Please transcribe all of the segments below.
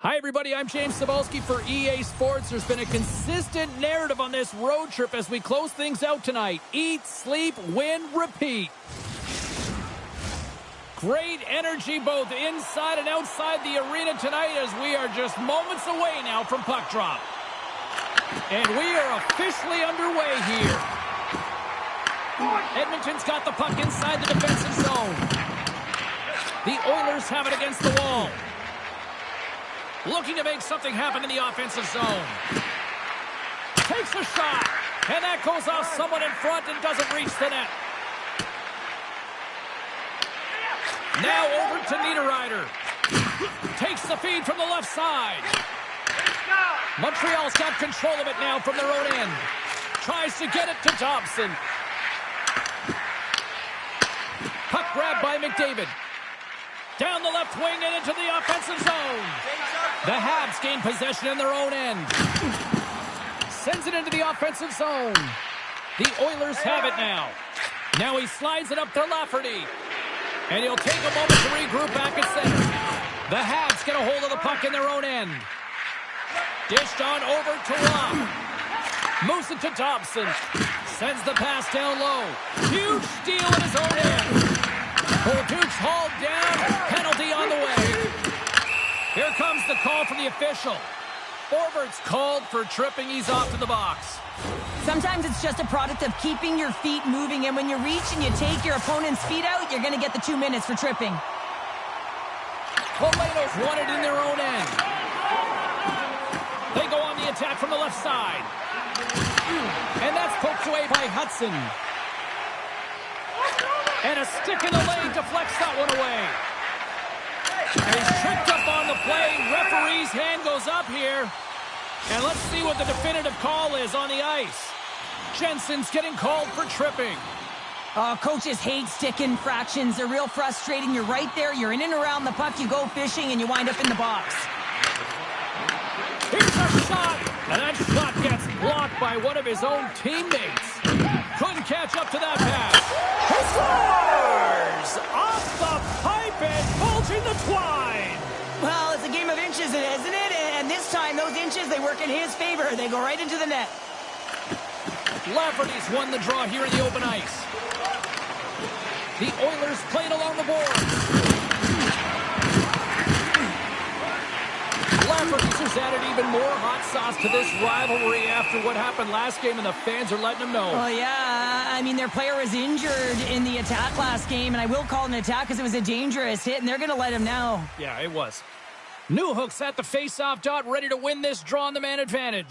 Hi, everybody. I'm James Cebulski for EA Sports. There's been a consistent narrative on this road trip as we close things out tonight. Eat, sleep, win, repeat. Great energy both inside and outside the arena tonight as we are just moments away now from puck drop. And we are officially underway here. Edmonton's got the puck inside the defensive zone. The Oilers have it against the wall. Looking to make something happen in the offensive zone. Takes a shot. And that goes off someone in front and doesn't reach the net. Now over to Niederreiter. Takes the feed from the left side. Montreal's got control of it now from their own end. Tries to get it to Thompson. Puck grabbed by McDavid. Down the left wing and into the offensive zone. The Habs gain possession in their own end. Sends it into the offensive zone. The Oilers have it now. Now he slides it up to Lafferty. And he'll take a moment to regroup back at center. The Habs get a hold of the puck in their own end. Dished on over to Rock. Moves it to Thompson. Sends the pass down low. Huge steal in his own end. Duke's hauled down. Penalty on the way. Here comes the call from the official. Forwards called for tripping. He's off to the box. Sometimes it's just a product of keeping your feet moving, and when you reach and you take your opponent's feet out, you're going to get the 2 minutes for tripping. Foligno's won it in their own end. They go on the attack from the left side. And that's poked away by Hudson. And a stick in the lane deflects that one away. And he's tripped up on the play. Referee's hand goes up here. And let's see what the definitive call is on the ice. Jensen's getting called for tripping. Coaches hate stick infractions. They're real frustrating. You're right there. You're in and around the puck. You go fishing, and you wind up in the box. Here's a shot. And that shot gets blocked by one of his own teammates. Couldn't catch up to that pass. He scores! Off the pipe and bulging the twine. Well, it's a game of inches, isn't it? And this time, those inches, they work in his favor. They go right into the net. Lafferty's won the draw here in the open ice. The Oilers played along the boards. Lafferty's has added even more hot sauce to this rivalry after what happened last game, and the fans are letting them know. Oh, yeah. I mean, their player was injured in the attack last game, and I will call it an attack because it was a dangerous hit, and they're going to let him know. Yeah, it was. Newhook's at the face-off dot, ready to win this draw on the man advantage.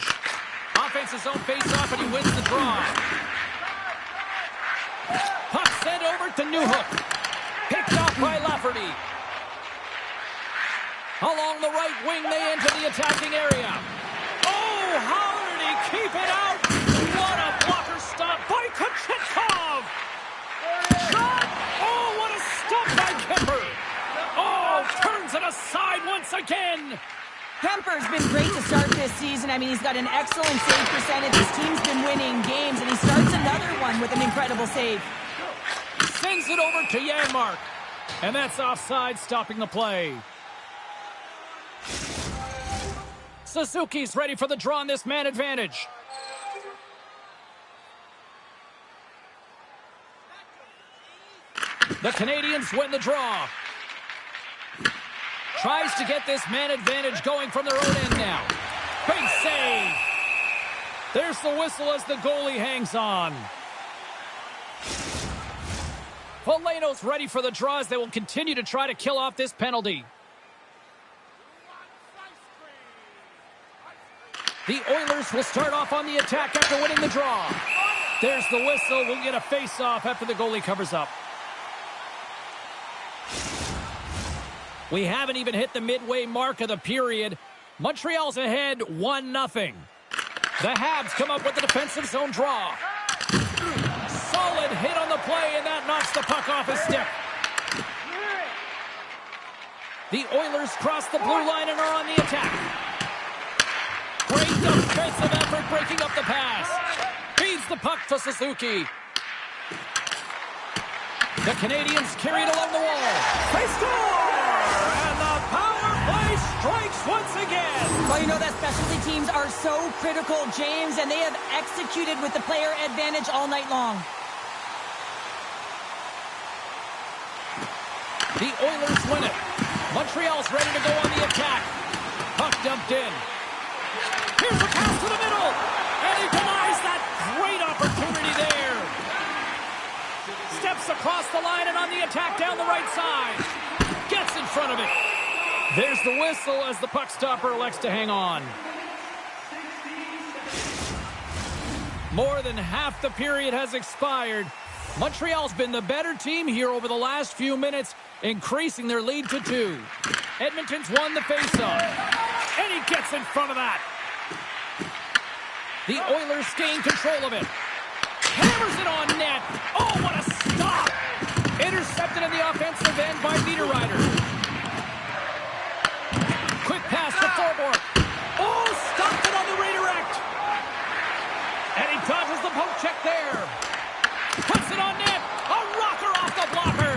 Offense's own face-off, and he wins the draw. Puck sent over to Newhook. Picked off by Lafferty. Along the right wing, they enter the attacking area. Oh, how did he keep it out? What a blocker stop by Kochetkov. Shot! Oh, what a stop by Kemper. Oh, turns it aside once again. Kemper's been great to start this season. I mean, he's got an excellent save percentage. His team's been winning games, and he starts another one with an incredible save. Sends it over to Janmark. And that's offside, stopping the play. Suzuki's ready for the draw on this man advantage. The Canadians win the draw. Tries to get this man advantage going from their own end now. Big save. There's the whistle as the goalie hangs on. Foligno's ready for the draw as they will continue to try to kill off this penalty. The Oilers will start off on the attack after winning the draw. There's the whistle. We'll get a face-off after the goalie covers up. We haven't even hit the midway mark of the period. Montreal's ahead 1-0. The Habs come up with the defensive zone draw. Solid hit on the play, and that knocks the puck off his stick. The Oilers cross the blue line and are on the attack. Great defensive effort breaking up the pass. Feeds the puck to Suzuki. The Canadians carry it along the wall. They score! And the power play strikes once again. Well, you know that specialty teams are so critical, James, and they have executed with the player advantage all night long. The Oilers win it. Montreal's ready to go on the attack. Puck dumped in. Here's a pass to the middle. And he denies that great opportunity there. Steps across the line and on the attack down the right side. Gets in front of it. There's the whistle as the puck stopper elects to hang on. More than half the period has expired. Montreal's been the better team here over the last few minutes, increasing their lead to 2. Edmonton's won the faceoff. And he gets in front of that. The Oilers gain control of it. Hammers it on net. Oh, what a stop! Intercepted in the offensive end by Niederreiter. Quick pass to Forbort. Oh, stopped it on the redirect. And he dodges the poke check there. Puts it on net. A rocker off the blocker.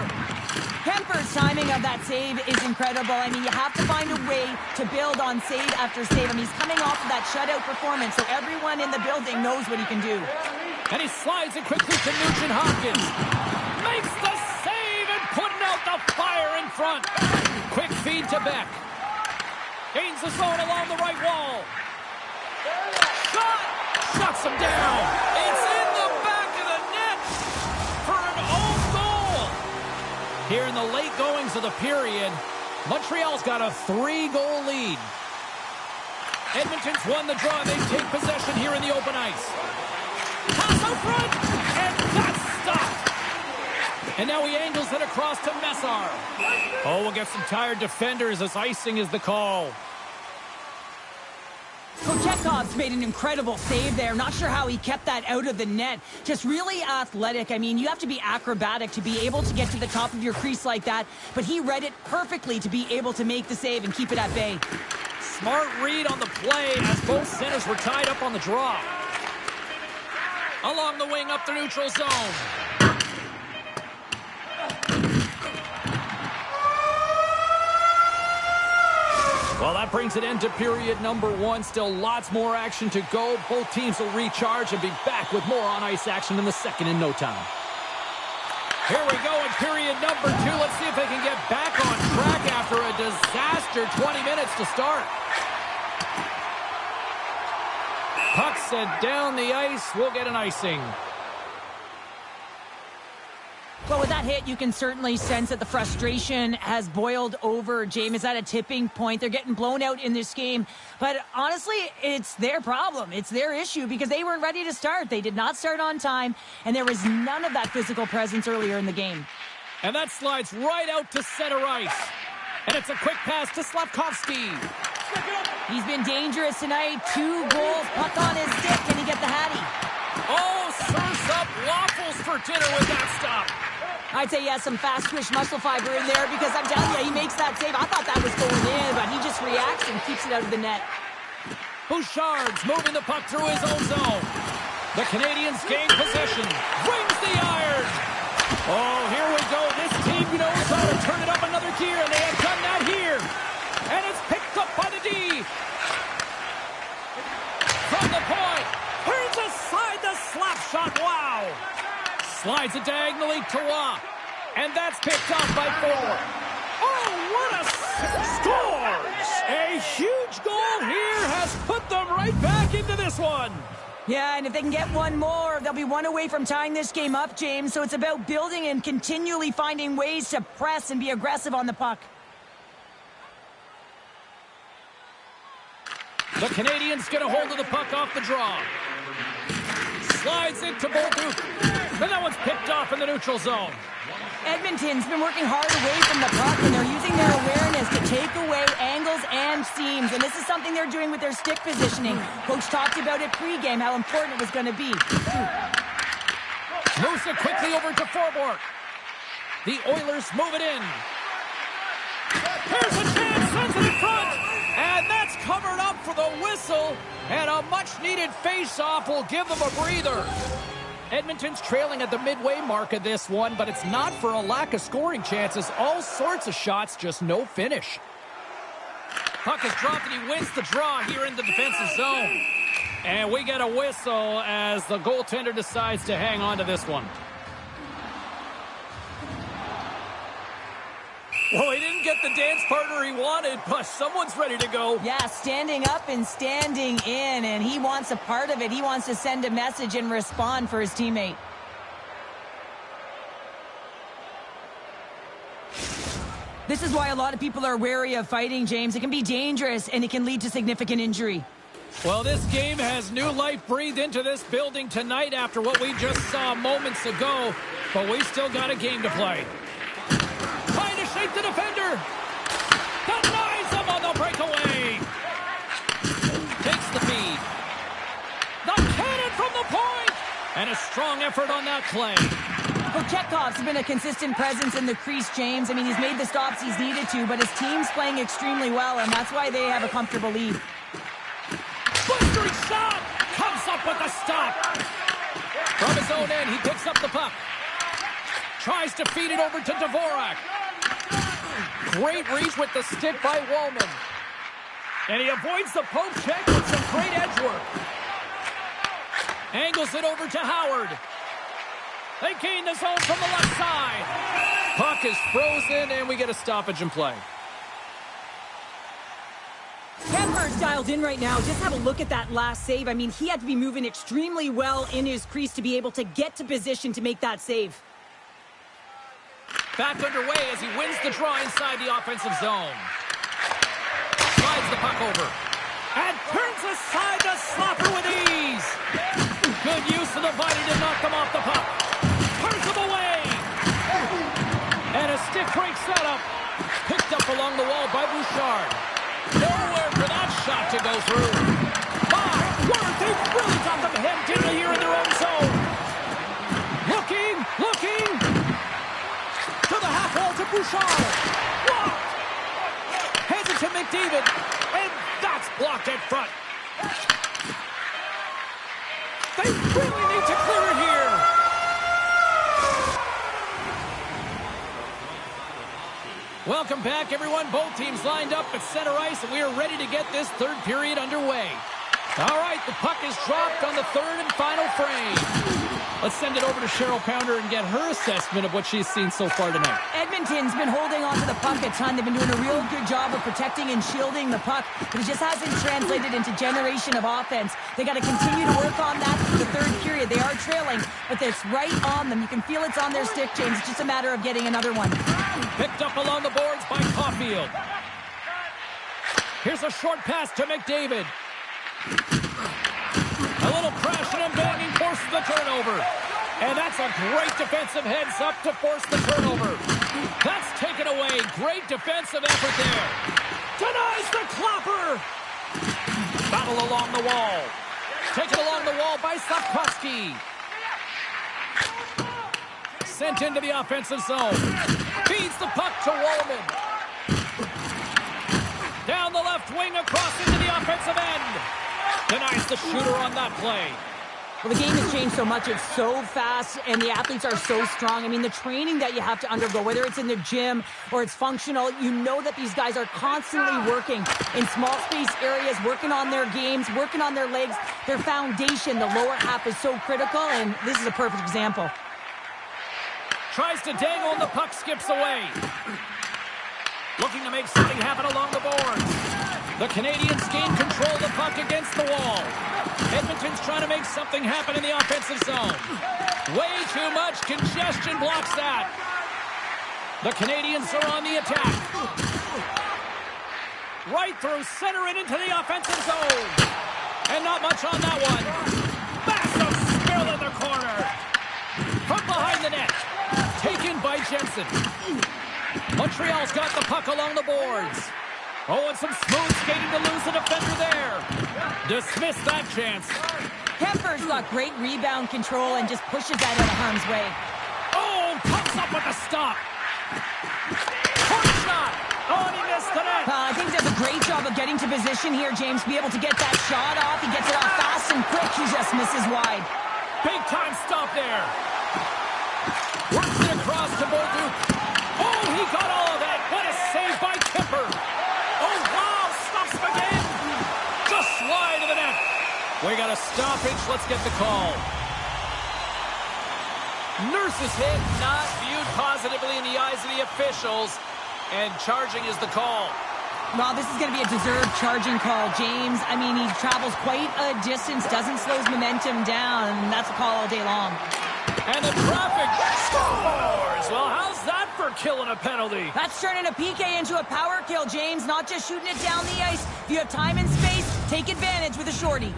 Kemper's timing of that save is incredible. I mean, you have to find a way to build on save after save. I mean, he's coming off of that shutout performance, so everyone in the building knows what he can do. And he slides it quickly to Nugent Hopkins. Makes the save and putting out the fire in front. Quick feed to Beck. Gains the zone along the right wall. Shot! Shuts him down. It's in the back of the net for an own goal. Here in the late goings of the period, Montreal's got a 3-goal lead. Edmonton's won the draw. They take possession here in the open ice. Pass out front, and that's stopped. And now he angles it across to Messar. Oh, we'll get some tired defenders as icing is the call. Kochekov's made an incredible save there. Not sure how he kept that out of the net. Just really athletic. I mean, you have to be acrobatic to be able to get to the top of your crease like that. But he read it perfectly to be able to make the save and keep it at bay. Smart read on the play as both centers were tied up on the draw. Along the wing up the neutral zone. Well, that brings it into period number 1. Still lots more action to go. Both teams will recharge and be back with more on-ice action in the second in no time. Here we go in period number 2. Let's see if they can get back on track after a disaster 20 minutes to start. Puck sent down the ice. We'll get an icing. Well, with that hit, you can certainly sense that the frustration has boiled over. James is at a tipping point. They're getting blown out in this game. But honestly, it's their problem. It's their issue because they weren't ready to start. They did not start on time, and there was none of that physical presence earlier in the game. And that slides right out to center ice. And it's a quick pass to Slafkovsky. He's been dangerous tonight. 2 goals, puck on his stick. Can he get the hattie? Oh, serves up waffles for dinner with that stop. I'd say he has some fast-twitch muscle fiber in there because I'm telling you, he makes that save. I thought that was going in, but he just reacts and keeps it out of the net. Bouchard's moving the puck through his own zone. The Canadians gain possession. Rings the iron. Oh, here we go. This team knows how to turn it up another gear, and they have done that here. And it's picked up by the D. From the point. Here's a slap shot. Wow. Slides it diagonally to Waugh. And that's picked off by Ford. Oh, what a scores! A huge goal here has put them right back into this one. Yeah, and if they can get one more, they'll be one away from tying this game up, James. So it's about building and continually finding ways to press and be aggressive on the puck. The Canadians get a hold of the puck off the draw. Slides it to Bolduc. And that one's picked off in the neutral zone. Edmonton's been working hard away from the puck, and they're using their awareness to take away angles and seams. And this is something they're doing with their stick positioning. Coach talked about it pregame, how important it was going to be. Moves it quickly over to Forbort. The Oilers move it in. Here's a chance, sends it in front. And that's covered up for the whistle. And a much-needed face-off will give them a breather. Edmonton's trailing at the midway mark of this one, but it's not for a lack of scoring chances. All sorts of shots, just no finish. Puck is dropped and he wins the draw here in the defensive zone. And we get a whistle as the goaltender decides to hang on to this one. Well, he didn't get the dance partner he wanted, but someone's ready to go. Yeah, standing up and standing in, and he wants a part of it. He wants to send a message and respond for his teammate. This is why a lot of people are wary of fighting, James. It can be dangerous, and it can lead to significant injury. Well, this game has new life breathed into this building tonight after what we just saw moments ago, but we still got a game to play. Trying to shake the defender. Denies him on the breakaway. Takes the feed. The cannon from the point. And a strong effort on that play. Well, Chekhov's been a consistent presence in the crease, James. I mean, he's made the stops he's needed to, but his team's playing extremely well, and that's why they have a comfortable lead. Blistering shot. Comes up with a stop. From his own end, he picks up the puck. Tries to feed it over to Dvorak. Great reach with the stick by Wallman. And he avoids the poke check with some great edge work. Angles it over to Howard. They gain the zone from the left side. Puck is frozen, and we get a stoppage in play. Kuemper's dialed in right now. Just have a look at that last save. I mean, he had to be moving extremely well in his crease to be able to get to position to make that save. Back underway as he wins the draw inside the offensive zone. Slides the puck over. And turns aside the slapper with ease. Good use of the body to knock them off the puck. Turns them away. And a stick break setup. Picked up along the wall by Bouchard. Nowhere for that shot to go through. My word, they've really got them hemmed in here in their own zone. Looking. To the half wall to Bouchard. Blocked. Hands it to McDavid. And that's blocked in front. They really need to clear it here. Welcome back, everyone. Both teams lined up at center ice, and we are ready to get this third period underway. All right, the puck is dropped on the third and final frame. Let's send it over to Cheryl Pounder and get her assessment of what she's seen so far tonight. Edmonton's been holding on to the puck a ton. They've been doing a real good job of protecting and shielding the puck, but it just hasn't translated into generation of offense. They got to continue to work on that through the third period. They are trailing, but it's right on them. You can feel it's on their stick, James. It's just a matter of getting another one. Picked up along the boards by Caulfield. Here's a short pass to McDavid. A little crashing and banging forces the turnover. And that's a great defensive heads-up to force the turnover. That's taken away. Great defensive effort there. Denies the clapper. Battle along the wall. Taken along the wall by Slavkovsky. Sent into the offensive zone. Feeds the puck to Wallman. Down the left wing across into the offensive end. Denies the shooter on that play. Well, the game has changed so much. It's so fast, and the athletes are so strong. I mean, the training that you have to undergo, whether it's in the gym or it's functional, you know that these guys are constantly working in small space areas, working on their games, working on their legs. Their foundation, the lower half, is so critical, and this is a perfect example. Tries to dangle, and the puck skips away. Looking to make something happen along the boards. The Canadians gain control of the puck against the wall. Edmonton's trying to make something happen in the offensive zone. Way too much congestion blocks that. The Canadians are on the attack. Right through center and into the offensive zone. And not much on that one. Massive spill in the corner. From behind the net. Taken by Jensen. Montreal's got the puck along the boards. Oh, and some smooth skating to lose the defender there. Dismiss that chance. Kuemper's got great rebound control and just pushes that out of harm's way. Oh, comes up with a stop. Hard shot. Oh, and he missed the net. I think he does a great job of getting to position here, James. Be able to get that shot off. He gets it off fast and quick. He just misses wide. Big time stop there. Works it across to Bolduc. Oh, he got all of that. What a save by Kuemper. Oh, wow, stop stoppage. Let's get the call. Nurse's hit, not viewed positively in the eyes of the officials. And charging is the call. Well, this is going to be a deserved charging call, James. I mean, he travels quite a distance, doesn't slow his momentum down, and that's a call all day long. And the traffic scores! Well, how's that for killing a penalty? That's turning a PK into a power kill, James, not just shooting it down the ice. If you have time and space, take advantage with a shorty.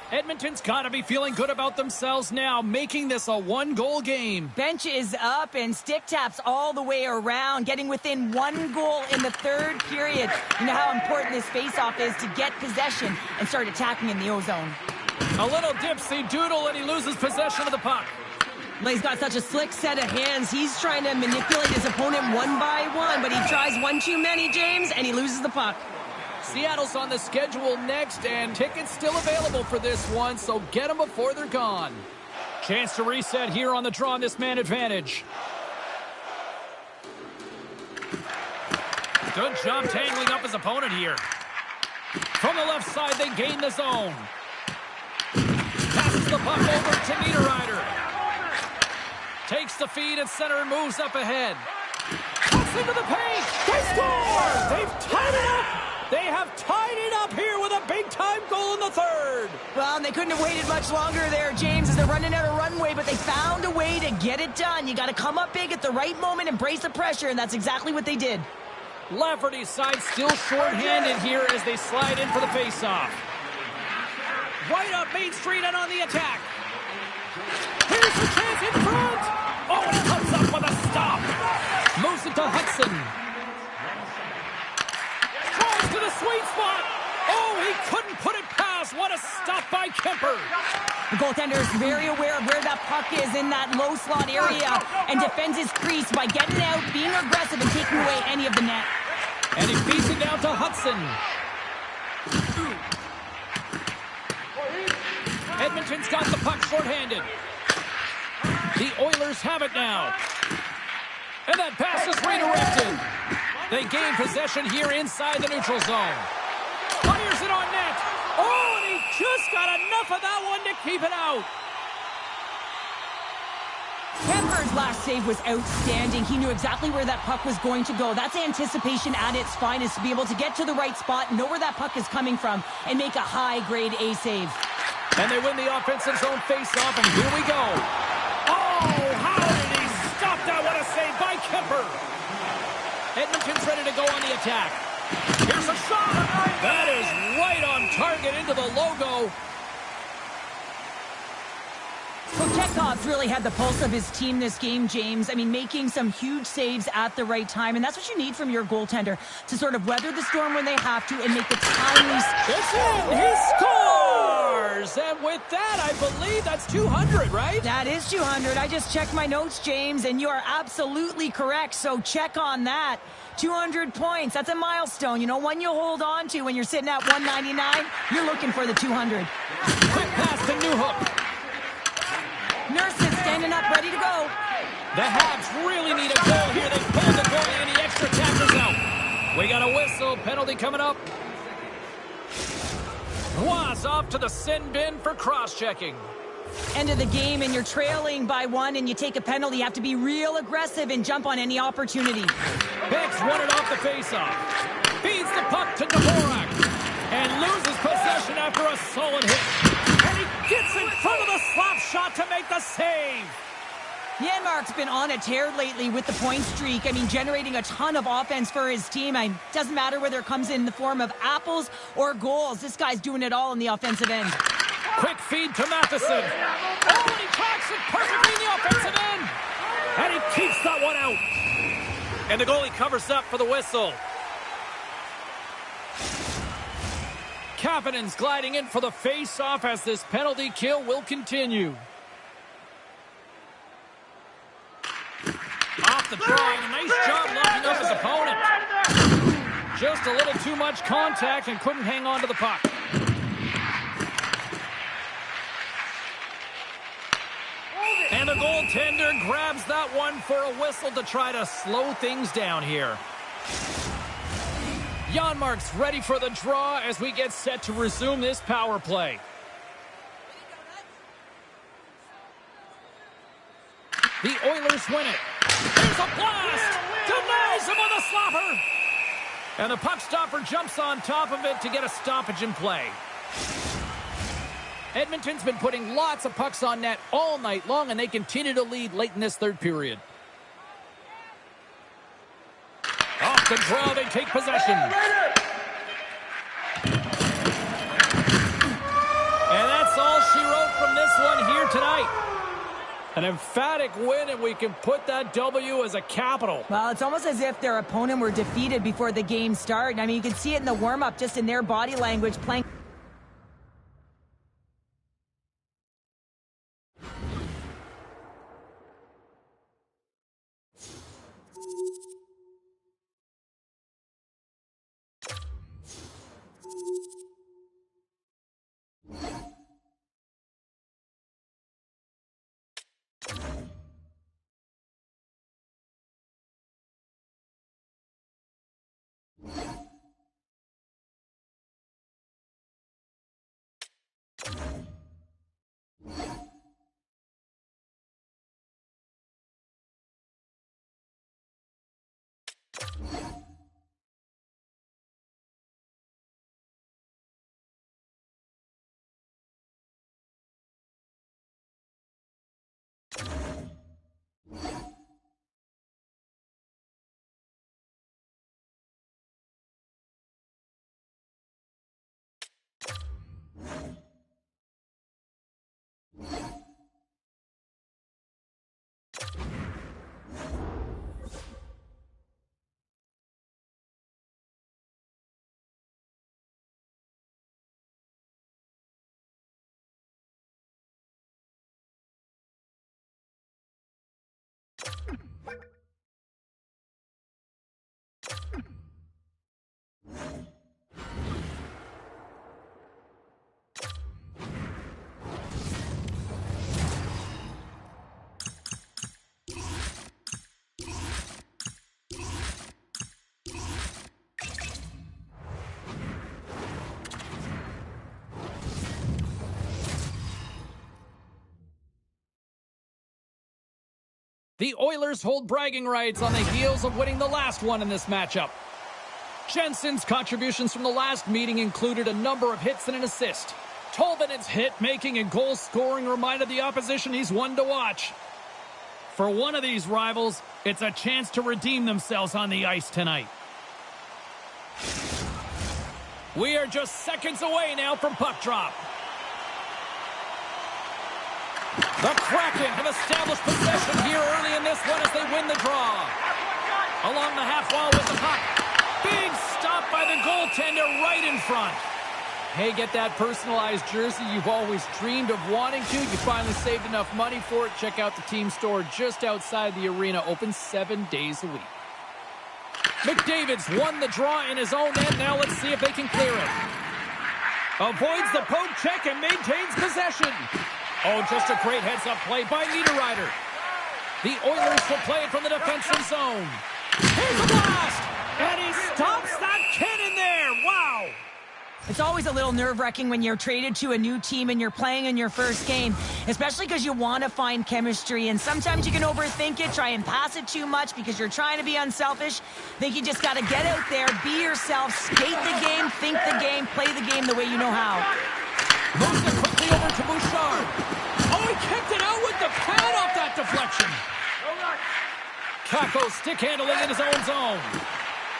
Edmonton's got to be feeling good about themselves now, making this a one-goal game. Bench is up and stick taps all the way around, getting within 1 goal in the third period. You know how important this face-off is to get possession and start attacking in the O-zone. A little dipsy doodle and he loses possession of the puck. Well, he's got such a slick set of hands. He's trying to manipulate his opponent one by one, but he tries one too many, James, and he loses the puck. Seattle's on the schedule next, and tickets still available for this one, so get them before they're gone. Chance to reset here on the draw on this man advantage. Good job tangling up his opponent here. From the left side, they gain the zone. Passes the puck over to Niederreiter. Takes the feed at center and moves up ahead. Cuts into the paint. They score! They've tied it up! They have tied it up here with a big-time goal in the third. Well, they couldn't have waited much longer there, James, as they're running out of runway, but they found a way to get it done. You got to come up big at the right moment and brace the pressure, and that's exactly what they did. Lafferty's side still short-handed here as they slide in for the face-off. Right up Main Street and on the attack. Here's the chance in front. Oh, and he comes up with a stop. Moves it to Hudson. Tries to the sweet spot. Oh, he couldn't put it past. What a stop by Kemper. The goaltender is very aware of where that puck is in that low slot area and defends his crease by getting out, being aggressive, and taking away any of the net. And he feeds it down to Hudson. Edmonton's got the puck shorthanded. The Oilers have it now. And that pass is redirected. They gain possession here inside the neutral zone. Fires it on net. Oh, and he just got enough of that one to keep it out. Kemper's last save was outstanding. He knew exactly where that puck was going to go. That's anticipation at its finest, to be able to get to the right spot, know where that puck is coming from, and make a high-grade A save. And they win the offensive zone face-off, and here we go. Oh, how did he stop that? What a save by Kemper. Edmonton's ready to go on the attack. Here's a shot. That is right on target into the logo. Well, Chekhov's really had the pulse of his team this game, James. I mean, making some huge saves at the right time, and that's what you need from your goaltender, to sort of weather the storm when they have to and make the timely... It's in! He scores! And with that, I believe that's 200, right? That is 200. I just checked my notes, James, and you are absolutely correct, so check on that. 200 points. That's a milestone. You know, one you hold on to when you're sitting at 199. You're looking for the 200. Quick pass to Newhook. Nurse is standing up, ready to go. The Habs really need a goal here. They pulled the goalie and the extra tackers out. We got a whistle. Penalty coming up. Was off to the sin bin for cross-checking. End of the game, and you're trailing by 1, and you take a penalty. You have to be real aggressive and jump on any opportunity. Beggs won it off the face-off. Feeds the puck to Dvorak. And loses possession after a solid hit. And he gets in front of the slap shot to make the save. Janmark's been on a tear lately with the point streak. I mean, generating a ton of offense for his team. It doesn't matter whether it comes in the form of apples or goals. This guy's doing it all in the offensive end. Quick feed to Matheson. Oh, and he tracks it perfectly in the offensive end. And he keeps that one out. And the goalie covers up for the whistle. Kapanen's gliding in for the face-off as this penalty kill will continue. Off the draw, and a nice job locking up his opponent. Just a little too much contact and couldn't hang on to the puck. And the goaltender grabs that one for a whistle to try to slow things down here. Janmark's ready for the draw as we get set to resume this power play. The Oilers win it. Here's a blast! Denies him with a slapper! And the puck stopper jumps on top of it to get a stoppage in play. Edmonton's been putting lots of pucks on net all night long, and they continue to lead late in this third period. Off the draw, they take possession. And that's all she wrote from this one here tonight. An emphatic win, and we can put that W as a capital. Well, it's almost as if their opponent were defeated before the game started. I mean, you can see it in the warm-up, just in their body language, playing. The Oilers hold bragging rights on the heels of winning the last one in this matchup. Jensen's contributions from the last meeting included a number of hits and an assist. Tolvanen's hit-making and goal-scoring reminded the opposition he's one to watch. For one of these rivals, it's a chance to redeem themselves on the ice tonight. We are just seconds away now from puck drop. The Kraken have established possession here early in this one as they win the draw. Along the half wall with the puck. Big stop by the goaltender right in front. Hey, get that personalized jersey you've always dreamed of wanting to. You finally saved enough money for it. Check out the team store just outside the arena. Open 7 days a week. McDavid's won the draw in his own end. Now let's see if they can clear it. Avoids the poke check and maintains possession. Oh, just a great heads-up play by Niederreiter. The Oilers will play it from the defensive zone. Here's a blast! And he stops that cannon there! Wow! It's always a little nerve-wracking when you're traded to a new team and you're playing in your first game, especially because you want to find chemistry, and sometimes you can overthink it, try and pass it too much because you're trying to be unselfish. I think you just got to get out there, be yourself, skate the game, think the game, play the game the way you know how. Moves it quickly over to Bouchard. Oh, he kicked it out with the pad off that deflection. Kakko stick handling in his own zone.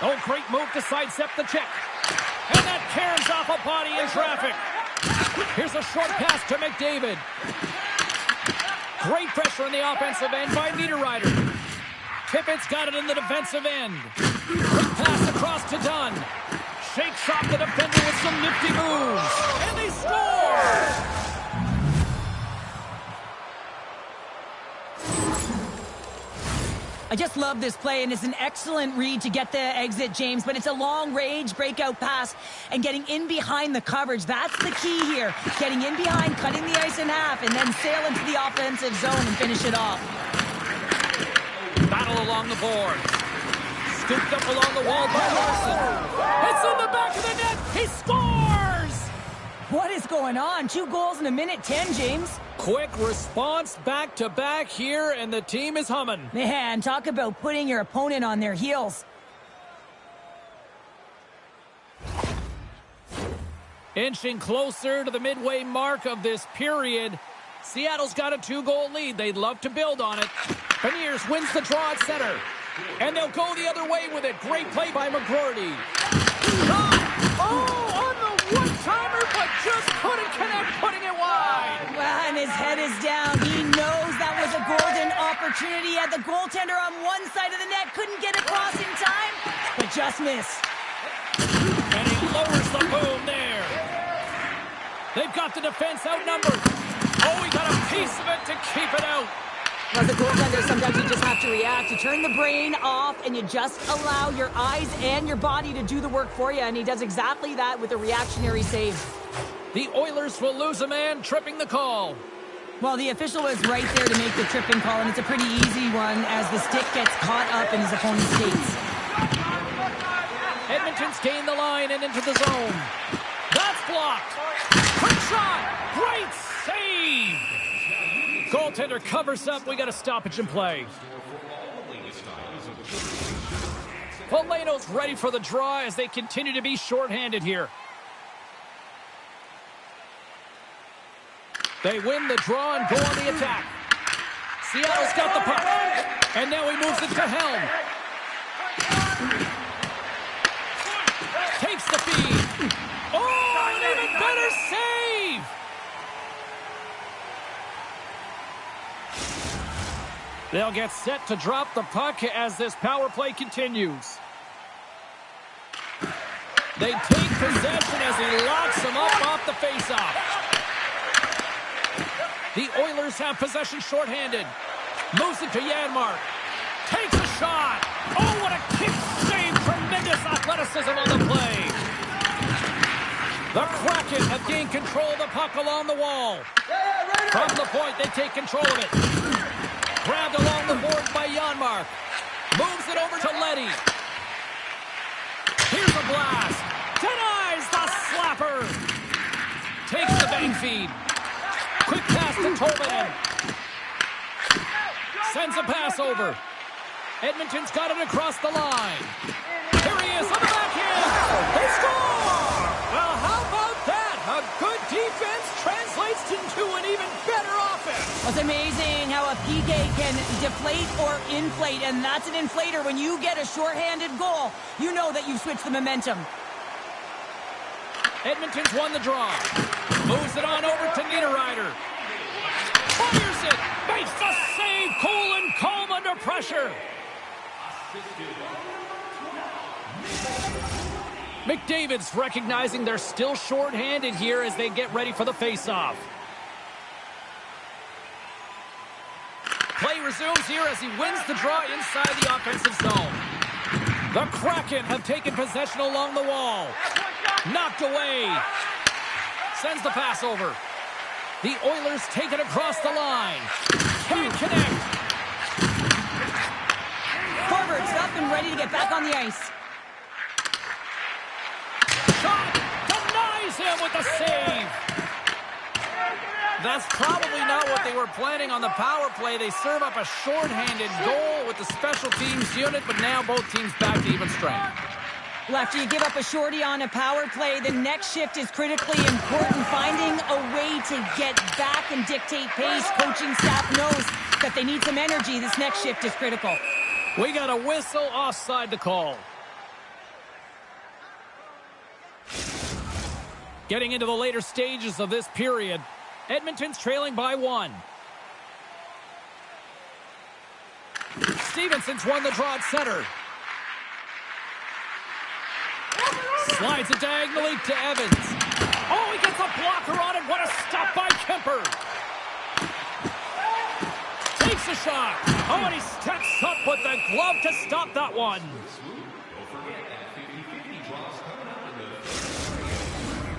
Oh, great move to sidestep the check. And that caroms off a body in traffic. Here's a short pass to McDavid. Great pressure in the offensive end by Niederreiter. Tippett's got it in the defensive end. Quick pass across to Dunn. Shakes off the defender with some nifty moves. And they score! I just love this play, and it's an excellent read to get the exit, James, but it's a long-range breakout pass, and getting in behind the coverage, that's the key here. Getting in behind, cutting the ice in half, and then sail into the offensive zone and finish it off. Battle along the boards. Scooped up along the wall by Larson. It's in the back of the net. He scores! What is going on? 2 goals in a minute 10, James. Quick response back-to-back here, and the team is humming. Man, talk about putting your opponent on their heels. Inching closer to the midway mark of this period. Seattle's got a 2-goal lead. They'd love to build on it. Beniers wins the draw at center. And they'll go the other way with it. Great play by McGroarty. Oh, on the one-timer, but just couldn't connect, putting it wide. Well, and his head is down. He knows that was a golden opportunity. He had the goaltender on one side of the net. Couldn't get across in time, but just missed. And he lowers the boom there. They've got the defense outnumbered. Oh, he got a piece of it to keep it out. As a goaltender, sometimes you just have to react. You turn the brain off, and you just allow your eyes and your body to do the work for you, and he does exactly that with a reactionary save. The Oilers will lose a man, tripping the call. Well, the official was right there to make the tripping call, and it's a pretty easy one as the stick gets caught up in his opponent's skates. Edmonton's gained the line and into the zone. That's blocked. Quick shot. Great save. Goaltender covers up. We got a stoppage in play. Polano's ready for the draw as they continue to be shorthanded here. They win the draw and go on the attack. Seattle's got the puck. And now he moves it to Helm. Takes the feed. Oh, an even better save! They'll get set to drop the puck as this power play continues. They take possession as he locks him up off the faceoff. The Oilers have possession shorthanded. Moves it to Janmark. Takes a shot. Oh, what a kick save. Tremendous athleticism on the play. The Kraken have gained control of the puck along the wall. From the point, they take control of it. Grabbed along the boards by Janmark. Moves it over to Leddy. Here's a blast. Denies the slapper. Takes the bank feed. Quick pass to Tolvanen. Sends a pass over. Edmonton's got it across the line. Here he is on the backhand. They score! Well, how about that? A good defense translates into an even better offense. It's amazing how a PK can deflate or inflate, and that's an inflator. When you get a shorthanded goal, you know that you've switched the momentum. Edmonton's won the draw. Moves it on over to Niederreiter. Fires it. Makes the save. Cool and calm under pressure. McDavid's recognizing they're still shorthanded here as they get ready for the faceoff. Play resumes here as he wins the draw inside the offensive zone. The Kraken have taken possession along the wall. Knocked away. Sends the pass over. The Oilers take it across the line. Can't connect. Forwards up and ready to get back on the ice. Shot denies him with the save. That's probably not what they were planning on the power play. They serve up a shorthanded goal with the special teams unit, but now both teams back to even strength. Well, after you give up a shorty on a power play, the next shift is critically important. Finding a way to get back and dictate pace. Coaching staff knows that they need some energy. This next shift is critical. We got a whistle offside the call. Getting into the later stages of this period, Edmonton's trailing by 1. Stevenson's won the draw at center. Slides it diagonally to Evans. Oh, he gets a blocker on it. What a stop by Kemper. Takes a shot. Oh, and he steps up with the glove to stop that one.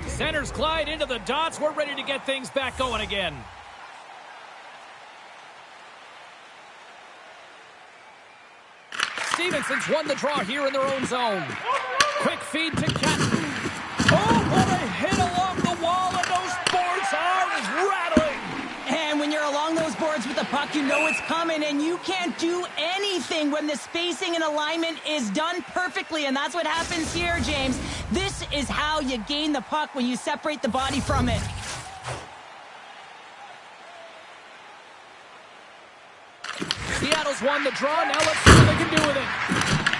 Centers glide into the dots. We're ready to get things back going again. Stevenson's won the draw here in their own zone. Quick feed to Catton. Oh, what a hit along the wall, and those boards are rattling. And when puck, you know it's coming, and you can't do anything when the spacing and alignment is done perfectly, and that's what happens here, James. This is how you gain the puck, when you separate the body from it. Seattle's won the draw. Now let's see what they can do with it.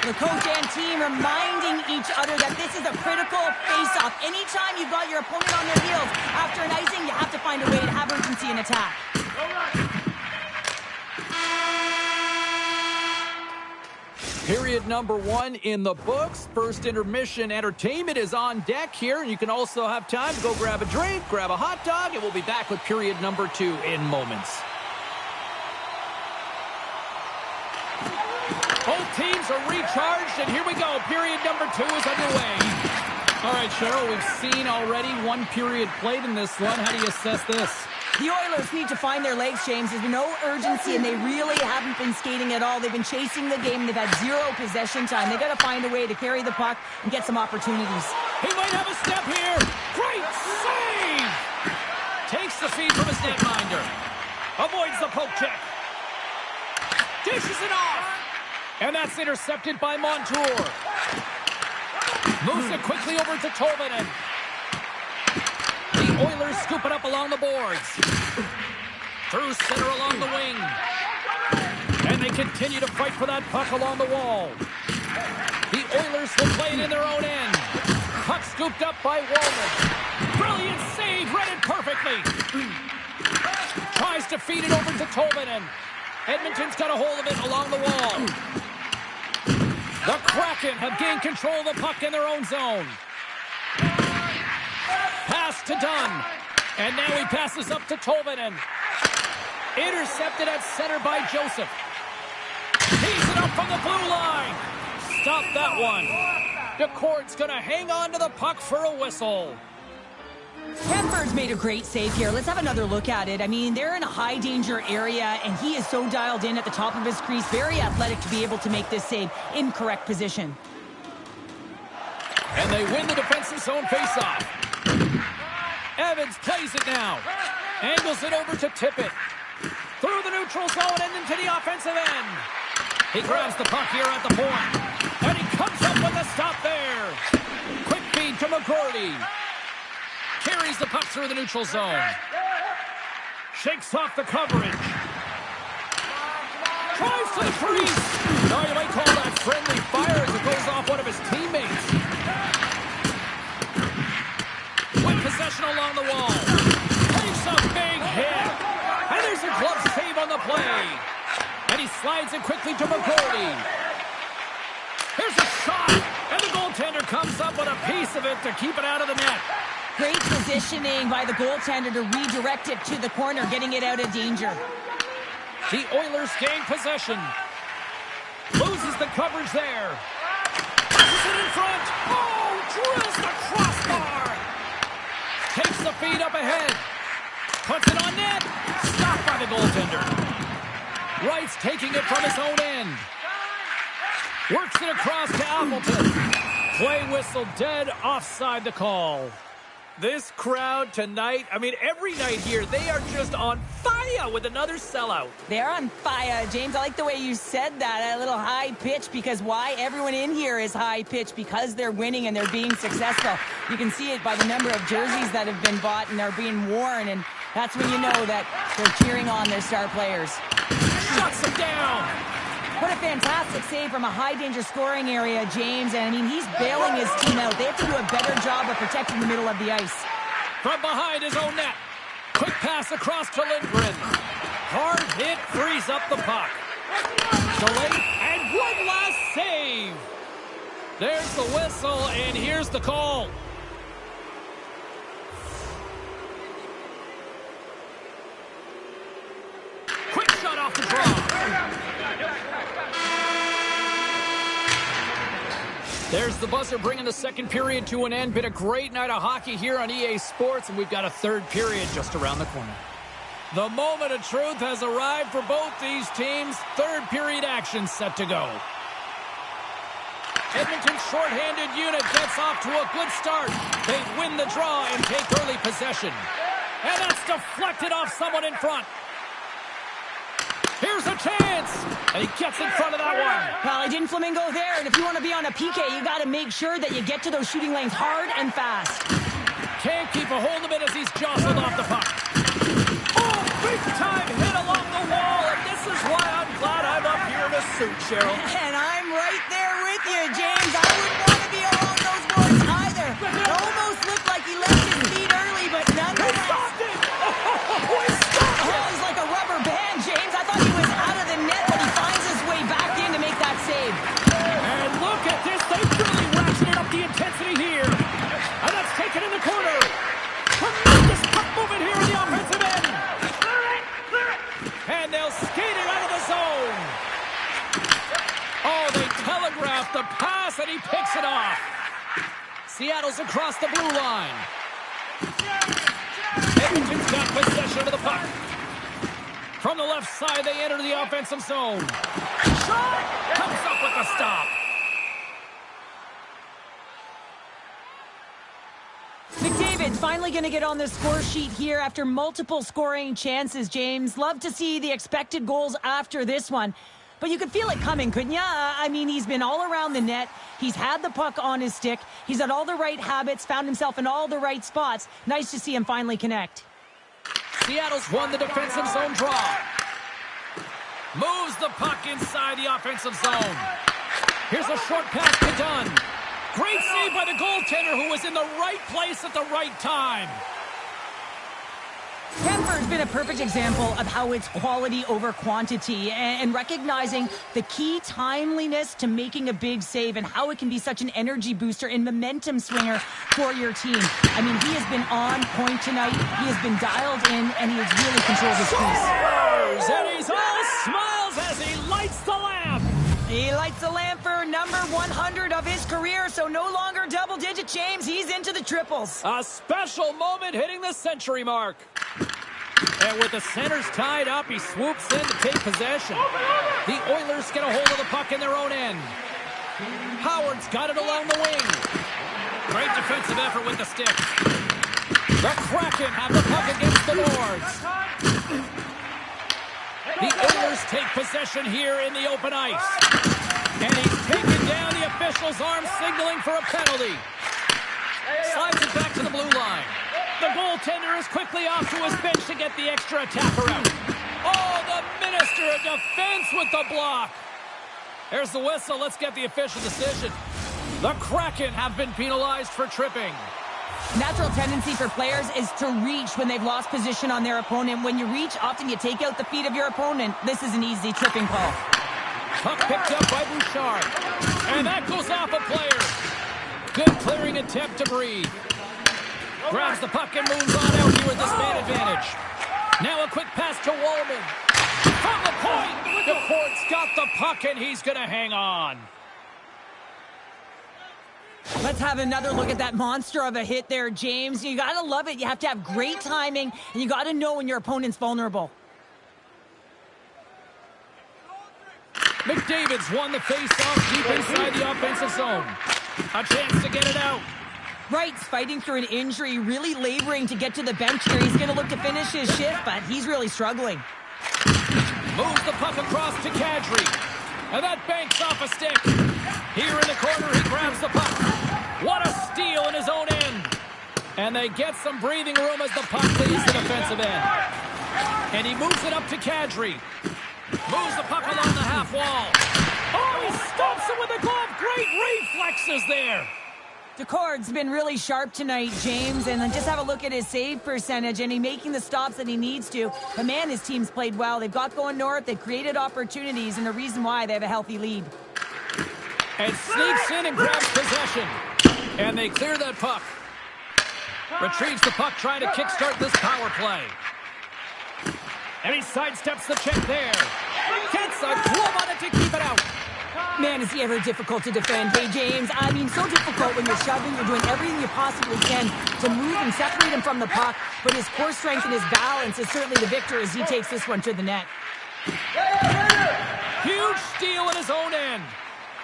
The coach and team reminding each other that this is a critical face-off. Anytime you've got your opponent on their heels after an icing, you have to find a way to have urgency in attack. Period number 1 in the books. First intermission entertainment is on deck here. You can also have time to go grab a drink, grab a hot dog, and we'll be back with period number 2 in moments. Both teams are recharged, and here we go. Period number 2 is underway. All right, Cheryl, we've seen already one period played in this one. How do you assess this? The Oilers need to find their legs, James. There's been no urgency, and they really haven't been skating at all. They've been chasing the game. They've had zero possession time. They've got to find a way to carry the puck and get some opportunities. He might have a step here. Great save! Takes the feed from his netminder. Avoids the poke check. Dishes it off. And that's intercepted by Montour. Moves it quickly over to Tolvanen. The Oilers scoop it up along the boards. Through center along the wing. And they continue to fight for that puck along the wall. The Oilers will play it in their own end. Puck scooped up by Wallman. Brilliant save, read it perfectly. Tries to feed it over to Tolvanen. Edmonton's got a hold of it along the wall. The Kraken have gained control of the puck in their own zone. Pass to Dunn. And now he passes up to Tolvanen. Intercepted at center by Joseph. Tees it up from the blue line. Stop that one. DeCourt's going to hang on to the puck for a whistle. Hepford's made a great save here. Let's have another look at it. I mean, they're in a high-danger area, and he is so dialed in at the top of his crease. Very athletic to be able to make this save in correct position. And they win the defensive zone faceoff. Evans plays it now. Angles it over to Tippett. Through the neutral zone and into the offensive end. He grabs the puck here at the point. And he comes up with a stop there. Quick feed to McGroarty. Carries the puck through the neutral zone. Shakes off the coverage. Tries to the crease. Now you might call that friendly fire as it goes off one of his teammates. With possession along the wall. Takes a big hit. And there's a glove save on the play. And he slides it quickly to McGroarty. Here's a shot. And the goaltender comes up with a piece of it to keep it out of the net. Great positioning by the goaltender to redirect it to the corner, getting it out of danger. The Oilers gain possession. Loses the coverage there. Pushes it in front. Oh, drills the crossbar. Takes the feed up ahead. Puts it on net. Stopped by the goaltender. Wright's taking it from his own end. Works it across to Appleton. Play whistle dead, offside the call. This crowd tonight, I mean, every night here, they are just on fire with another sellout. They're on fire, James. I like the way you said that, a little high pitch, because why? Everyone in here is high pitch because they're winning and they're being successful. You can see it by the number of jerseys that have been bought and are being worn, and that's when you know that they're cheering on their star players. Shuts them down. What a fantastic save from a high-danger scoring area, James. And, I mean, he's bailing his team out. They have to do a better job of protecting the middle of the ice. From behind his own net. Quick pass across to Lindgren. Hard hit frees up the puck. Delayed, and one last save. There's the whistle, and here's the call. Quick shot off the draw. There's the buzzer bringing the second period to an end. Been a great night of hockey here on EA Sports, and we've got a third period just around the corner. The moment of truth has arrived for both these teams. Third period action set to go. Edmonton's shorthanded unit gets off to a good start. They win the draw and take early possession. And that's deflected off someone in front. Here's a chance. And he gets in front of that one. Well, he didn't flamingo there. And if you want to be on a PK, you got to make sure that you get to those shooting lanes hard and fast. Can't keep a hold of it as he's jostled off the puck. Oh, big time hit along the wall. And this is why I'm glad I'm up here in a suit, Cheryl. And I'm right there with you, James. I wouldn't want to be along those boards either. It almost looked like he left his feet early, but nonetheless. Stopped it! Oh, he stopped it! Oh, he's like a rubber band, James. I thought he was out of the net, but he finds his way back in to make that save. And look at this. They really ratcheted up the intensity here. And that's taken in the corner. Tremendous puck movement here in the offensive end. And they'll skate it out of the zone. Oh, they telegraphed the pass, and he picks it off. Seattle's across the blue line. Edmonton's got possession of the puck. From the left side, they enter the offensive zone. Shot! Comes up with a stop. McDavid's finally going to get on the score sheet here after multiple scoring chances, James. Love to see the expected goals after this one. But you could feel it coming, couldn't you? I mean, he's been all around the net. He's had the puck on his stick. He's had all the right habits, found himself in all the right spots. Nice to see him finally connect. Seattle's won the defensive zone draw. Moves the puck inside the offensive zone. Here's a short pass to Dunn. Great save by the goaltender who was in the right place at the right time. Kuemper's been a perfect example of how it's quality over quantity and recognizing the key timeliness to making a big save and how it can be such an energy booster and momentum swinger for your team. I mean, he has been on point tonight. He has been dialed in, and he has really controlled his piece. And he's all smiles as he lights the lamp. He lights the lamp for number 100 of his career, so no longer double-digit, James. He's into the triples. A special moment hitting the century mark. And with the centers tied up, he swoops in to take possession. The Oilers get a hold of the puck in their own end. Howard's got it along the wing. Great defensive effort with the stick. The Kraken have the puck against the boards. The Oilers take possession here in the open ice. And he's taken down. The official's arm signaling for a penalty. Slides it back to the blue line. The goaltender is quickly off to his bench to get the extra attacker out. Oh, the Minister of Defense with the block. There's the whistle. Let's get the official decision. The Kraken have been penalized for tripping. Natural tendency for players is to reach when they've lost position on their opponent. When you reach, often you take out the feet of your opponent. This is an easy tripping call. Puck picked up by Bouchard. And that goes off a player. Good clearing attempt to breathe. Grabs the puck and moves on out here with this man advantage. Now a quick pass to Wallman. From the point, the court's got the puck and he's going to hang on. Let's have another look at that monster of a hit there, James. You got to love it. You have to have great timing, and you got to know when your opponent's vulnerable. McDavid's won the face-off deep inside the offensive zone. A chance to get it out. Wright's fighting through an injury, really laboring to get to the bench here. He's going to look to finish his shift, but he's really struggling. Moves the puck across to Kadri. And that banks off a stick. Here in the corner, he grabs the puck. What a steal in his own end. And they get some breathing room as the puck leaves the defensive end. And he moves it up to Kadri. Moves the puck along the half wall. Oh, he stomps it with a glove. Great reflexes there. Decord's been really sharp tonight, James, and just have a look at his save percentage, and he's making the stops that he needs to. But man, his team's played well. They've got going north, they've created opportunities, and the reason why they have a healthy lead. And sneaks in and grabs possession. And they clear that puck. Retrieves the puck, trying to kickstart this power play. And he sidesteps the check there. Gets a glove on it to keep it out. Man, is he ever difficult to defend. Hey, James, I mean, so difficult when you're shoving. You're doing everything you possibly can to move and separate him from the puck. But his core strength and his balance is certainly the victor as he takes this one to the net. Huge steal in his own end.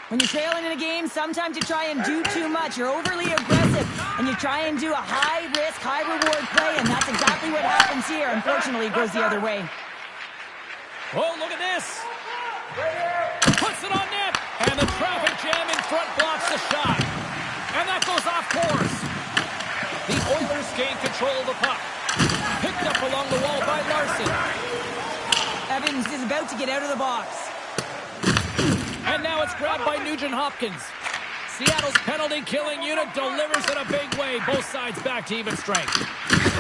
When you're trailing in a game, sometimes you try and do too much. You're overly aggressive, and you try and do a high-risk, high-reward play, and that's exactly what happens here. Unfortunately, it goes the other way. Oh, look at this. Puts it on net. And the traffic jam in front blocks the shot. And that goes off course. The Oilers gain control of the puck. Picked up along the wall by Larson. Evans is about to get out of the box. And now it's grabbed by Nugent-Hopkins. Seattle's penalty-killing unit delivers in a big way. Both sides back to even strength.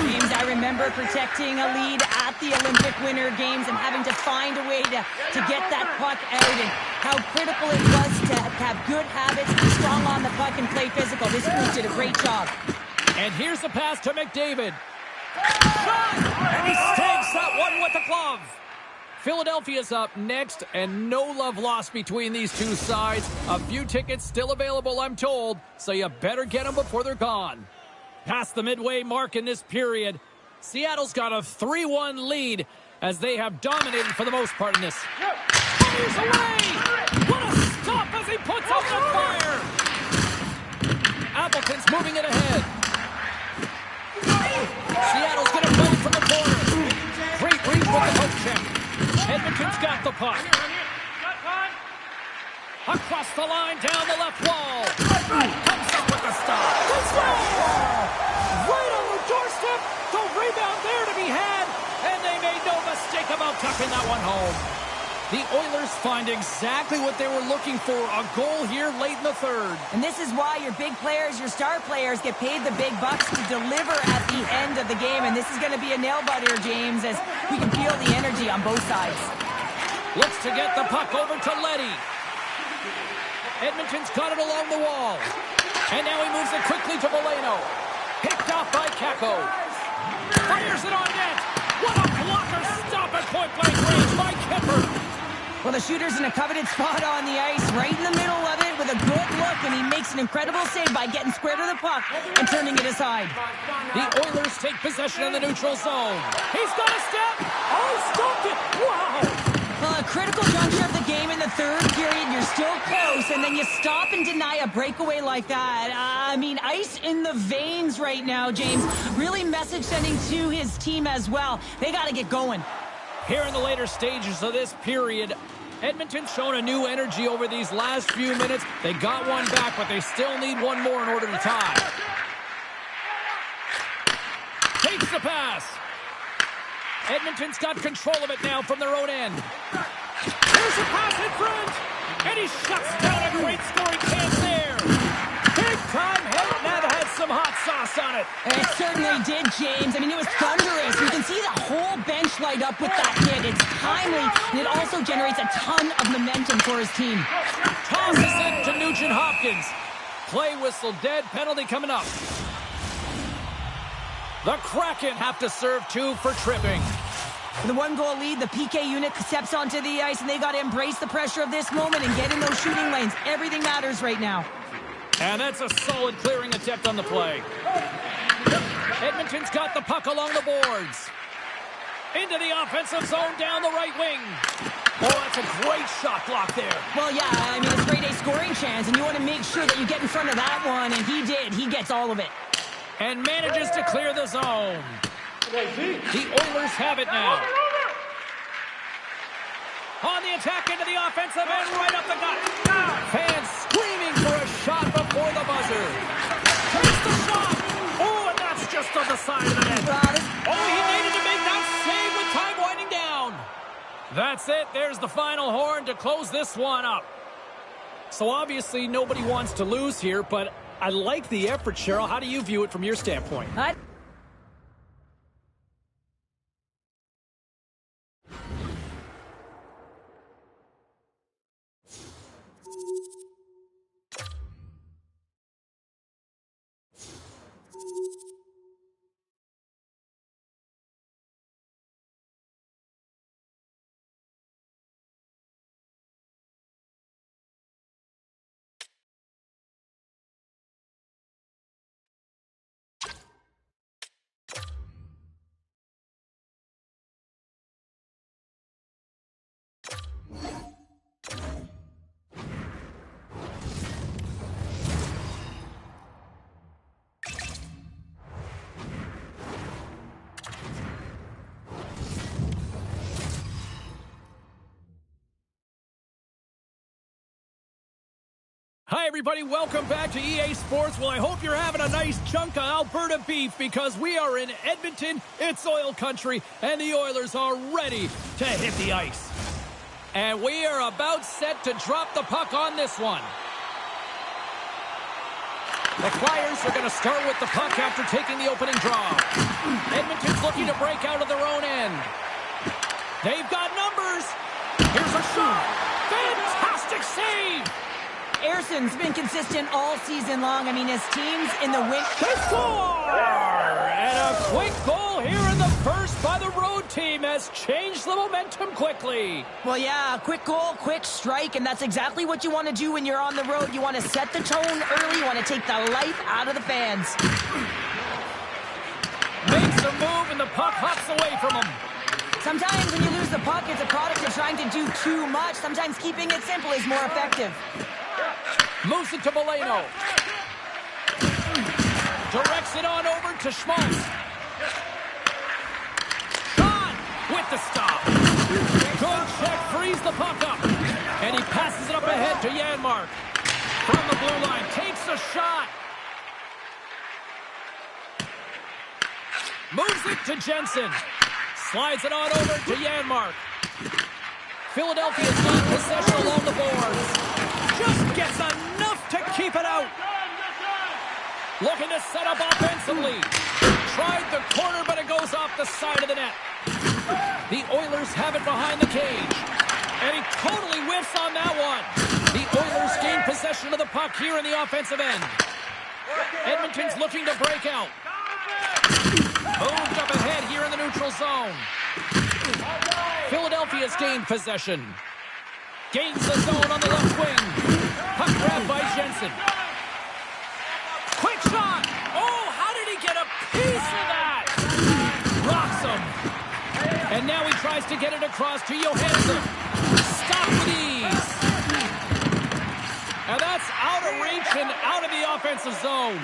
James, I remember protecting a lead at the Olympic Winter Games and having to find a way to get that puck out, and how critical it was to have good habits, be strong on the puck, and play physical. This group did a great job. And here's the pass to McDavid. Shot! And he stakes that one with the glove. Philadelphia's up next, and no love lost between these two sides. A few tickets still available, I'm told, so you better get them before they're gone. Past the midway mark in this period, Seattle's got a 3-1 lead as they have dominated for the most part in this. Fires away! What a stop as he puts out the fire! Appleton's moving it ahead. Seattle's going to build from the corner. Great reach with the poke check. Edmonton's got the puck. Across the line, down the left wall. Comes up with the stop. Right on the doorstep. The rebound there to be had. And they made no mistake about tucking that one home. The Oilers find exactly what they were looking for. A goal here late in the third. And this is why your big players, your star players, get paid the big bucks to deliver at the end of the game. And this is going to be a nail-biter, James, as we can feel the energy on both sides. Looks to get the puck over to Leddy. Edmonton's got it along the wall. And now he moves it quickly to Veleno. Picked off by Kakko. Fires it on net. What a blocker stop at point-blank range by Kemper. Well, the shooter's in a coveted spot on the ice, right in the middle of it with a good look, and he makes an incredible save by getting square to the puck and turning it aside. The Oilers take possession in the neutral zone. He's got a step. Oh, stopped it. Wow. Well, a critical juncture of the game in the third period. You're still close, and then you stop and deny a breakaway like that. I mean, ice in the veins right now, James. Really message sending to his team as well. They got to get going. Here in the later stages of this period, Edmonton's shown a new energy over these last few minutes. They got one back, but they still need one more in order to tie. Takes the pass. Edmonton's got control of it now from their own end. Here's a pass in front. And he shuts down a great scoring chance there. Big time hit. That had some hot sauce on it. It certainly did, James. I mean, it was thunderous. You can see the whole bench light up with that hit. It's timely, and it also generates a ton of momentum for his team. Tosses it to Nugent-Hopkins. Play whistle dead. Penalty coming up. The Kraken have to serve 2 for tripping. With a 1-goal lead, the PK unit steps onto the ice, and they got to embrace the pressure of this moment and get in those shooting lanes. Everything matters right now. And that's a solid clearing attempt on the play. Edmonton's got the puck along the boards. Into the offensive zone down the right wing. Oh, that's a great shot block there. Well, yeah, I mean, it's grade A scoring chance, and you want to make sure that you get in front of that one, and he did. He gets all of it. And manages to clear the zone. The Oilers have it now. On the attack into the offensive end, right up the gut. Fans screaming for a shot before the buzzer. Takes the shot. Oh, and that's just on the side of the net. Oh, he needed to make that save with time winding down. That's it. There's the final horn to close this one up. So obviously nobody wants to lose here, but I like the effort, Cheryl. How do you view it from your standpoint? Hi, everybody. Welcome back to EA Sports. Well, I hope you're having a nice chunk of Alberta beef because we are in Edmonton. It's oil country, and the Oilers are ready to hit the ice. And we are about set to drop the puck on this one. The Flyers are going to start with the puck after taking the opening draw. Edmonton's looking to break out of their own end. They've got numbers. Here's a shot. Fantastic save. Erson's been consistent all season long. I mean, his team's in the win. They score! And a quick goal here in the first by the road team has changed the momentum quickly. Well, yeah, quick goal, quick strike, and that's exactly what you want to do when you're on the road. You want to set the tone early. You want to take the life out of the fans. Makes a move, and the puck hops away from him. Sometimes when you lose the puck, it's a product of trying to do too much. Sometimes keeping it simple is more effective. Moves it to Boleno. Directs it on over to Schmaltz. Shot with the stop. Good check, frees the puck up. And he passes it up ahead to Janmark. From the blue line, takes a shot. Moves it to Jensen. Slides it on over to Janmark. Philadelphia's got possession along the boards. Just gets enough to keep it out. Looking to set up offensively. Tried the corner, but it goes off the side of the net. The Oilers have it behind the cage. And he totally whiffs on that one. The Oilers gain possession of the puck here in the offensive end. Edmonton's looking to break out. Moved up ahead here in the neutral zone. Philadelphia's gained possession. Gains the zone on the left wing. Puck grab by Jensen. Quick shot. Oh, how did he get a piece of that? Rocks him. And now he tries to get it across to Johansson. Stop with ease. And that's out of reach and out of the offensive zone.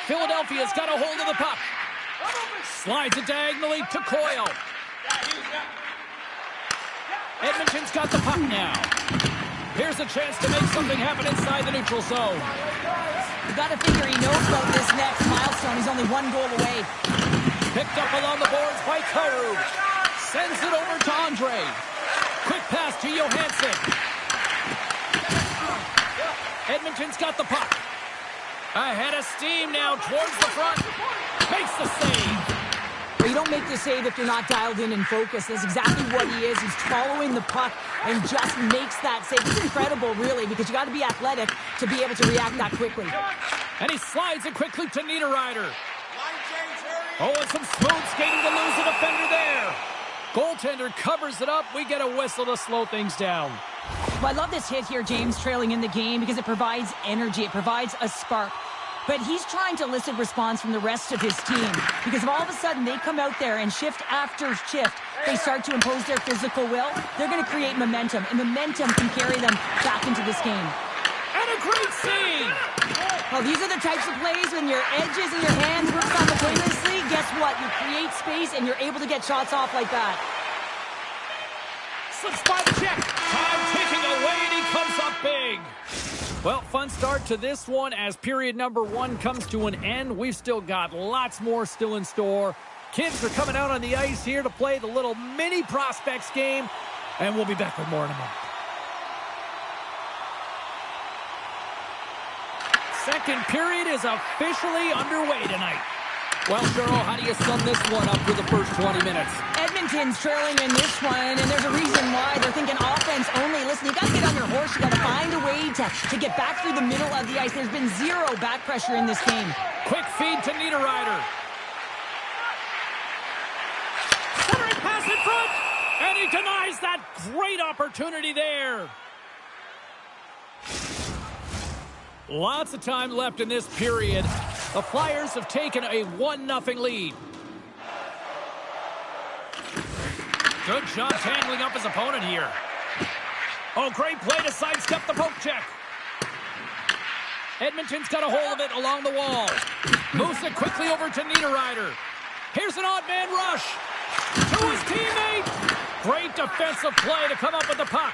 Philadelphia's got a hold of the puck. Slides it diagonally to Coyle. Edmonton's got the puck now. Here's a chance to make something happen inside the neutral zone. You got to figure he knows about this next milestone. He's only one goal away. Picked up along the boards by Karu. Sends it over to Andre. Quick pass to Johansson. Edmonton's got the puck. Ahead of steam now towards the front. Makes the save. You don't make the save if you're not dialed in and focused. That's exactly what he is. He's following the puck and just makes that save. It's incredible, really, because you got to be athletic to be able to react that quickly. And he slides it quickly to Niederreiter. Oh, and some smooth skating to lose the defender there. Goaltender covers it up. We get a whistle to slow things down. Well, I love this hit here, James, trailing in the game, because it provides energy. It provides a spark. But he's trying to elicit response from the rest of his team. Because if all of a sudden they come out there and shift after shift, they start to impose their physical will, they're going to create momentum. And momentum can carry them back into this game. And a great save! Well, these are the types of plays when your edges and your hands work simultaneously. Guess what? You create space and you're able to get shots off like that. Slips by the check. Time ticking away and he comes up big. Well, fun start to this one as period number 1 comes to an end. We've still got lots more still in store. Kids are coming out on the ice here to play the little mini prospects game, and we'll be back with more in a moment. Second period is officially underway tonight. Well, Cheryl, how do you sum this one up for the first 20 minutes? Edmonton's trailing in this one, and there's a reason why. They're thinking offense only. Listen, you got to get on your horse. You got to find a way to get back through the middle of the ice. There's been zero back pressure in this game. Quick feed to Niederreiter. Centering pass in front, and he denies that great opportunity there. Lots of time left in this period. The Flyers have taken a 1-0 lead. Good job tangling up his opponent here. Oh, great play to sidestep the poke check. Edmonton's got a hold of it along the wall. Moves it quickly over to Niederreiter. Here's an odd man rush to his teammate. Great defensive play to come up with the puck.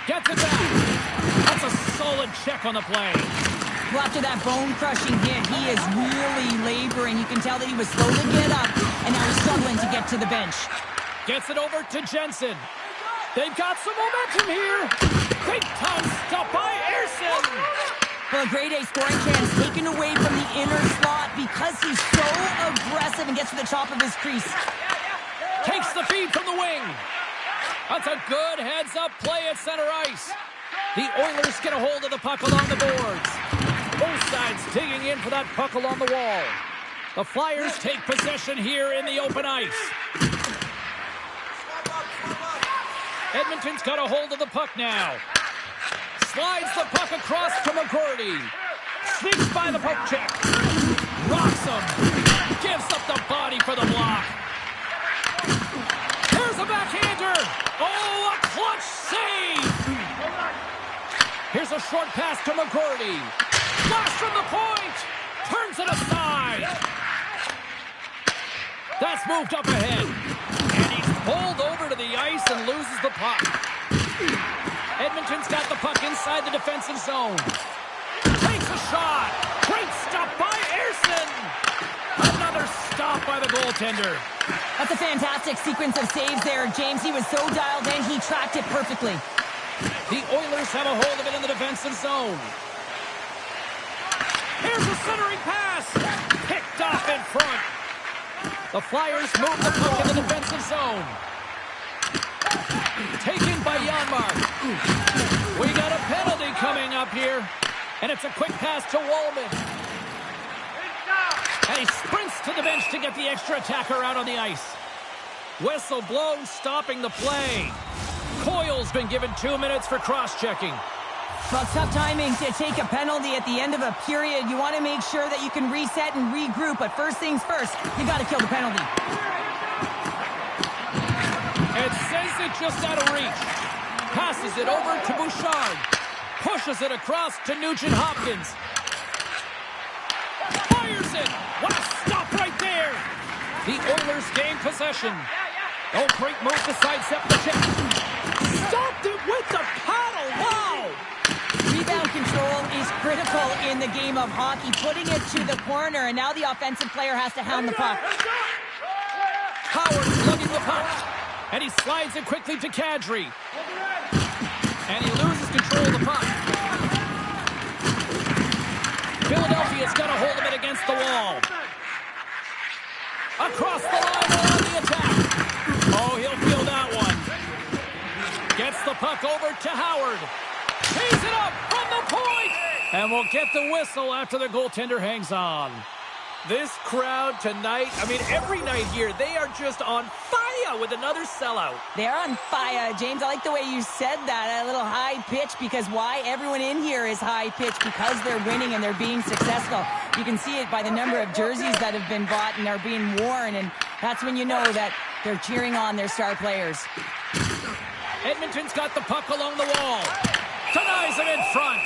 Gets it back. Solid check on the play. Well, after that bone-crushing hit, he is really laboring. You can tell that he was slow to get up, and now he's struggling to get to the bench. Gets it over to Jensen. They've got some momentum here. Big time stop by Ersson. Well, a grade A scoring chance taken away from the inner slot because he's so aggressive and gets to the top of his crease. Takes the feed from the wing. That's a good heads-up play at center ice. The Oilers get a hold of the puck along the boards. Both sides digging in for that puck along the wall. The Flyers take possession here in the open ice. Edmonton's got a hold of the puck now. Slides the puck across to McGroarty. Sneaks by the poke check. Rocks him. Gives up the body for the block. Here's a backhander. Oh, a clutch save. Here's a short pass to McGroarty. Flash from the point. Turns it aside. That's moved up ahead. And he's pulled over to the ice and loses the puck. Edmonton's got the puck inside the defensive zone. Takes a shot. Great stop by Ersson. Another stop by the goaltender. That's a fantastic sequence of saves there, James. He was so dialed in, he tracked it perfectly. The Oilers have a hold of it in the defensive zone. Here's a centering pass. Picked off in front. The Flyers move the puck in the defensive zone. Taken by Janmark. We got a penalty coming up here. And it's a quick pass to Wallman. And he sprints to the bench to get the extra attacker out on the ice. Whistle blown, stopping the play. Coyle's been given 2 minutes for cross-checking. Well, tough timing to take a penalty at the end of a period. You want to make sure that you can reset and regroup, but first things first, you got to kill the penalty. It sends it just out of reach. Passes it over to Bouchard. Pushes it across to Nugent-Hopkins. Fires it. What a stop right there. The Oilers gain possession. Oh, great move to sidestep the check. Stopped it with the paddle. Wow. Rebound control is critical in the game of hockey. Putting it to the corner, and now the offensive player has to hound the puck. Howard's lugging the puck. And he slides it quickly to Kadri. And he loses control of the puck. Philadelphia's got a hold of it against the wall. Across the line on the attack. Oh, he'll feel that one. Gets the puck over to Howard. Tees it up from the point. And we'll get the whistle after the goaltender hangs on. This crowd tonight, I mean, every night here, they are just on fire with another sellout. They're on fire, James. I like the way you said that, a little high pitch, because why? Everyone in here is high pitch because they're winning and they're being successful. You can see it by the number of jerseys that have been bought and are being worn, and that's when you know that they're cheering on their star players. Edmonton's got the puck along the wall. Denies it in front.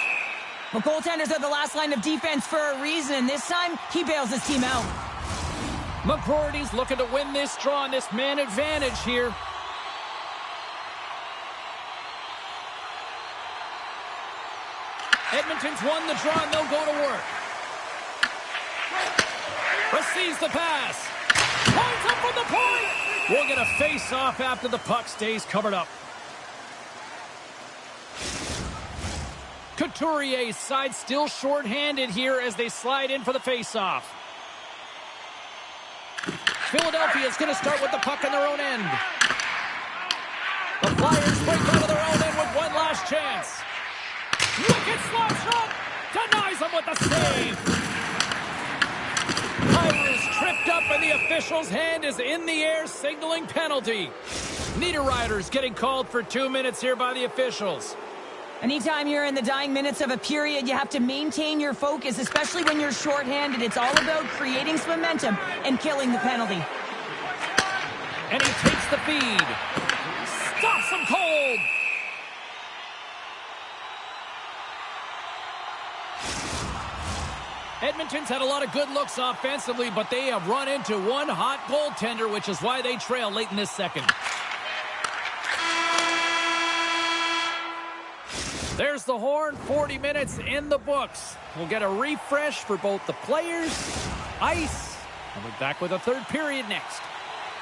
Well, goaltenders are the last line of defense for a reason, and this time, he bails his team out. McGroarty's looking to win this draw and this man advantage here. Edmonton's won the draw, and they'll go to work. Receives the pass. Points up from the point. We'll get a face-off after the puck stays covered up. Couturier's side still short-handed here as they slide in for the face-off. Philadelphia's going to start with the puck on their own end. The Flyers break out of their own end with one last chance. Wicked slap shot. Denies him with the save. Kaiser is tripped up and the official's hand is in the air signaling penalty. Niederreiter's getting called for 2 minutes here by the officials. Anytime you're in the dying minutes of a period, you have to maintain your focus, especially when you're shorthanded. It's all about creating some momentum and killing the penalty. And he takes the feed. Stops him cold. Edmonton's had a lot of good looks offensively, but they have run into one hot goaltender, which is why they trail late in this second. There's the horn. 40 minutes in the books. We'll get a refresh for both the players, ice, and we're back with a third period next.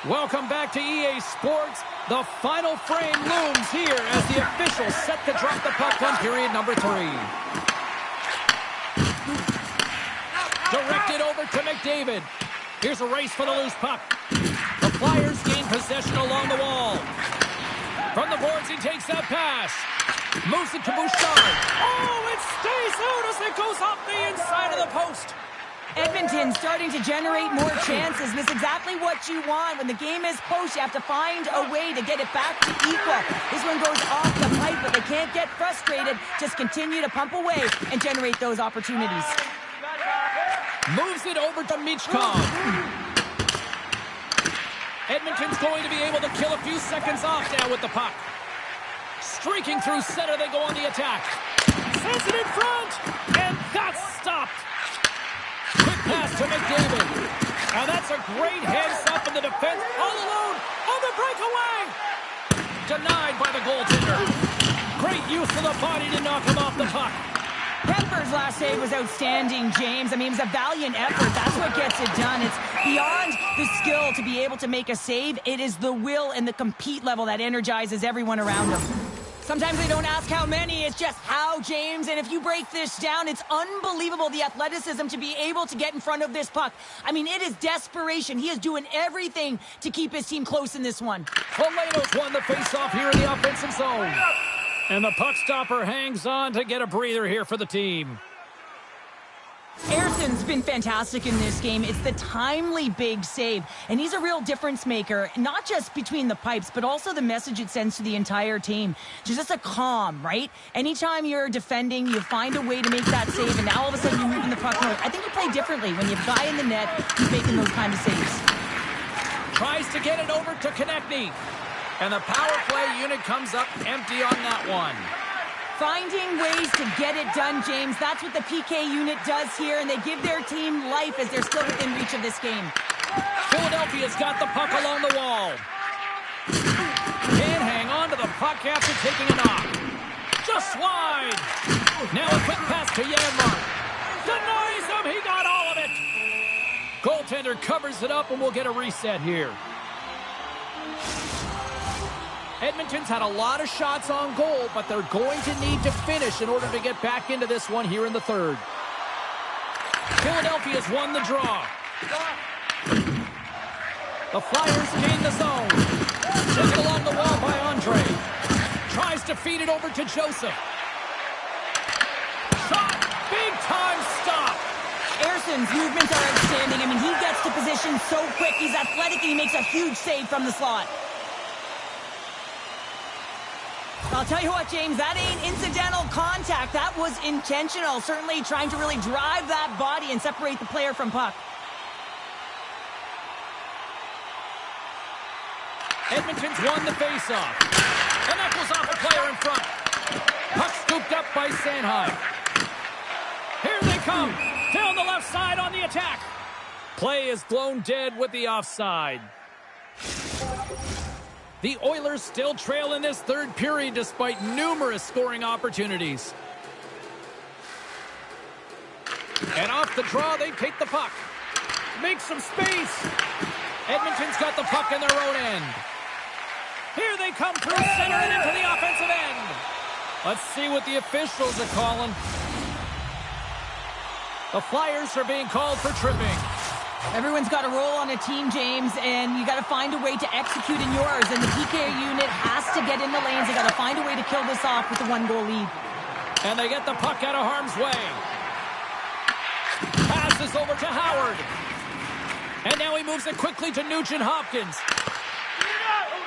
Welcome back to EA Sports. The final frame looms here as the officials set to drop the puck on period number 3. Directed over to McDavid. Here's a race for the loose puck. The Flyers gain possession along the wall. From the boards, he takes that pass. Moves it to Bouchard. Oh, it stays out as it goes off the inside of the post. Edmonton starting to generate more chances. This is exactly what you want. When the game is close, you have to find a way to get it back to equal. This one goes off the pipe, but they can't get frustrated. Just continue to pump away and generate those opportunities. Moves it over to Michkov. Edmonton's going to be able to kill a few seconds off now with the puck. Streaking through center, they go on the attack. Sends it in front, and that's stopped. Quick pass to McDavid. Now that's a great heads up in the defense. All alone on the breakaway. Denied by the goaltender. Great use of the body to knock him off the puck. Pepper's last save was outstanding, James. I mean, it was a valiant effort. That's what gets it done. It's beyond the skill to be able to make a save. It is the will and the compete level that energizes everyone around him. Sometimes they don't ask how many, it's just how, James. And if you break this down, it's unbelievable the athleticism to be able to get in front of this puck. I mean, it is desperation. He is doing everything to keep his team close in this one. Foligno's won the faceoff here in the offensive zone. And the puck stopper hangs on to get a breather here for the team. Erson's been fantastic in this game. It's the timely big save, and he's a real difference maker, not just between the pipes, but also the message it sends to the entire team. Just a calm, right? Anytime you're defending, you find a way to make that save, and now all of a sudden you're moving the puck north. I think you play differently when you have a guy in the net who's making those kind of saves. Tries to get it over to Konechny. And the power play unit comes up empty on that one. Finding ways to get it done, James. That's what the PK unit does here, and they give their team life as they're still within reach of this game. Philadelphia's got the puck along the wall. Can't hang on to the puck after taking a knock. Just wide. Now a quick pass to Janmark. Denies him. He got all of it. Goaltender covers it up, and we'll get a reset here. Edmonton's had a lot of shots on goal, but they're going to need to finish in order to get back into this one here in the third. Philadelphia's won the draw. The Flyers gain the zone. Taken along the wall by Andre. Tries to feed it over to Joseph. Shot! Big time stop! Erson's movements are outstanding. I mean, he gets to position so quick. He's athletic, and he makes a huge save from the slot. I'll tell you what, James, that ain't incidental contact. That was intentional. Certainly trying to really drive that body and separate the player from puck. Edmonton's won the faceoff. And that goes off a player in front. Puck scooped up by Sanheim. Here they come. Down the left side on the attack. Play is blown dead with the offside. The Oilers still trail in this third period despite numerous scoring opportunities. And off the draw, they take the puck. Make some space. Edmonton's got the puck in their own end. Here they come through center and into the offensive end. Let's see what the officials are calling. The Flyers are being called for tripping. Everyone's got a role on a team, James, and you got to find a way to execute in yours. And the PK unit has to get in the lanes. They got to find a way to kill this off with the 1-goal lead. And they get the puck out of harm's way. Passes over to Howard. And now he moves it quickly to Nugent Hopkins.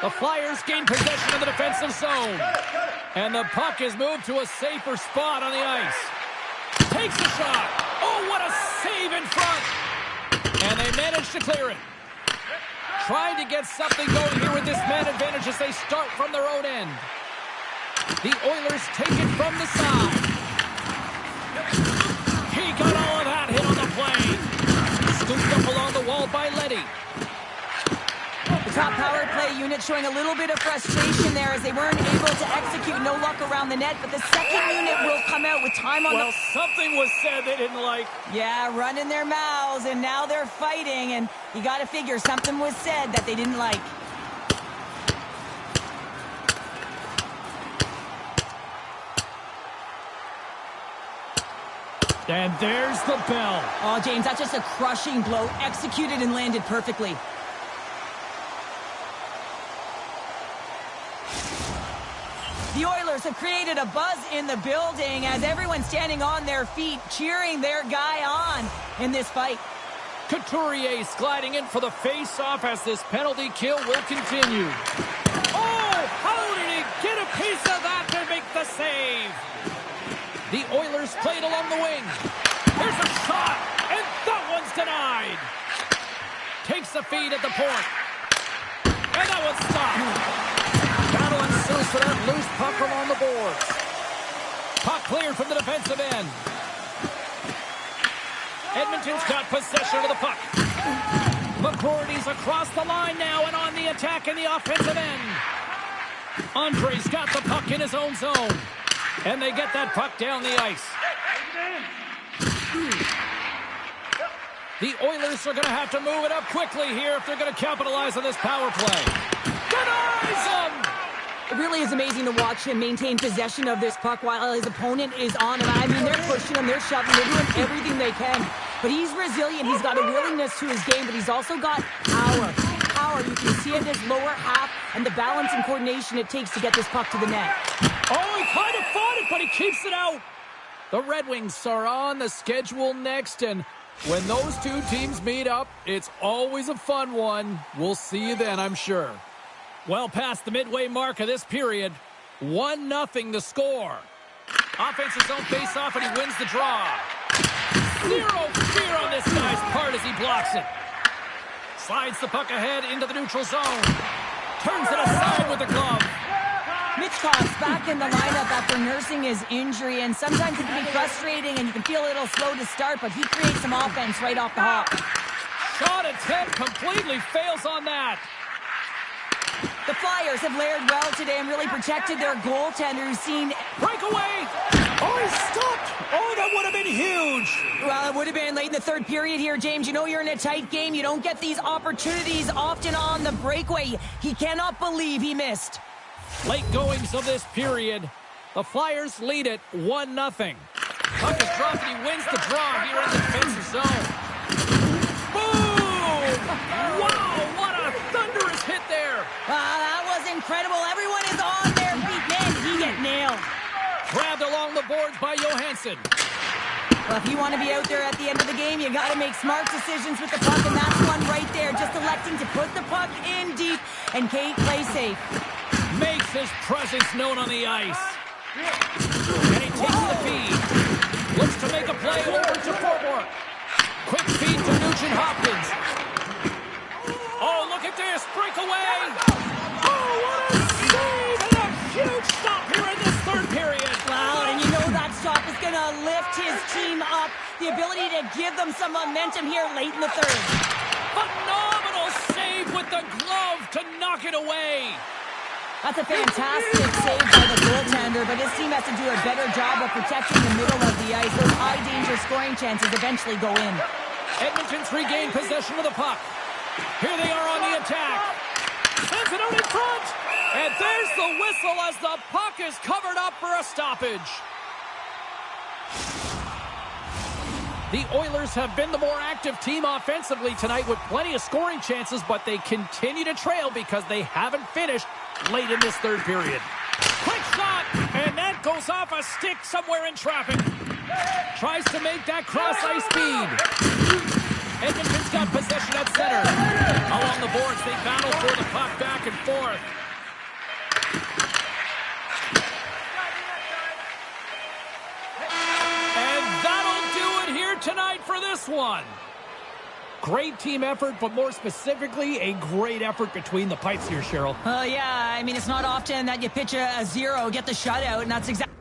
The Flyers gain possession of the defensive zone. And the puck is moved to a safer spot on the ice. Takes a shot. Oh, what a save in front. And they manage to clear it. Trying to get something going here with this man advantage as they start from their own end. The Oilers take it from the side. He got all of that hit on the plane. Scooped up along the wall by Leddy. top power play unit showing a little bit of frustration there as they weren't able to execute. No luck around the net, but the second unit will come out with time on Well, something was said they didn't like. Yeah, running their mouths, and now they're fighting, and you got to figure something was said that they didn't like. And there's the bell. Oh, James, that's just a crushing blow, executed and landed perfectly. The Oilers have created a buzz in the building as everyone's standing on their feet, cheering their guy on in this fight. Couturier gliding in for the face-off as this penalty kill will continue. Oh, how did he get a piece of that to make the save? The Oilers played along the wing. Here's a shot, and that one's denied. Takes the feed at the point. And that one's stopped. Battle ensues for that loose puck along the boards. Puck cleared from the defensive end. Edmonton's got possession of the puck. McCrory's across the line now and on the attack in the offensive end. Andre's got the puck in his own zone. And they get that puck down the ice. The Oilers are going to have to move it up quickly here if they're going to capitalize on this power play. Denies him! It really is amazing to watch him maintain possession of this puck while his opponent is on him. I mean, they're pushing him, they're shoving, they're doing everything they can. But he's resilient, he's got a willingness to his game, but he's also got power. You can see in his lower half and the balance and coordination it takes to get this puck to the net. Oh, he kind of fought it, but he keeps it out. The Red Wings are on the schedule next, and when those two teams meet up, it's always a fun one. We'll see you then, I'm sure. Well past the midway mark of this period, 1-0 the score. Offensive zone face-off, and he wins the draw. Zero fear on this guy's part as he blocks it. Slides the puck ahead into the neutral zone. Turns it aside with the glove. Mitchkov's back in the lineup after nursing his injury, and sometimes it can be frustrating and you can feel a little slow to start, but he creates some offense right off the hop. Shot attempt completely fails on that. The Flyers have layered well today and really protected their goaltender who's seen... Breakaway! Oh, he stopped! Oh, that would have been huge! Well, it would have been late in the third period here, James. You know you're in a tight game. You don't get these opportunities often on the breakaway. He cannot believe he missed. Late goings of this period. The Flyers lead it 1-0. Puck is dropped and he wins the draw here in the defensive zone. Boom! Wow, what a thunderous hit there! That was incredible. Everyone is on their feet. Man, he get nailed. Grabbed along the boards by Johansson. Well, if you want to be out there at the end of the game, you got to make smart decisions with the puck, and that's one right there. Just electing to put the puck in deep and Kate play safe. Makes his presence known on the ice. And he takes the feed. Looks to make a play over to Forbort. Quick feed to Nugent Hopkins. Oh, look at this. Breakaway. Oh, what a save. And a huge stop here in this third period. Wow, and you know that stop is going to lift his team up. The ability to give them some momentum here late in the third. Phenomenal save with the glove to knock it away. That's a fantastic save by the goaltender, but his team has to do a better job of protecting the middle of the ice. Those high-danger scoring chances eventually go in. Edmonton's regained possession of the puck. Here they are on the attack. Sends it out in front. And there's the whistle as the puck is covered up for a stoppage. The Oilers have been the more active team offensively tonight with plenty of scoring chances, but they continue to trail because they haven't finished late in this third period. Quick shot, and that goes off a stick somewhere in traffic. Tries to make that cross-ice feed. Edmonton's got possession at center. Along the boards, they battle for the puck back and forth. And that'll do it here tonight for this one. Great team effort, but more specifically, a great effort between the pipes here, Cheryl. Yeah, I mean, it's not often that you pitch a zero, get the shutout, and that's exactly...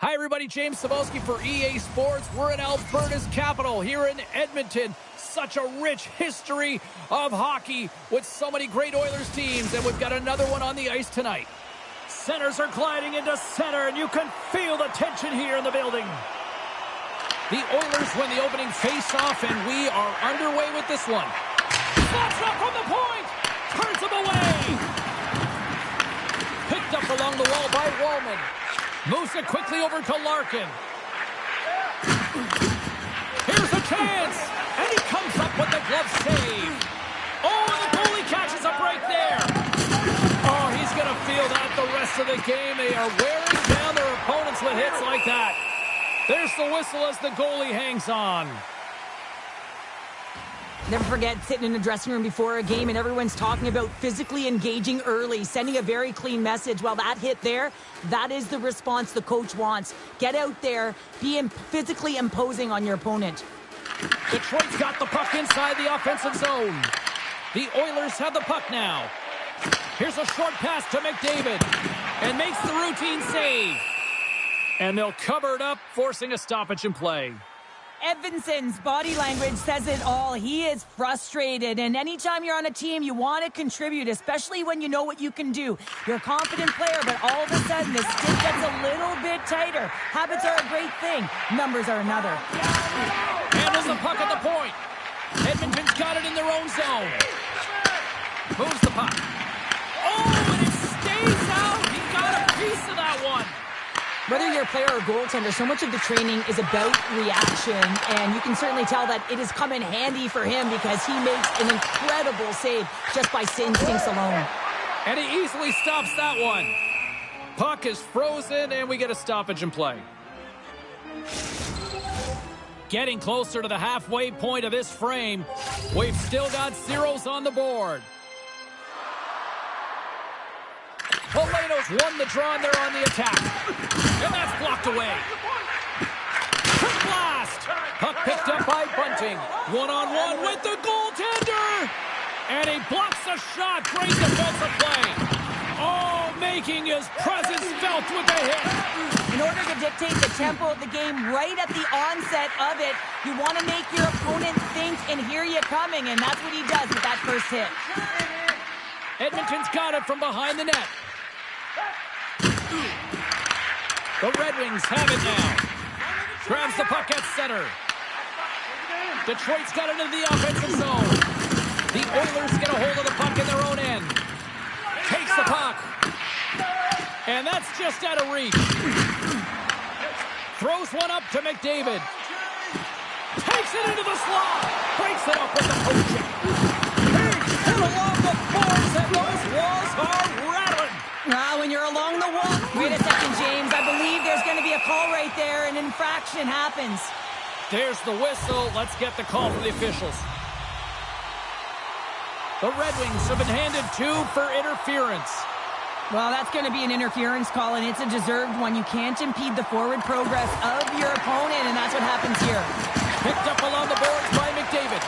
Hi, everybody. James Cybulski for EA Sports. We're in Alberta's capital here in Edmonton. Such a rich history of hockey with so many great Oilers teams, and we've got another one on the ice tonight. Centers are gliding into center, and you can feel the tension here in the building. The Oilers win the opening face-off, and we are underway with this one. Slots up from the point! Turns him away! Picked up along the wall by Wallman. Moves it quickly over to Larkin. Here's a chance! And he comes up with the glove save. Oh, the goalie catches a break there. Oh, he's going to feel that the rest of the game. They are wearing down their opponents with hits like that. There's the whistle as the goalie hangs on. Never forget sitting in the dressing room before a game and everyone's talking about physically engaging early, sending a very clean message. Well, that hit there, that is the response the coach wants. Get out there, be physically imposing on your opponent. Detroit's got the puck inside the offensive zone. The Oilers have the puck now. Here's a short pass to McDavid and makes the routine save. And they'll cover it up, forcing a stoppage in play. Edvinson's body language says it all. He is frustrated, and anytime you're on a team, you want to contribute, especially when you know what you can do. You're a confident player, but all of a sudden, the stick gets a little bit tighter. Habits are a great thing. Numbers are another. Handles the puck at the point. Edmonton's got it in their own zone. Moves the puck. Oh, and it stays out. He got a piece of that one. Whether you're a player or goaltender, so much of the training is about reaction, and you can certainly tell that it has come in handy for him because he makes an incredible save just by instincts alone. And he easily stops that one. Puck is frozen, and we get a stoppage in play. Getting closer to the halfway point of this frame. We've still got zeros on the board. Polano's won the draw, and they're on the attack. And that's blocked away. Quick blast. Puck picked up by Bunting. One-on-one with the goaltender. And he blocks the shot. Great defensive play. Oh, making his presence felt with the hit. In order to dictate the tempo of the game right at the onset of it, you want to make your opponent think and hear you coming, and that's what he does with that first hit. Edmonton's got it from behind the net. The Red Wings have it now. Grabs the puck at center. Detroit's got it into the offensive zone. The Oilers get a hold of the puck in their own end. Takes the puck. And that's just out of reach. Throws one up to McDavid. Takes it into the slot. Breaks it up with the poke check. Big hit along the boards, and those walls are rattling. When you're along the wall, wait a second, James. I believe there's going to be a call right there. An infraction happens. There's the whistle. Let's get the call from the officials. The Red Wings have been handed 2 for interference. Well, that's going to be an interference call, and it's a deserved one. You can't impede the forward progress of your opponent, and that's what happens here. Picked up along the boards by McDavid.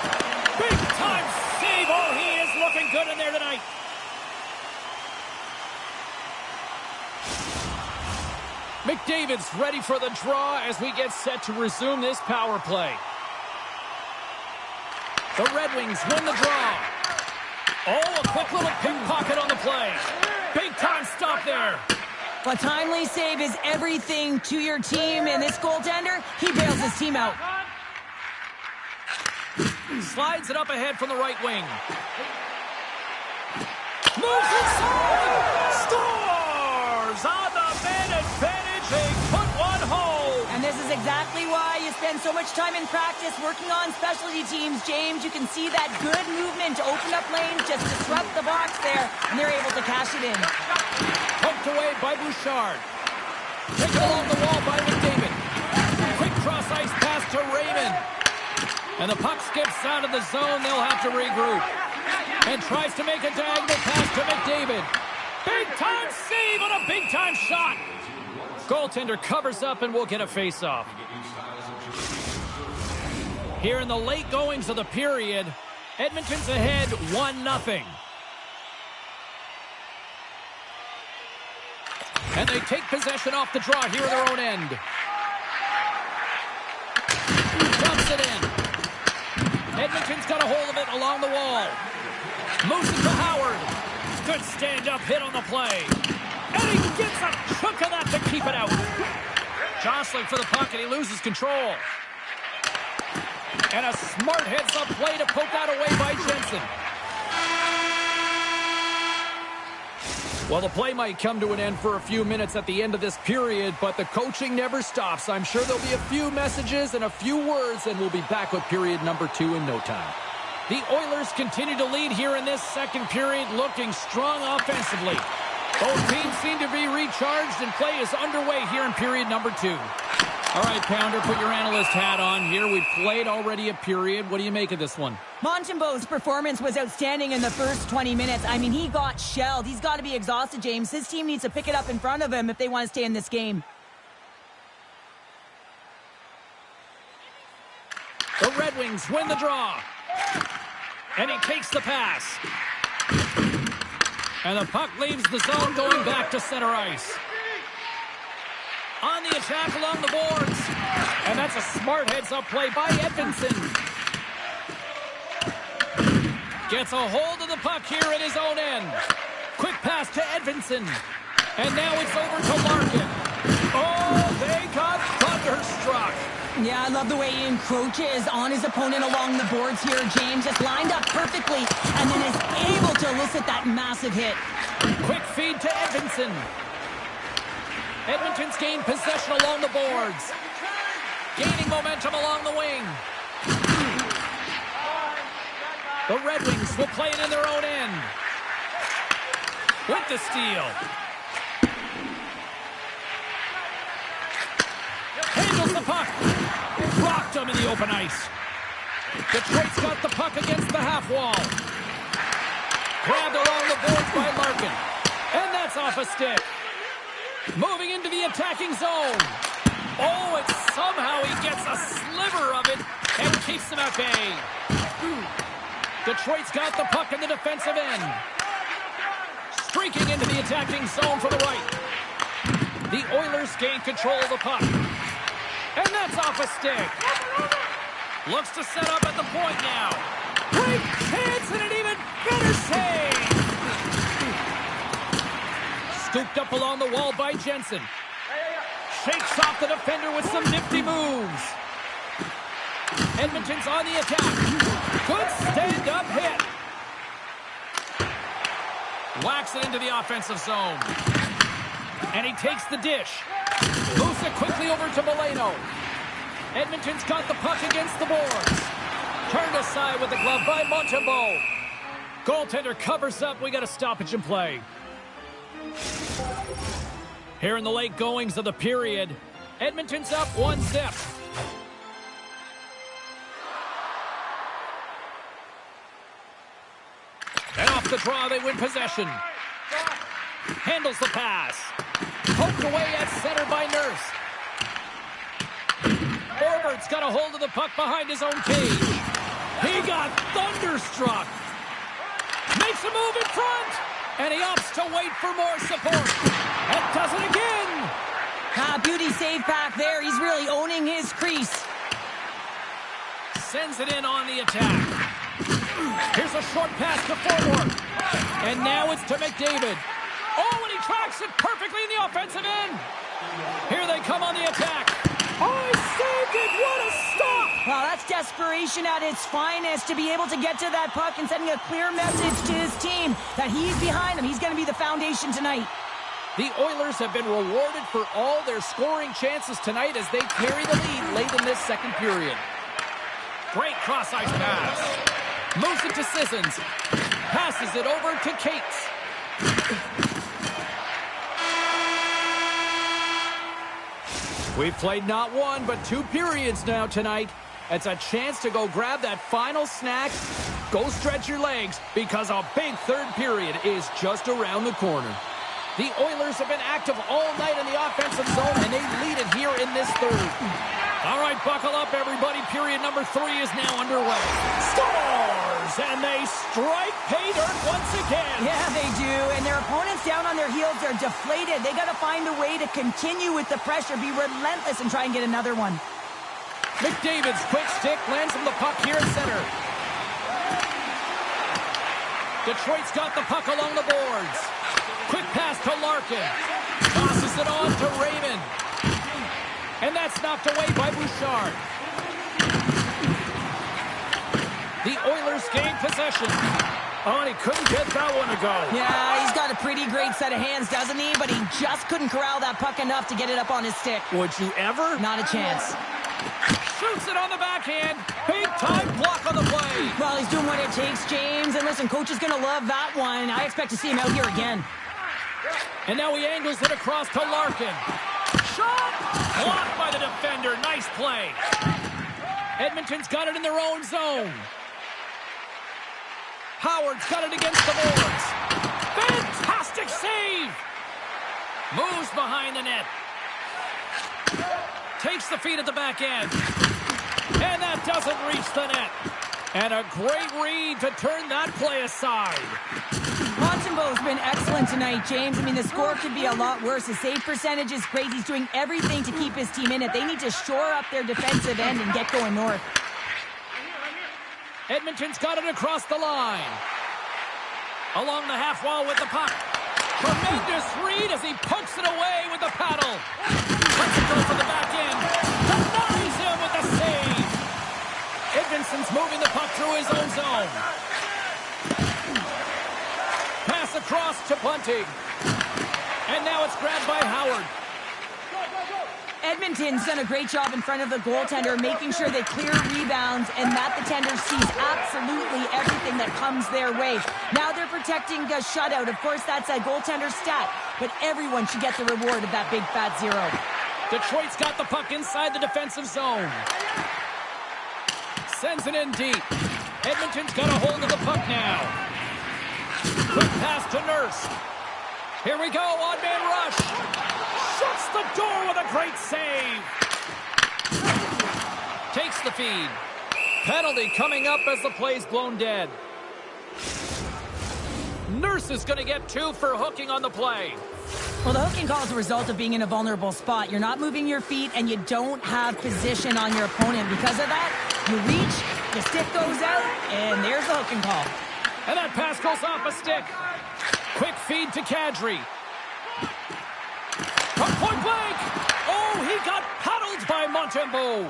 Big time save. Oh, he is looking good in there tonight. McDavid's ready for the draw as we get set to resume this power play. The Red Wings win the draw. Oh, a quick little pickpocket on the play. Big time stop there. A timely save is everything to your team, and this goaltender, he bails his team out. Slides it up ahead from the right wing. Moves inside. Scores on the man advantage. They put one home. And this is exactly why you spend so much time in practice working on specialty teams, James. You can see that good movement to open up lanes, just disrupt the box there, and they're able to cash it in. Poked away by Bouchard. Taken along the wall by McDavid. Quick cross-ice pass to Raymond. And the puck skips out of the zone. They'll have to regroup. And tries to make a diagonal pass to McDavid. Big-time save on a big-time shot. Goaltender covers up and we'll get a face-off. Here in the late goings of the period, Edmonton's ahead 1-0. And they take possession off the draw here in their own end. Dumps it in. Edmonton's got a hold of it along the wall. Moves it to Howard. Good stand-up hit on the play. And he gets a chunk of that to keep it out. Jostling for the puck, and he loses control. And a smart heads-up play to poke that away by Jensen. Well, the play might come to an end for a few minutes at the end of this period, but the coaching never stops. I'm sure there'll be a few messages and a few words, and we'll be back with period number 2 in no time. The Oilers continue to lead here in this second period, looking strong offensively. Both teams seem to be recharged, and play is underway here in period number 2. All right, Pounder, put your analyst hat on here. We played already a period. What do you make of this one? Montembeault's performance was outstanding in the first 20 minutes. I mean, he got shelled. He's got to be exhausted, James. His team needs to pick it up in front of him if they want to stay in this game. The Red Wings win the draw. And he takes the pass. And the puck leaves the zone going back to center ice. On the attack along the boards. And that's a smart heads-up play by Edvinsson. Gets a hold of the puck here in his own end. Quick pass to Edvinsson. And now it's over to Larkin. Oh, they got thunderstruck. Yeah, I love the way he encroaches on his opponent along the boards here, James. Just lined up perfectly and then is able to elicit that massive hit. Quick feed to Edvinsson. Edmonton's gained possession along the boards. Gaining momentum along the wing. The Red Wings will play it in their own end. With the steal. Handles the puck. Rocked him in the open ice. Detroit's got the puck against the half wall. Grabbed along the boards by Larkin. And that's off a stick. Moving into the attacking zone. Oh, and somehow he gets a sliver of it and keeps them at bay. Detroit's got the puck in the defensive end. Streaking into the attacking zone for the right. The Oilers gain control of the puck. And that's off a stick. Looks to set up at the point now. Great chance and an even better save. Scooped up along the wall by Jensen. Shakes off the defender with some nifty moves. Edmonton's on the attack. Good stand-up hit. Whacks it into the offensive zone. And he takes the dish. Moves it quickly over to Milano. Edmonton's got the puck against the boards. Turned aside with the glove by Montembeault. Goaltender covers up. We got a stoppage in play. Here in the late goings of the period, Edmonton's up 1-0. And off the draw, they win possession. Handles the pass. Poked away at center by Nurse. Forward's got a hold of the puck behind his own cage. He got thunderstruck. Makes a move in front. And he opts to wait for more support. And does it again. Beauty save back there. He's really owning his crease. Sends it in on the attack. Here's a short pass to Forward. And now it's to McDavid. Oh, and he tracks it perfectly in the offensive end. Here they come on the attack. Oh, he saved it. What a stop. Wow, that's desperation at its finest to be able to get to that puck and sending a clear message to his team that he's behind them. He's going to be the foundation tonight. The Oilers have been rewarded for all their scoring chances tonight as they carry the lead late in this second period. Great cross-ice pass. Moves it to Sissons. Passes it over to Cates. We've played not one, but 2 periods now tonight. It's a chance to go grab that final snack. Go stretch your legs because a big third period is just around the corner. The Oilers have been active all night in the offensive zone, and they lead it here in this third. All right, buckle up, everybody. Period number 3 is now underway. Scores! And they strike pay dirt once again. Yeah, they do. And their opponents down on their heels are deflated. They got to find a way to continue with the pressure, be relentless, and try and get another one. McDavid's quick stick lands from the puck here at center. Detroit's got the puck along the boards. Quick pass to Larkin. Tosses it on to Raymond. And that's knocked away by Bouchard. The Oilers gain possession. Oh, and he couldn't get that one to go. Yeah, he's got a pretty great set of hands, doesn't he? But he just couldn't corral that puck enough to get it up on his stick. Would you ever? Not a chance. Shoots it on the backhand. Big time block on the play. Well, he's doing what it takes, James. And listen, coach is going to love that one. I expect to see him out here again. And now he angles it across to Larkin. Shot! Blocked by the defender. Nice play. Edmonton's got it in their own zone. Howard's got it against the boards. Fantastic save! Moves behind the net. Takes the feed at the back end. And that doesn't reach the net. And a great read to turn that play aside. Montembeault's been excellent tonight, James. I mean, the score could be a lot worse. His save percentage is great. He's doing everything to keep his team in it. They need to shore up their defensive end and get going north. Edmonton's got it across the line. Along the half wall with the puck. Tremendous read as he pokes it away with the paddle. Lets it go for the back end. Denies him with the save. Edmonton's moving the puck through his own zone. Pass across to Bunting. And now it's grabbed by Howard. Edmonton's done a great job in front of the goaltender, making sure they clear rebounds and that the tender sees absolutely everything that comes their way. Now they're protecting a shutout. Of course, that's a goaltender stat, but everyone should get the reward of that big fat 0. Detroit's got the puck inside the defensive zone. Sends it in deep. Edmonton's got a hold of the puck now. Quick pass to Nurse. Here we go, odd-man rush. Shuts the door with a great save. Takes the feed. Penalty coming up as the play's blown dead. Nurse is going to get 2 for hooking on the play. Well, the hooking call is a result of being in a vulnerable spot. You're not moving your feet, and you don't have position on your opponent. Because of that, you reach, the stick goes out, and there's the hooking call. And that pass goes off a stick. Quick feed to Kadri. From point blank. Oh, he got paddled by Montembeault.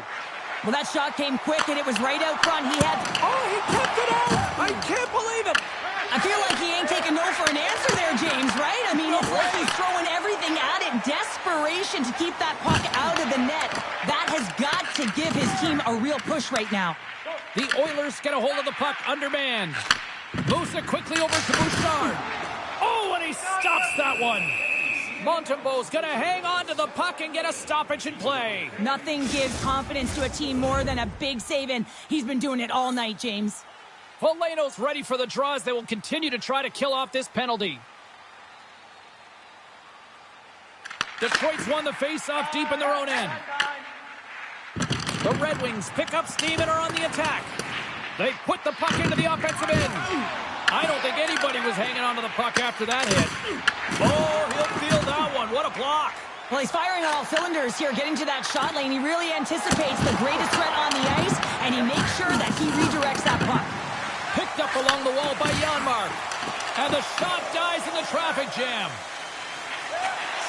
Well, that shot came quick, and it was right out front. He kept it out. I can't believe it. I feel like he ain't taking no for an answer there, James, right? I mean, it's like he's throwing everything at it. Desperation to keep that puck out of the net. That has got to give his team a real push right now. The Oilers get a hold of the puck undermanned. Moves it quickly over to Bouchard. Oh, and he stops that one. Montembeault's going to hang on to the puck and get a stoppage in play. Nothing gives confidence to a team more than a big save, and he's been doing it all night, James. Foligno's ready for the draws. They will continue to try to kill off this penalty. Detroit's won the face-off deep in their own end. The Red Wings pick up steam and are on the attack. They put the puck into the offensive end. I don't think anybody was hanging onto the puck after that hit. Oh, he'll feel that one. What a block. Well, he's firing on all cylinders here, getting to that shot lane. He really anticipates the greatest threat on the ice, and he makes sure that he redirects that puck. Picked up along the wall by Janmark. And the shot dies in the traffic jam.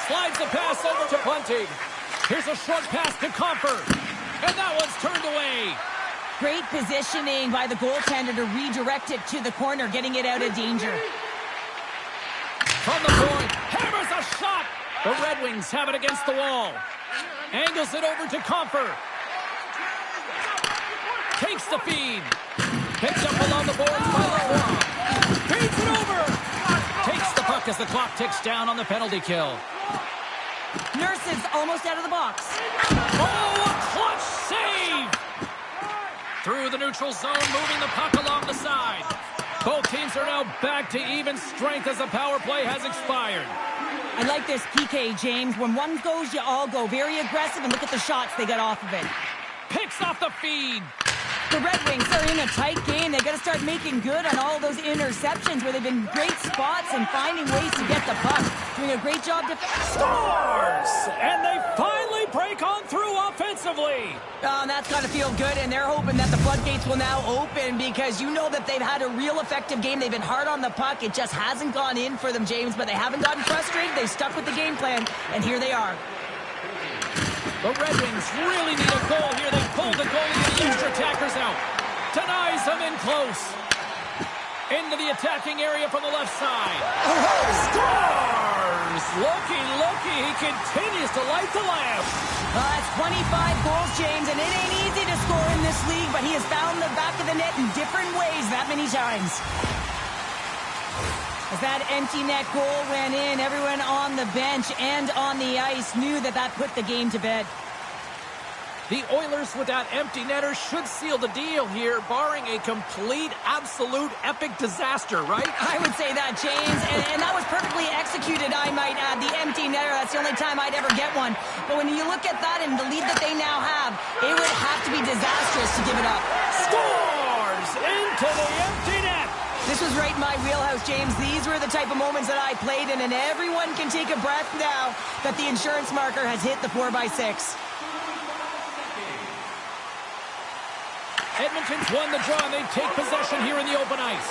Slides the pass over to Bunting. Here's a short pass to Comfort. And that one's turned away. Great positioning by the goaltender to redirect it to the corner, getting it out of danger. From the point, hammers a shot. The Red Wings have it against the wall. Angles it over to Comfort. Takes the feed. Picked up along the boards by Lacroix. Feeds it over. Takes the puck as the clock ticks down on the penalty kill. Nurse is almost out of the box. Oh, a clutch save! Through the neutral zone, moving the puck along the side. Both teams are now back to even strength as the power play has expired. I like this PK, James. When one goes, you all go. Very aggressive, and look at the shots they got off of it. Cuts off the feed. The Red Wings are in a tight game. They got to start making good on all those interceptions where they've been great spots and finding ways to get the puck. Doing a great job. Scores! And they finally break on through offensively. And that's got to feel good, and they're hoping that the floodgates will now open because you know that they've had a real effective game. They've been hard on the puck. It just hasn't gone in for them, James, but they haven't gotten frustrated. They've stuck with the game plan, and here they are. The Red Wings really need a goal here. They pull the goalie and the extra attackers out. Denies them in close. Into the attacking area from the left side. Scores! Loki, he continues to light the lamp. That's 25 goals, James, and it ain't easy to score in this league, but he has found the back of the net in different ways that many times. As that empty net goal went in, everyone on the bench and on the ice knew that that put the game to bed. The Oilers with that empty netter should seal the deal here, barring a complete, absolute, epic disaster, right? I would say that, James, and that was perfectly executed, I might add. The empty netter, that's the only time I'd ever get one. But when you look at that and the lead that they now have, it would have to be disastrous to give it up. Scores into the empty net. This was right in my wheelhouse, James. These were the type of moments that I played in, and everyone can take a breath now that the insurance marker has hit the 4x6. Edmonton's won the draw, and they take possession here in the open ice.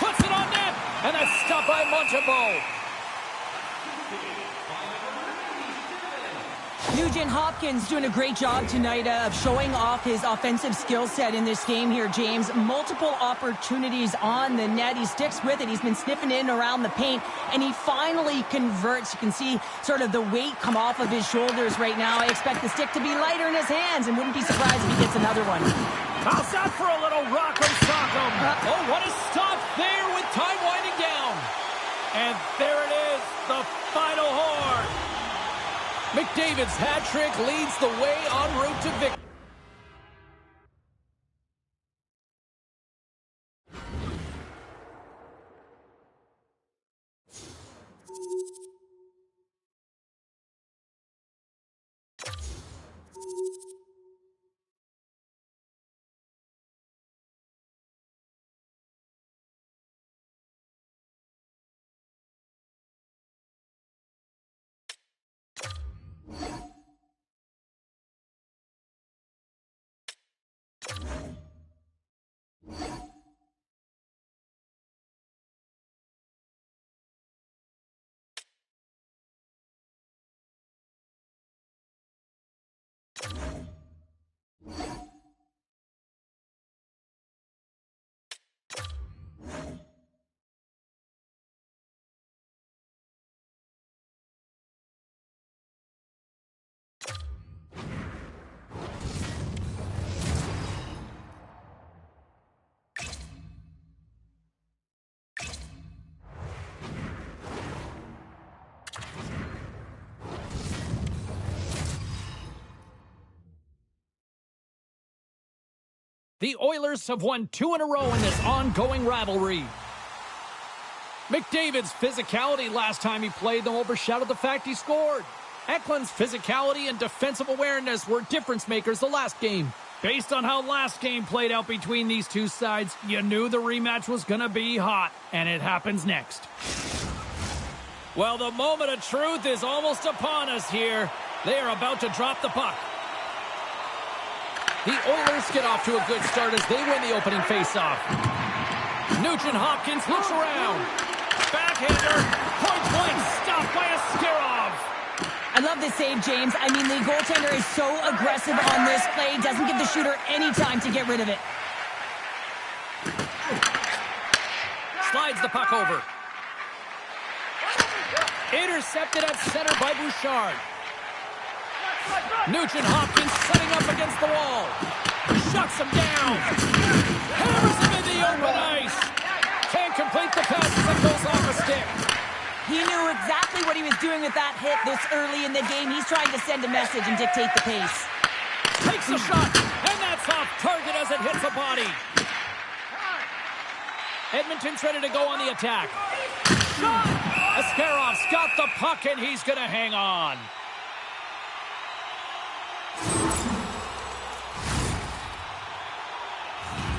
Puts it on net, and that's stopped by Montembeault. Nugent Hopkins doing a great job tonight of showing off his offensive skill set in this game here, James. Multiple opportunities on the net. He sticks with it. He's been sniffing in around the paint, and he finally converts. You can see sort of the weight come off of his shoulders right now. I expect the stick to be lighter in his hands, and wouldn't be surprised if he gets another one. How's that for a little rock'em sock'em? Oh, what a stop there with time winding down. And there it is, the final horn. McDavid's hat trick leads the way en route to victory. The Oilers have won 2 in a row in this ongoing rivalry. McDavid's physicality last time he played them overshadowed the fact he scored. Eklund's physicality and defensive awareness were difference makers the last game. Based on how last game played out between these two sides, you knew the rematch was going to be hot, and it happens next. Well, the moment of truth is almost upon us here. They are about to drop the puck. The Oilers get off to a good start as they win the opening faceoff. Nugent Hopkins looks around. Backhander, point blank, stopped by Askarov. I love this save, James. I mean, the goaltender is so aggressive on this play, doesn't give the shooter any time to get rid of it. Slides the puck over. Intercepted at center by Bouchard. Nugent Hopkins setting up against the wall. Shuts him down. Hammers him in the open ice. Can't complete the pass as it goes off a stick. He knew exactly what he was doing with that hit this early in the game. He's trying to send a message and dictate the pace. Takes a shot, and that's off target as it hits a body. Edmonton's ready to go on the attack. Shot! Askarov's got the puck, and he's going to hang on.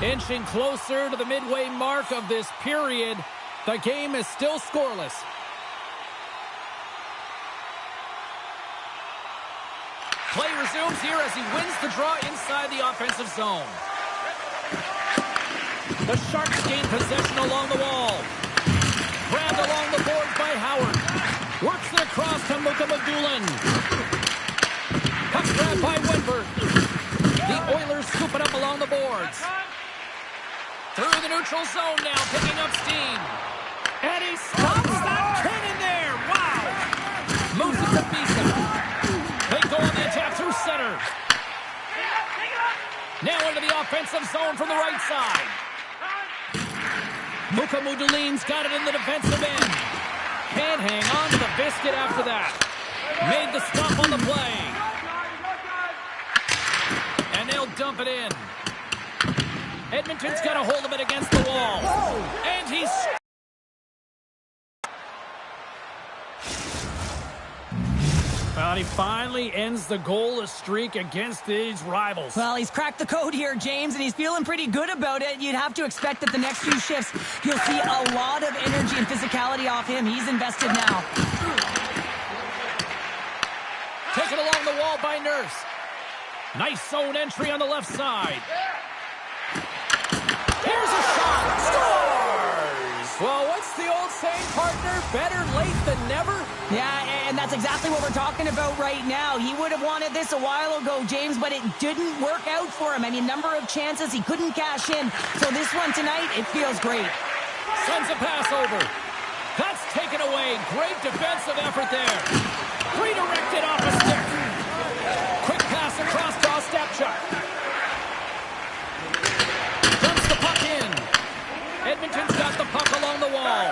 Inching closer to the midway mark of this period. The game is still scoreless. Play resumes here as he wins the draw inside the offensive zone. The Sharks gain possession along the wall. Grabbed along the boards by Howard. Works it across to Mukhamadullin. Puck grabbed by Wenberg. The Oilers scoop it up along the boards. Through the neutral zone now, picking up steam. And he stops that cannon there. Wow. Moves it to Misa. They go on the attack through center. Now into the offensive zone from the right side. Mukhamadulin's got it in the defensive end. Can't hang on to the biscuit after that. Made the stop on the play. And they'll dump it in. Edmonton's got a hold of it against the wall. And he's... Well, he finally ends the goalless streak against these rivals. Well, he's cracked the code here, James, and he's feeling pretty good about it. You'd have to expect that the next few shifts, you'll see a lot of energy and physicality off him. He's invested now. Taken along the wall by Nurse. Nice zone entry on the left side. Here's a shot. Scores! Well, what's the old saying, partner? Better late than never? Yeah, and that's exactly what we're talking about right now. He would have wanted this a while ago, James, but it didn't work out for him. I mean, number of chances he couldn't cash in. So this one tonight, it feels great. Sends a pass over. That's taken away. Great defensive effort there. Redirected off a stick. Quick pass across to Ostapchuk. Dumps the puck in. Edmonton's got the puck along the wall.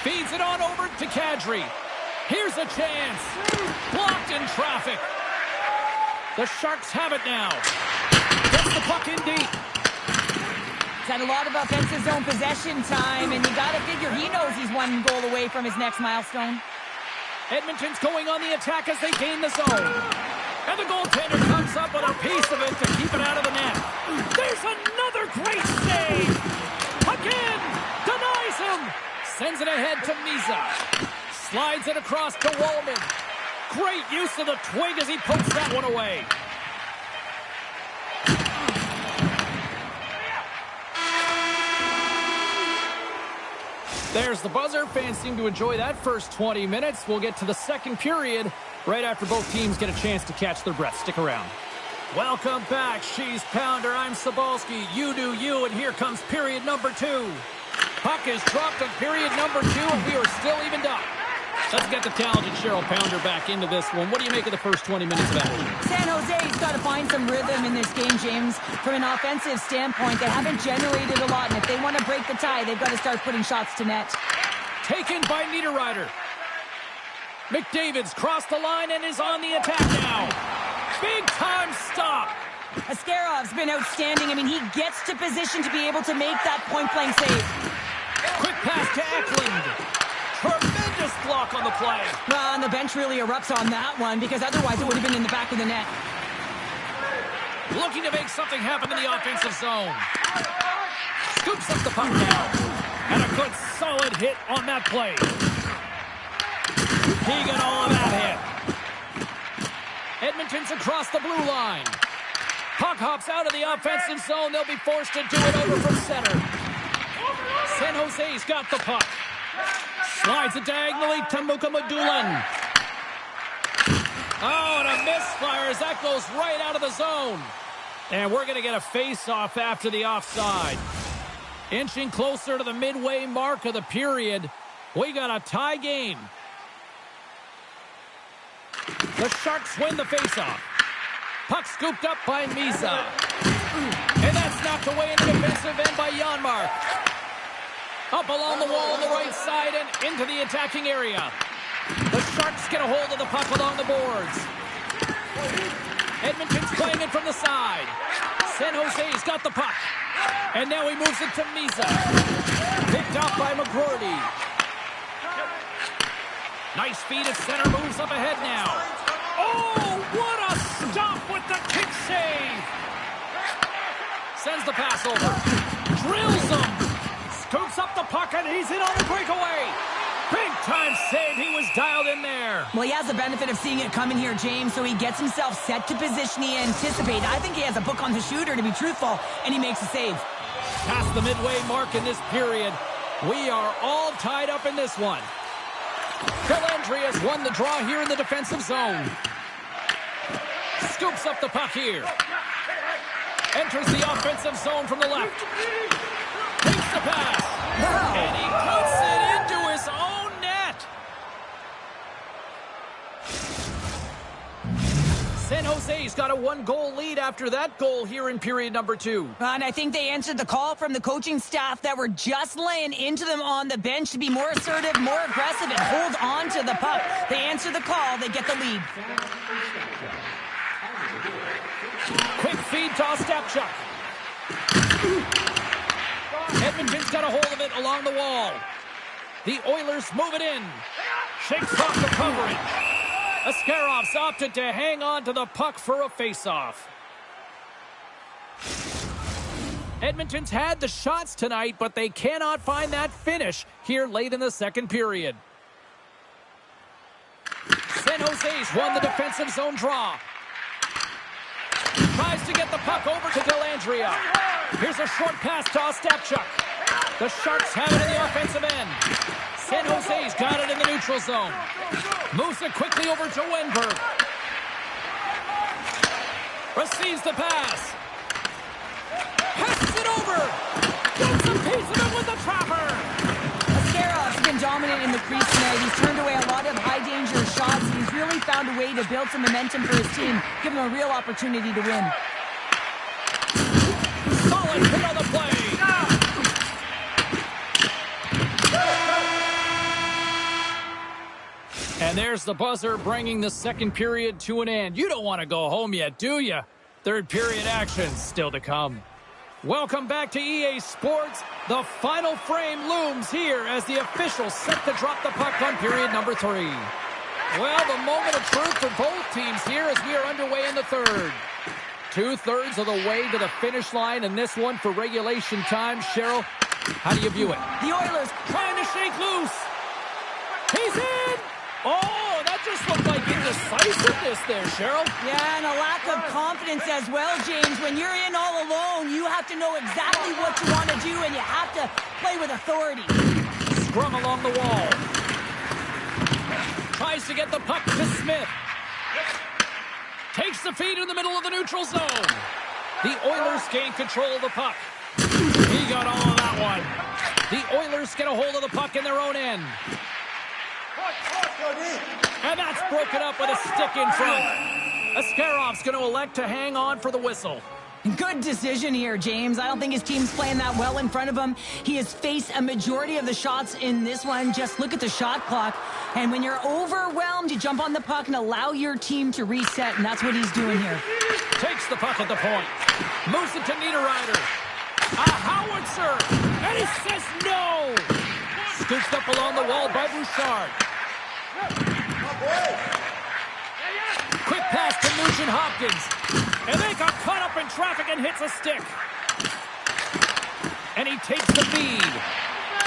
Feeds it on over to Kadri. Here's a chance. Blocked in traffic. The Sharks have it now. Gets the puck in deep. He's had a lot of offensive zone possession time, and you got to figure he knows he's one goal away from his next milestone. Edmonton's going on the attack as they gain the zone. And the goaltender comes up with a piece of it to keep it out of the net. There's another great save. Again, denies him. Sends it ahead to Misa. Slides it across to Wallman. Great use of the twig as he pokes that one away. There's the buzzer. Fans seem to enjoy that first 20 minutes. We'll get to the second period right after both teams get a chance to catch their breath. Stick around. Welcome back, She's Pounder. I'm Sabalski. You do you, and here comes period number 2. Puck is dropped on period number 2, and we are still evened up. Let's get the talented Cheryl Pounder back into this one. What do you make of the first 20 minutes of action? San Jose's got to find some rhythm in this game, James. From an offensive standpoint, they haven't generated a lot, and if they want to break the tie, they've got to start putting shots to net. Taken by Niederreiter. McDavid's crossed the line and is on the attack now. Big time stop. Ascarov's been outstanding. I mean, he gets to position to be able to make that point-blank save. Quick pass to Eklund. Tremendous block on the play. Well, and the bench really erupts on that one because otherwise it would have been in the back of the net. Looking to make something happen in the offensive zone. Scoops up the puck now. And a good solid hit on that play. He got all of that hit. Edmonton's across the blue line. Puck hops out of the offensive zone. They'll be forced to do it over from center. San Jose's got the puck. Slides it diagonally to Mukhamadullin. Oh, and a misfire as that goes right out of the zone. And we're going to get a face-off after the offside. Inching closer to the midway mark of the period. We got a tie game. The Sharks win the face-off. Puck scooped up by Misa. And that's knocked away in the defensive end by Janmark. Up along the wall on the right side and into the attacking area. The Sharks get a hold of the puck along the boards. Edmonton's playing it from the side. San Jose's got the puck. And now he moves it to Misa. Picked up by McGroarty. Nice feed at center, moves up ahead now. Oh, what a stop with the kick save! sends the pass over. Drills him. Scoops up the puck, and he's in on the breakaway. Big time save. He was dialed in there. Well, he has the benefit of seeing it coming here, James, so he gets himself set to position he anticipated. I think he has a book on the shooter, to be truthful, and he makes a save. Past the midway mark in this period. We are all tied up in this one. Dellandrea has won the draw here in the defensive zone. Scoops up the puck here. Enters the offensive zone from the left. Takes the pass. Wow. And he puts it into his own net. San Jose's got a 1-goal lead after that goal here in period number 2. And I think they answered the call from the coaching staff that were just laying into them on the bench to be more assertive, more aggressive, and hold on to the puck. They answer the call. They get the lead. Quick feed to Ostapchuk. Edmonton's got a hold of it along the wall. The Oilers move it in. Shakes off the coverage. Ascarov's opted to hang on to the puck for a face-off. Edmonton's had the shots tonight, but they cannot find that finish here late in the second period. San Jose's won the defensive zone draw. Tries to get the puck over to Dellandrea. Here's a short pass to Ostapchuk. The Sharks have it in the offensive end. San Jose's got it in the neutral zone. Moves it quickly over to Wenberg. Receives the pass. Passes it over. Gets a piece of it with the trapper. Ascarov's been dominant in the crease tonight. He's turned away a lot of high-danger shots, and he's really found a way to build some momentum for his team, give him a real opportunity to win. Solid hit on the play. And there's the buzzer, bringing the second period to an end. You don't want to go home yet, do you? Third period action still to come. Welcome back to EA Sports. The final frame looms here as the officials set to drop the puck on period number 3. Well, the moment of truth for both teams here as we are underway in the third. 2/3 of the way to the finish line, and this one for regulation time. Cheryl, how do you view it? The Oilers Trying to shake loose. He's in! Oh, that just looked like indecisiveness there, Cheryl. Yeah, and a lack of confidence as well, James. When you're in all alone, you have to know exactly what you want to do, and you have to play with authority. Scrum along the wall. Tries to get the puck to Smith. Takes the feed in the middle of the neutral zone. The Oilers gain control of the puck. He got all of that one. The Oilers get a hold of the puck in their own end. And that's broken up with a stick in front. Ascarov's going to elect to hang on for the whistle. Good decision here, James. I don't think his team's playing that well in front of him. He has faced a majority of the shots in this one. Just look at the shot clock. And when you're overwhelmed, you jump on the puck and allow your team to reset, and that's what he's doing here. Takes the puck at the point. Moves it to Niederreiter. A howitzer. And he says no. Scooped up along the wall by Bouchard. Quick pass to Nugent Hopkins. And they got caught up in traffic and hits a stick. And he takes the feed.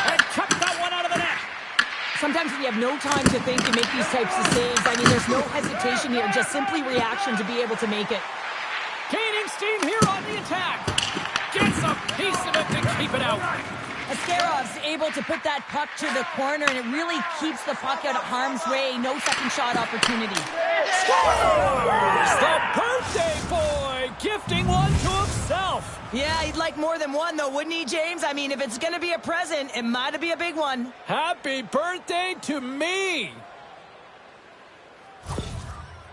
And chucked that one out of the net. Sometimes when you have no time to think, you make these types of saves. I mean, there's no hesitation here, just simply reaction to be able to make it. Gaining steam here on the attack. Gets a piece of it to keep it out. Ascarov's able to put that puck to the corner, and it really keeps the puck out of harm's way. No second shot opportunity. Scores! The birthday boy gifting one to himself. Yeah, he'd like more than one, though, wouldn't he, James? I mean, if it's going to be a present, it might be a big one. Happy birthday to me.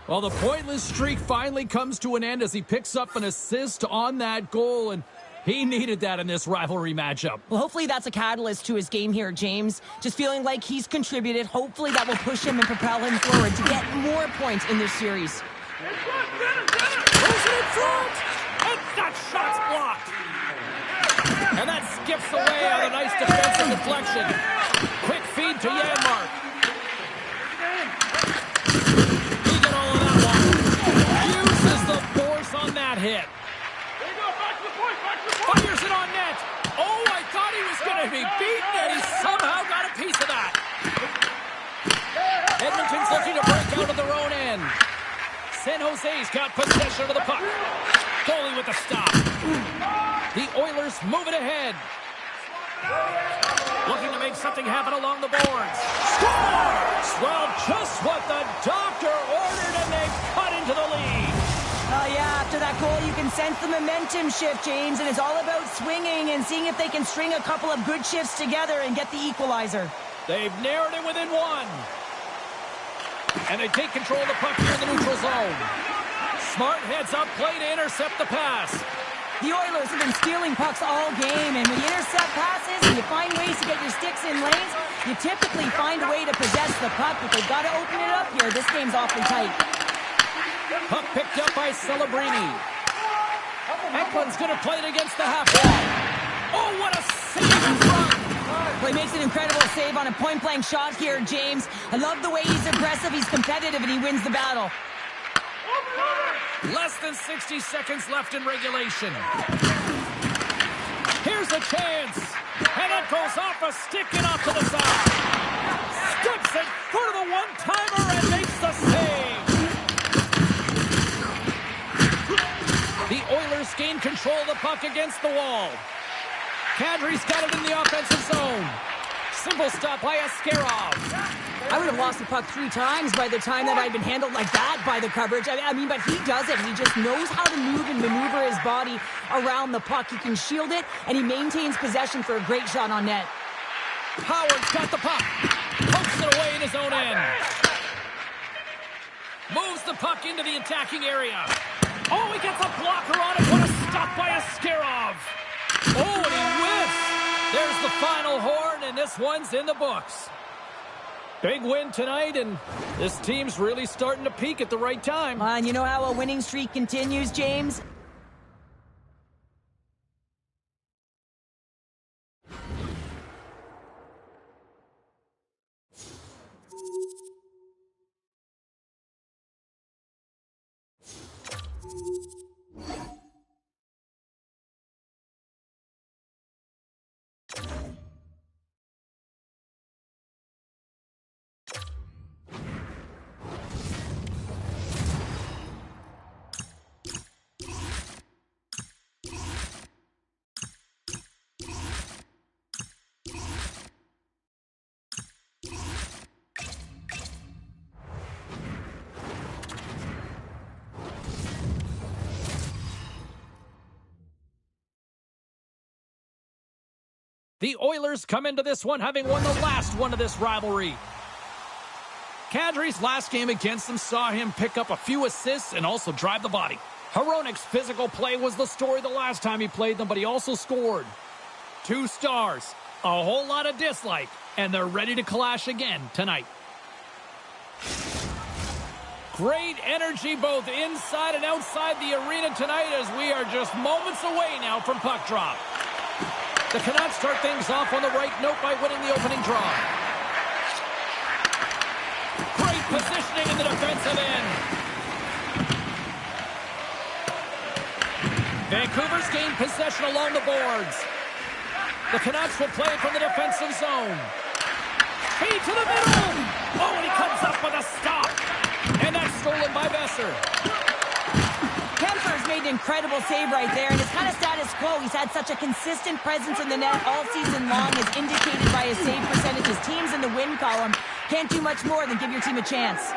Well, the pointless streak finally comes to an end as he picks up an assist on that goal, and he needed that in this rivalry matchup. Well, hopefully that's a catalyst to his game here, James. Just feeling like he's contributed. Hopefully that will push him and propel him forward to get more points in this series. Throws it in front, and that shot's blocked. And that skips away on a nice defensive deflection. Quick feed to Janmark. He got all of that one. Uses the force on that hit. San Jose's got possession of the puck. Goalie with the stop. The Oilers move it ahead. Looking to make something happen along the boards. Scores! Well, just what the doctor ordered, and they cut into the lead. Yeah, after that goal, you can sense the momentum shift, James, and it's all about swinging and seeing if they can string a couple of good shifts together and get the equalizer. They've narrowed it within one. And they take control of the puck here in the neutral zone. Smart heads up play to intercept the pass. The Oilers have been stealing pucks all game, and when you intercept passes and you find ways to get your sticks in lanes, you typically find a way to possess the puck, but they've got to open it up here. This game's awfully tight. Puck picked up by Celebrini. Eklund's going to play it against the half wall. Oh, what a save in front! Well, he makes an incredible save on a point-blank shot here, James. I love the way he's aggressive, he's competitive, and he wins the battle. Less than 60 seconds left in regulation. Here's a chance. And it goes off a stick and off to the side. Steps in front of the one-timer and makes the save. The Oilers gain control of the puck against the wall. Kadri's got it in the offensive zone. Simple stop by Askarov. I would have lost the puck 3 times by the time that I'd been handled like that by the coverage. I mean, but he does it. He just knows how to move and maneuver his body around the puck. He can shield it, and he maintains possession for a great shot on net. Howard's got the puck. Pokes it away in his own end. Moves the puck into the attacking area. Oh, he gets a blocker on it. What a stop by Askarov. Oh, and he whiffs. There's the final horn, and this one's in the books. Big win tonight, and this team's really starting to peak at the right time. And you know how a winning streak continues, James? The Oilers come into this one having won the last one of this rivalry. Kadri's last game against them saw him pick up a few assists and also drive the body. Hronik's physical play was the story the last time he played them, but he also scored. 2 stars, a whole lot of dislike, and they're ready to clash again tonight. Great energy both inside and outside the arena tonight as we are just moments away now from puck drop. The Canucks start things off on the right note by winning the opening draw. Great positioning in the defensive end. Vancouver's gained possession along the boards. The Canucks will play it from the defensive zone. Feed to the middle. Oh, and he comes up with a stop. And that's stolen by Besser. Kempfer's made an incredible save right there, and it's kind of status quo. He's had such a consistent presence in the net all season long, as indicated by his save percentages. Teams in the win column can't do much more than give your team a chance.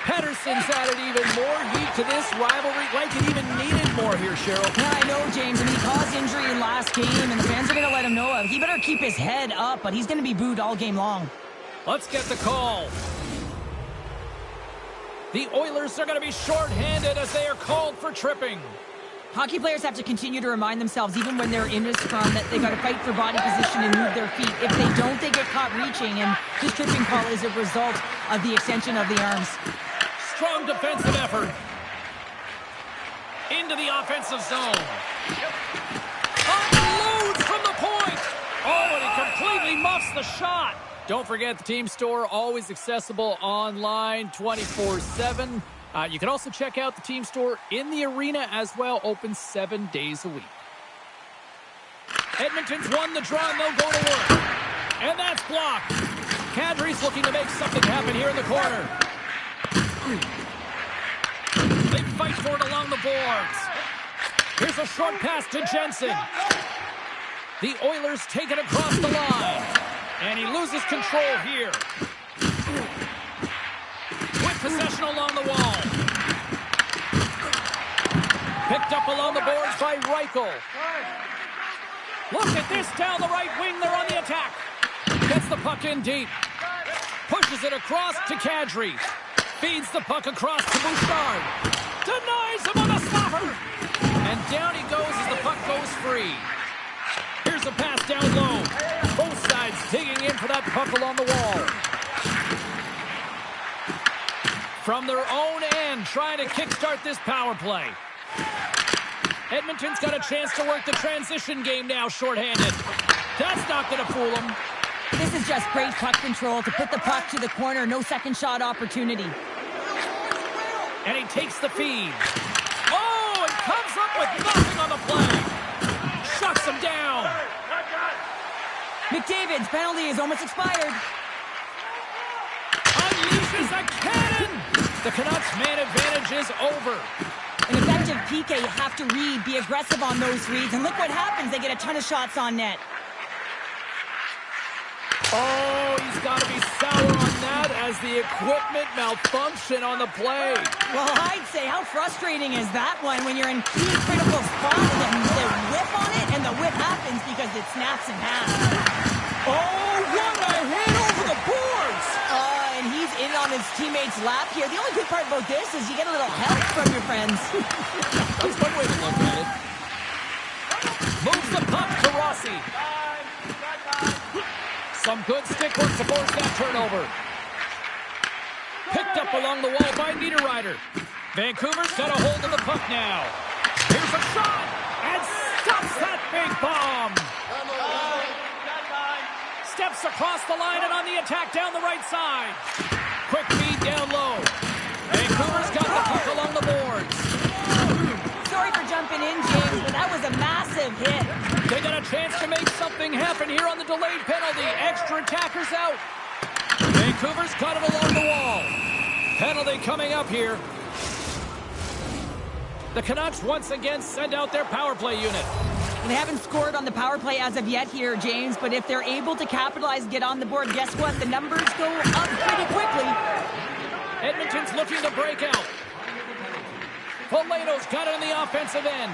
Pettersson's added even more heat to this rivalry, like it even needed more here, Cheryl. Yeah, I know, James. I mean, he caused injury in last game, and the fans are going to let him know it. He better keep his head up, but he's going to be booed all game long. Let's get the call. The Oilers are going to be shorthanded as they are called for tripping. Hockey players have to continue to remind themselves, even when they're in a scrum, that they got to fight for body position and move their feet. If they don't, they get caught reaching, and this tripping call is a result of the extension of the arms. Strong defensive effort. Into the offensive zone. Unloads from the point. Oh, and he completely muffs the shot. Don't forget the team store, always accessible online 24/7. You can also check out the team store in the arena as well, open 7 days a week. Edmonton's won the draw, and they'll go to work. And that's blocked. Kadri's looking to make something happen here in the corner. They fight for it along the boards. Here's a short pass to Jensen. The Oilers take it across the line. And he loses control here. With possession along the wall. Picked up along the boards by Reichel. Look at this down the right wing. They're on the attack. Gets the puck in deep. Pushes it across to Kadri. Feeds the puck across to Bouchard. Denies him on the stopper. And down he goes as the puck goes free. Here's a pass down low. Both sides digging in for that puck along the wall. From their own end, trying to kickstart this power play. Edmonton's got a chance to work the transition game now, shorthanded. That's not going to fool them. This is just great puck control to put the puck to the corner. No second shot opportunity. And he takes the feed. Oh, and comes up with nothing on the play. Shuts him down. McDavid's penalty is almost expired. Unleashes a cannon. The Canucks' man advantage is over. An effective PK, you have to read, be aggressive on those reads, and look what happens. They get a ton of shots on net. Oh, he's got to be sour on that as the equipment malfunction on the play. Well, I'd say, how frustrating is that one when you're in key critical spot and then they whip on it, and the whip happens because it snaps in half. Oh, what a hit over the boards! And he's in on his teammate's lap here. The only good part about this is you get a little help from your friends. That's one way to look at it. Moves the puck to Rossi. Some good stick work to force that turnover. Picked up along the wall by Niederreiter. Vancouver's got a hold of the puck now. Here's a shot, and stops that big bomb. Steps across the line and on the attack down the right side. Quick feed down low. Vancouver's got the puck along the boards. Sorry for jumping in, James, but that was a massive hit. They got a chance to make something happen here on the delayed penalty. Extra attackers out. Vancouver's got it along the wall. Penalty coming up here. The Canucks once again send out their power play unit. They haven't scored on the power play as of yet here, James, but if they're able to capitalize and get on the board, guess what? The numbers go up pretty quickly. Edmonton's looking to break out. Foligno's got it on the offensive end.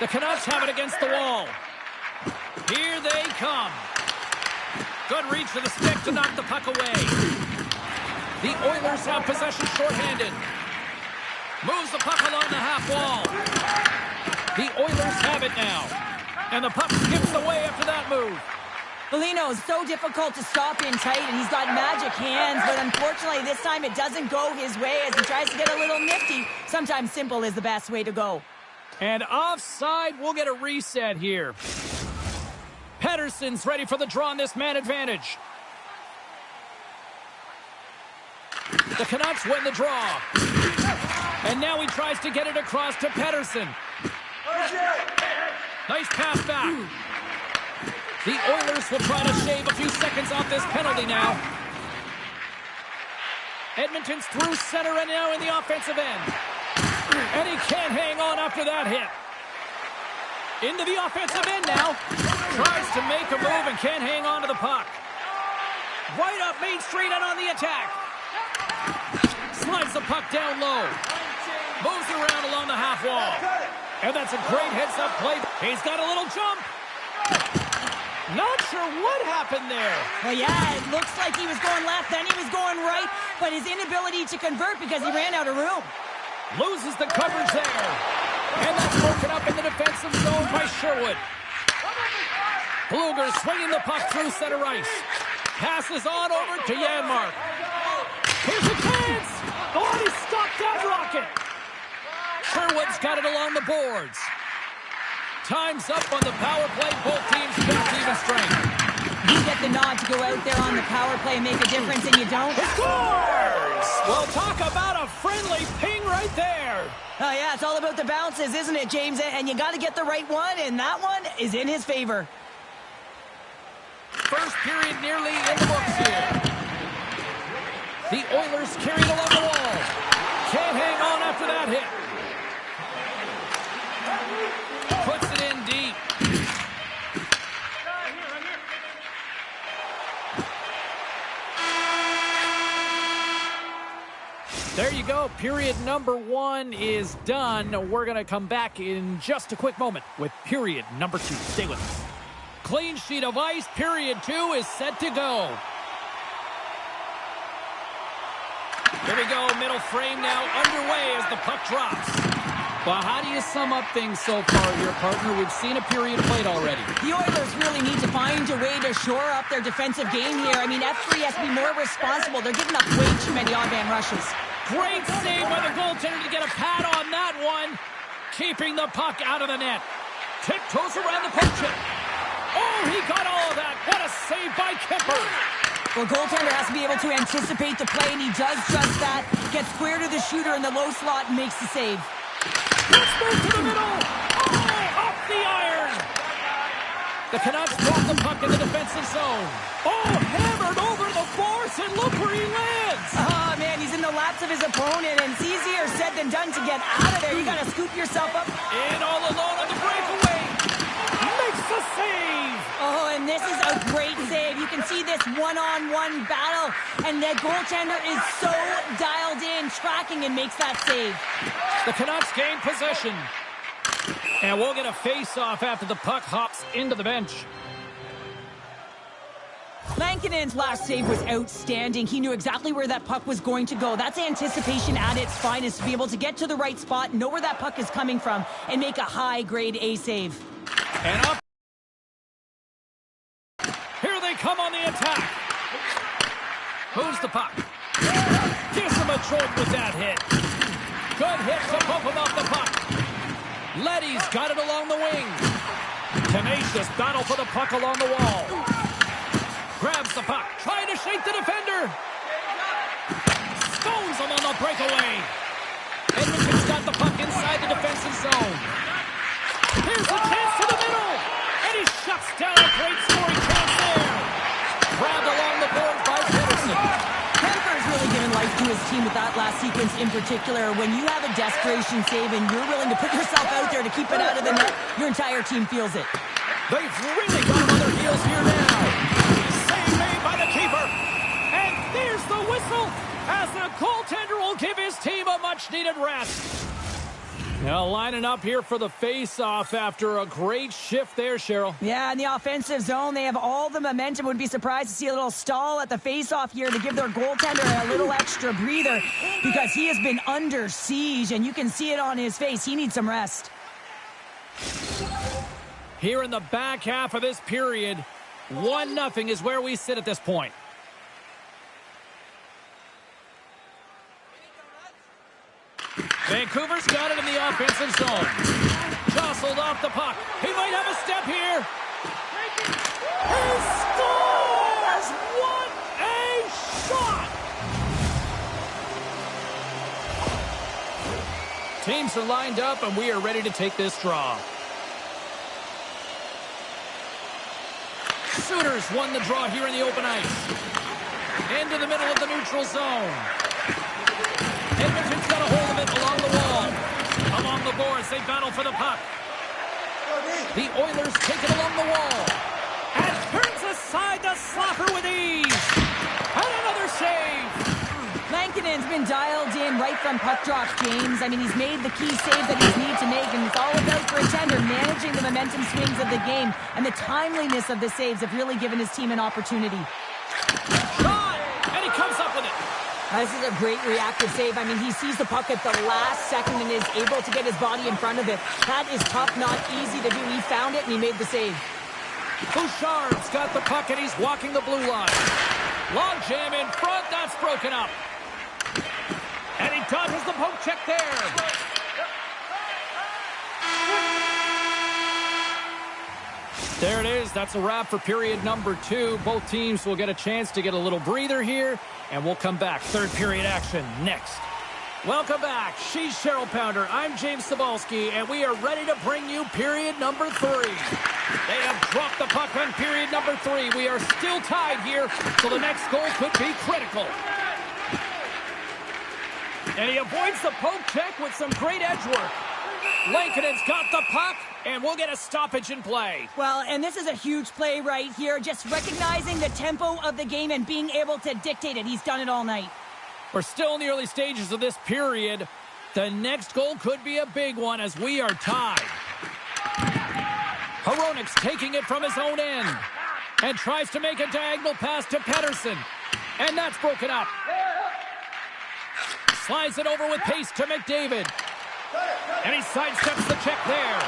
The Canucks have it against the wall. Here they come. Good reach for the stick to knock the puck away. The Oilers have possession shorthanded. Moves the puck along the half wall. The Oilers have it now. And the puck skips away after that move. Foligno is so difficult to stop in tight, and he's got magic hands, but unfortunately this time it doesn't go his way as he tries to get a little nifty. Sometimes simple is the best way to go. And offside, we'll get a reset here. Pettersson's ready for the draw on this man advantage. The Canucks win the draw. And now he tries to get it across to Pettersson. Nice pass back. The Oilers will try to shave a few seconds off this penalty now. Edmonton's through center and now in the offensive end. And he can't hang on after that hit. Into the offensive end now. Tries to make a move and can't hang on to the puck. Right up Main Street and on the attack. Slides the puck down low. Moves around along the half wall. And that's a great heads-up play. He's got a little jump. Not sure what happened there. Well, yeah, it looks like he was going left, then he was going right, but his inability to convert because he ran out of room. Loses the coverage there. And that's broken up in the defensive zone by Sherwood. Bluger swinging the puck through center ice. Passes on over to Janmark. Here's a chance. Oh, he stopped that rocket. Sherwood's got it along the boards. Time's up on the power play. Both teams back to even strength. You get the nod to go out there on the power play and make a difference, and you don't. He scores! Well, talk about a friendly ping right there. Oh, yeah, it's all about the bounces, isn't it, James? And you got to get the right one, and that one is in his favor. First period nearly in the books here. The Oilers carried along the wall. Can't hang on after that hit. Puts it in deep. There you go. Period number 1 is done. We're going to come back in just a quick moment with period number 2. Stay with us. Clean sheet of ice. Period 2 is set to go. Here we go. Middle frame now underway as the puck drops. Well, how do you sum up things so far here, partner? We've seen a period played already. The Oilers really need to find a way to shore up their defensive game here. I mean, F3 has to be more responsible. They're giving up way too many on-man rushes. Great save by the goaltender to get a pad on that one. Keeping the puck out of the net. Tiptoes around the poke check. Oh, he got all of that. What a save by Kemper. Well, goaltender has to be able to anticipate the play, and he does just that. Gets square to the shooter in the low slot and makes the save. Let's move to the middle. Oh, off the iron. The Canucks drop the puck in the defensive zone. Oh, hammered over the force, and look where he lands. Oh, man, he's in the laps of his opponent, and it's easier said than done to get out of there. You got to scoop yourself up. In all alone on the breakaway. Makes the save. Oh, and this is a great save. You can see this one-on-one battle, and the goaltender is so dialed in, tracking, and makes that save. The Canucks gain possession. And we'll get a face-off after the puck hops into the bench. Lankinen's last save was outstanding. He knew exactly where that puck was going to go. That's anticipation at its finest, to be able to get to the right spot, know where that puck is coming from, and make a high-grade A save. And up. Here they come on the attack. Who's the puck? Gives him a jolt with that hit. Good hit to bump him off the puck. Leddy's got it along the wing. Tenacious battle for the puck along the wall. Grabs the puck, trying to shake the defender. Stones him on the breakaway. Edmonton's got the puck inside the defensive zone. Here's a chance to the middle. And he shuts down a great scoring chance there. Grabbed along the boards by Pettersson. Kemper's really given life to his team with that last sequence in particular. When you have a desperation save and you're willing to put yourself out there to keep it out of the net, your entire team feels it. They've really got him on their heels here now. Save made by the keeper. And there's the whistle as the goaltender will give his team a much-needed rest. Now lining up here for the face-off after a great shift there, Cheryl. Yeah, in the offensive zone, they have all the momentum. Would be surprised to see a little stall at the face-off here to give their goaltender a little extra breather because he has been under siege, and you can see it on his face. He needs some rest. Here in the back half of this period, 1-0 is where we sit at this point. Vancouver's got it in the offensive zone. Jostled off the puck. He might have a step here. He scores! What a shot! Teams are lined up, and we are ready to take this draw. Sooners won the draw here in the open ice. Into the middle of the neutral zone. Edmonton's got a hold of it along the wall. Along the boards, they battle for the puck. The Oilers take it along the wall. And turns aside the slapper with ease. And another save. Lankinen's been dialed in right from puck drop, James. I mean, he's made the key save that he's needed to make, and it's all about for a tender, managing the momentum swings of the game, and the timeliness of the saves have really given his team an opportunity. Shot! And he comes up with it. This is a great reactive save. I mean, he sees the puck at the last second and is able to get his body in front of it. That is tough, not easy to do. He found it, and he made the save. Bouchard's got the puck, and he's walking the blue line. Long jam in front. That's broken up. And he dodges the poke check there. There it is. That's a wrap for period number 2. Both teams will get a chance to get a little breather here, and we'll come back. Third period action next. Welcome back. She's Cheryl Pounder. I'm James Cybulski, and we are ready to bring you period number 3. They have dropped the puck on period number 3. We are still tied here, so the next goal could be critical. And he avoids the poke check with some great edge work. Lankinen's got the puck, and we'll get a stoppage in play. Well, and this is a huge play right here. Just recognizing the tempo of the game and being able to dictate it. He's done it all night. We're still in the early stages of this period. The next goal could be a big one as we are tied. Hronik's taking it from his own end and tries to make a diagonal pass to Pettersson. And that's broken up. Slides it over with pace to McDavid. And he sidesteps the check there.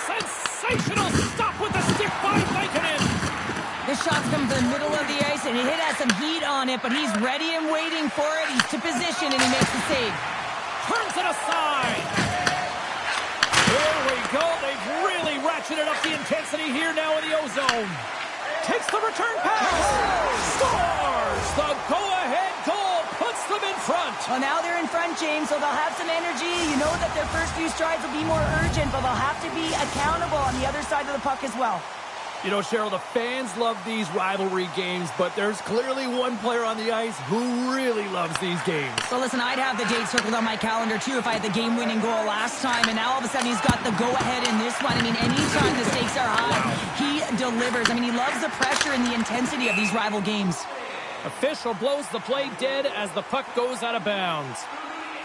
Sensational stop with the stick by Lankinen. This shot's come from the middle of the ice, and it has some heat on it, but he's ready and waiting for it. He's to position, and he makes the save. Turns it aside. Here we go. They've really ratcheted up the intensity here now in the O-zone. Takes the return pass. Scores! The go-ahead goal puts them in front. Well, now they're in front, James, so they'll have some energy. You know that their first few strides will be more urgent, but they'll have to be accountable on the other side of the puck as well. You know, Cheryl, the fans love these rivalry games, but there's clearly one player on the ice who really loves these games. So listen, I'd have the date circled on my calendar too if I had the game-winning goal last time, and now all of a sudden he's got the go-ahead in this one. I mean, anytime the stakes are high, he delivers. I mean, he loves the pressure and the intensity of these rival games. Official blows the play dead as the puck goes out of bounds.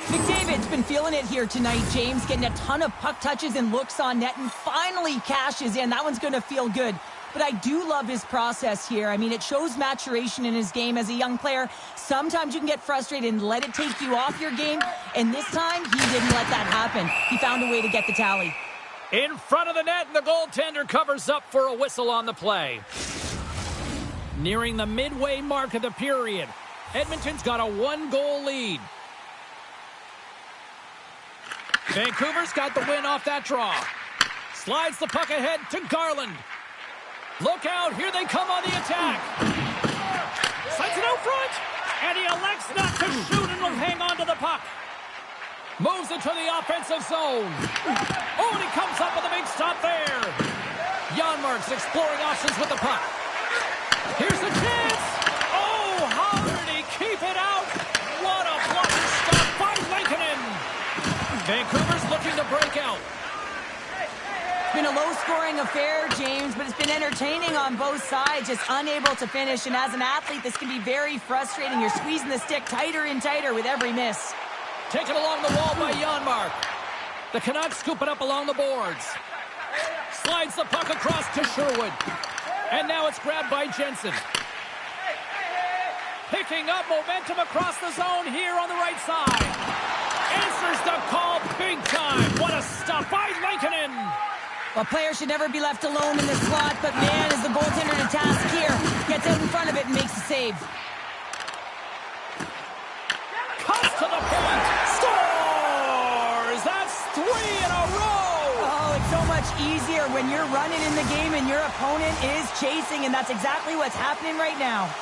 McDavid's been feeling it here tonight, James, getting a ton of puck touches and looks on net, and finally cashes in. That one's going to feel good. But I do love his process here. I mean, it shows maturation in his game as a young player. Sometimes you can get frustrated and let it take you off your game, and this time he didn't let that happen. He found a way to get the tally. In front of the net, and the goaltender covers up for a whistle on the play. Nearing the midway mark of the period, Edmonton's got a one-goal lead. Vancouver's got the win off that draw. Slides the puck ahead to Garland. Look out, here they come on the attack. Sends it out front, and he elects not to shoot and will hang on to the puck. Moves it to the offensive zone. Oh, and he comes up with a big stop there. Janmark's exploring options with the puck. Here's the chance. Oh, how did he keep it out? What a blocking stop by Lankinen. Vancouver's looking to break out. It's been a low-scoring affair, James, but it's been entertaining on both sides, just unable to finish. And as an athlete, this can be very frustrating. You're squeezing the stick tighter and tighter with every miss. Taken along the wall by Janmark. The Canucks scoop it up along the boards. Slides the puck across to Sherwood. And now it's grabbed by Jensen. Picking up momentum across the zone here on the right side. Answers the call big time. What a stop by Lankinen. A player should never be left alone in the slot, but man, is the goaltender to task here. Gets out in front of it and makes the save. Cuts to the point. Scores! That's 3 in a row. Oh, it's so much easier when you're running in the game and your opponent is chasing, and that's exactly what's happening right now.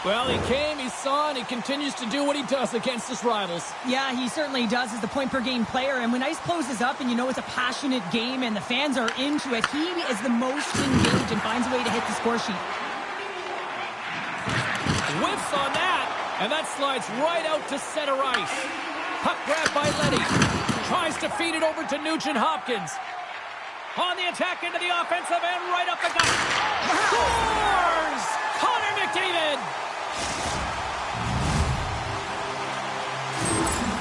Well, he came, he saw, and he continues to do what he does against his rivals. Yeah, he certainly does as the point-per-game player. And when ice closes up and you know it's a passionate game and the fans are into it, he is the most engaged and finds a way to hit the score sheet. Whiffs on that, and that slides right out to center ice. Puck grab by Leddy. Tries to feed it over to Nugent Hopkins. On the attack into the offensive end, right up the gut. Scores! Connor McDavid!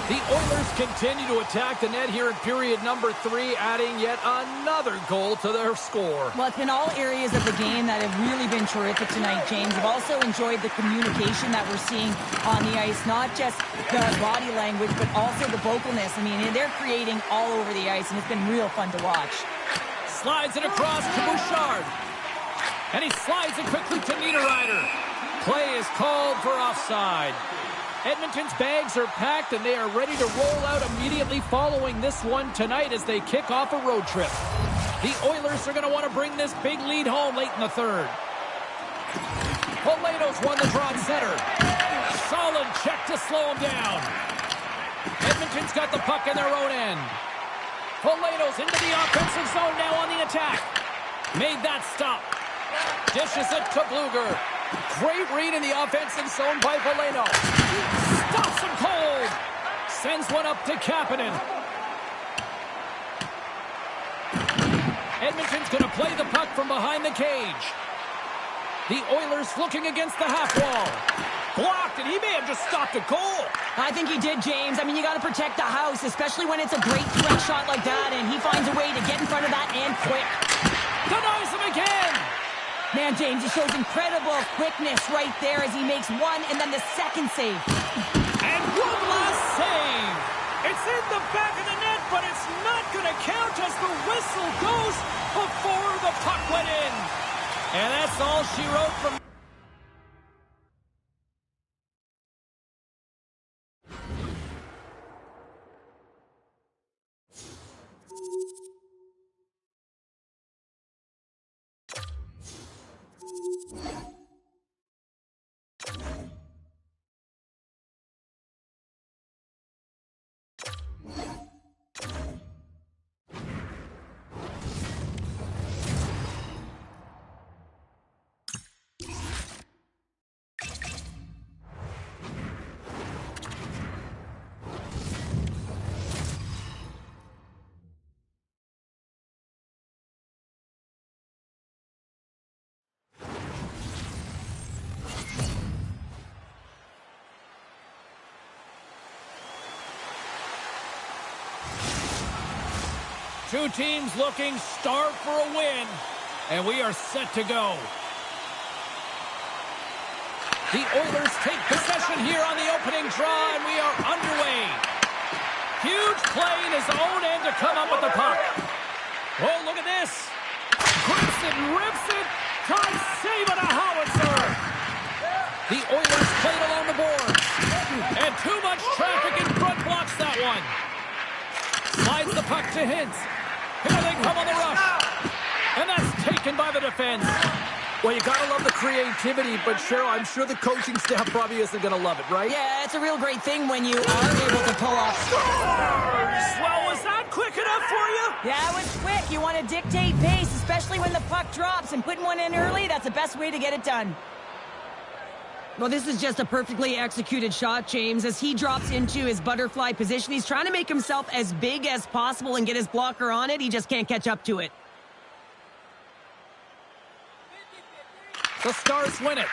The Oilers continue to attack the net here in period number 3, adding yet another goal to their score. Well, it's been all areas of the game that have really been terrific tonight, James. I've also enjoyed the communication that we're seeing on the ice, not just the body language, but also the vocalness. I mean, they're creating all over the ice, and it's been real fun to watch. Slides it across to Bouchard. And he slides it quickly to Niederreiter. Play is called for offside. Edmonton's bags are packed and they are ready to roll out immediately following this one tonight as they kick off a road trip. The Oilers are going to want to bring this big lead home late in the third. Poleto's won the draw at center. Solid check to slow him down. Edmonton's got the puck in their own end. Poleto's into the offensive zone now on the attack. Made that stop. Dishes it to Bluger. Great read in the offensive zone by Veleno. Stops him cold. Sends one up to Kapanen. Edmonton's going to play the puck from behind the cage. The Oilers looking against the half wall. Blocked, and he may have just stopped a goal. I think he did, James. I mean, you got to protect the house, especially when it's a great threat shot like that, and he finds a way to get in front of that and quick. Denies him again. Man, James, he shows incredible quickness right there as he makes one and then the second save. And one last save. It's in the back of the net, but it's not going to count as the whistle goes before the puck went in. And that's all she wrote from... Two teams looking starved for a win, and we are set to go. The Oilers take possession here on the opening draw, and we are underway. Huge play in his own end to come up with the puck. Oh, look at this. Grips it and rips it. Tries save it a howitzer. The Oilers played along the boards. And too much traffic in front blocks that one. Slides the puck to Hintz. Here they come on the rush. And that's taken by the defense. Well, you got to love the creativity, but Cheryl, I'm sure the coaching staff probably isn't going to love it, right? Yeah, it's a real great thing when you are able to pull off scores. Well, was that quick enough for you? Yeah, it was quick. You want to dictate pace, especially when the puck drops, and putting one in early, that's the best way to get it done. Well, this is just a perfectly executed shot, James. As he drops into his butterfly position, he's trying to make himself as big as possible and get his blocker on it. He just can't catch up to it. The Stars win it.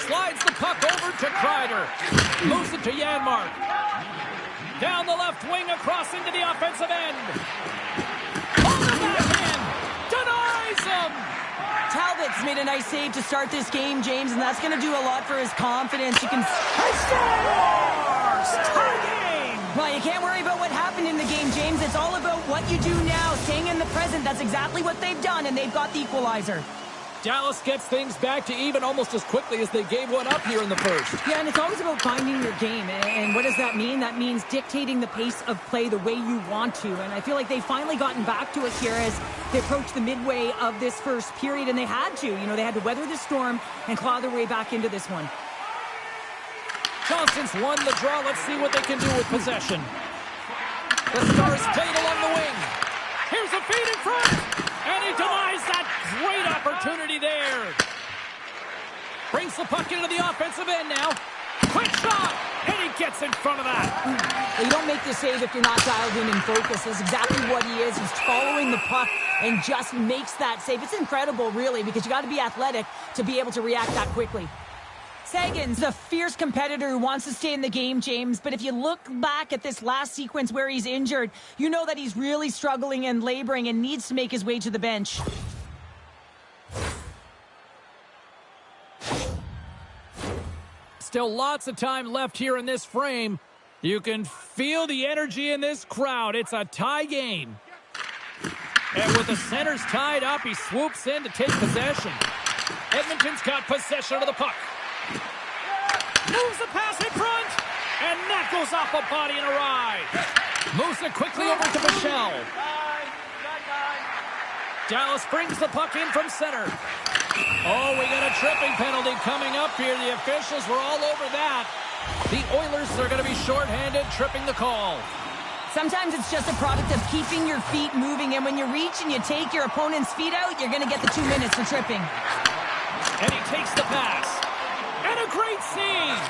Slides the puck over to Kreider. Moves it to Janmark. Down the left wing across into the offensive end. On the backhand. Denies him. Talbot's made a nice save to start this game, James, and that's going to do a lot for his confidence. You can... Stars! Tie game! Well, you can't worry about what happened in the game, James. It's all about what you do now, staying in the present. That's exactly what they've done, and they've got the equalizer. Dallas gets things back to even almost as quickly as they gave one up here in the first. Yeah, and it's always about finding your game. And what does that mean? That means dictating the pace of play the way you want to. And I feel like they've finally gotten back to it here as they approach the midway of this first period, and they had to. You know, they had to weather the storm and claw their way back into this one. Johnson's won the draw. Let's see what they can do with possession. The Stars played along the wing. Here's a feed in front. And he denies that great opportunity there. Brings the puck into the offensive end now. Quick shot. And he gets in front of that. You don't make the save if you're not dialed in and focused. That's exactly what he is. He's following the puck and just makes that save. It's incredible, really, because you got to be athletic to be able to react that quickly. Sagan's a fierce competitor who wants to stay in the game, James, but if you look back at this last sequence where he's injured, you know that he's really struggling and laboring and needs to make his way to the bench. Still lots of time left here in this frame. You can feel the energy in this crowd. It's a tie game. And with the centers tied up, he swoops in to take possession. Edmonton's got possession of the puck. Moves the pass in front, and that goes off a body and a ride. Moves it quickly over to Michel. Dallas brings the puck in from center. Oh, we got a tripping penalty coming up here. The officials were all over that. The Oilers are going to be shorthanded, tripping the call. Sometimes it's just a product of keeping your feet moving, and when you reach and you take your opponent's feet out, you're going to get the 2 minutes for tripping. And he takes the pass. And a great save.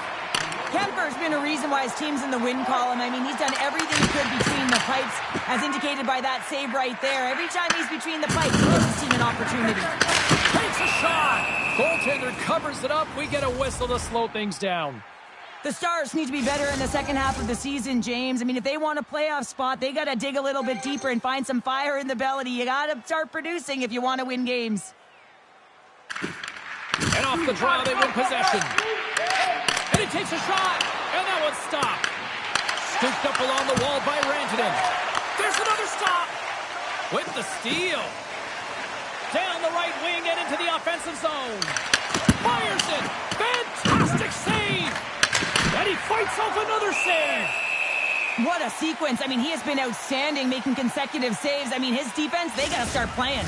Kemper's been a reason why his team's in the win column. I mean, he's done everything he could between the pipes, as indicated by that save right there. Every time he's between the pipes, he gives his team an opportunity. Takes a shot. Goaltender covers it up. We get a whistle to slow things down. The Stars need to be better in the second half of the season, James. I mean, if they want a playoff spot, they got to dig a little bit deeper and find some fire in the belly. You got to start producing if you want to win games. And off the draw, they win possession. And he takes a shot. And that one's stopped. Scooped up along the wall by Rantanen. There's another stop. With the steal. Down the right wing and into the offensive zone. Fires it. Fantastic save. And he fights off another save. What a sequence. I mean, he has been outstanding, making consecutive saves. I mean, his defense, they got to start playing.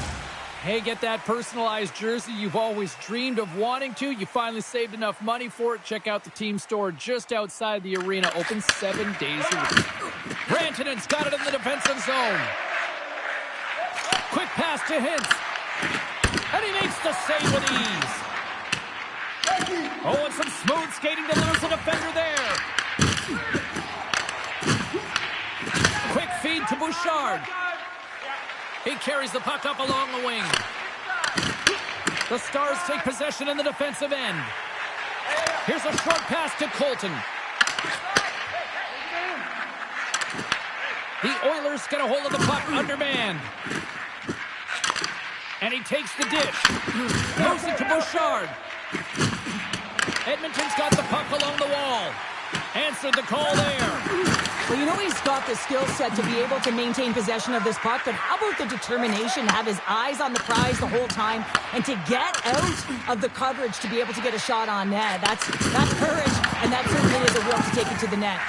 Hey, get that personalized jersey you've always dreamed of wanting to. You finally saved enough money for it. Check out the team store just outside the arena. Open 7 days a week. Rantanen's got it in the defensive zone. Quick pass to Hintz. And he makes the save with ease. Oh, and some smooth skating to lose the defender there. Quick feed to Bouchard. He carries the puck up along the wing. The Stars take possession in the defensive end. Here's a short pass to Colton. The Oilers get a hold of the puck undermanned. And he takes the dish. Moves it to Bouchard. Edmonton's got the puck along the wall. Answered the call there. Well, you know he's got the skill set to be able to maintain possession of this puck, but how about the determination to have his eyes on the prize the whole time and to get out of the coverage to be able to get a shot on net? That's courage, and that certainly is a will to take it to the net.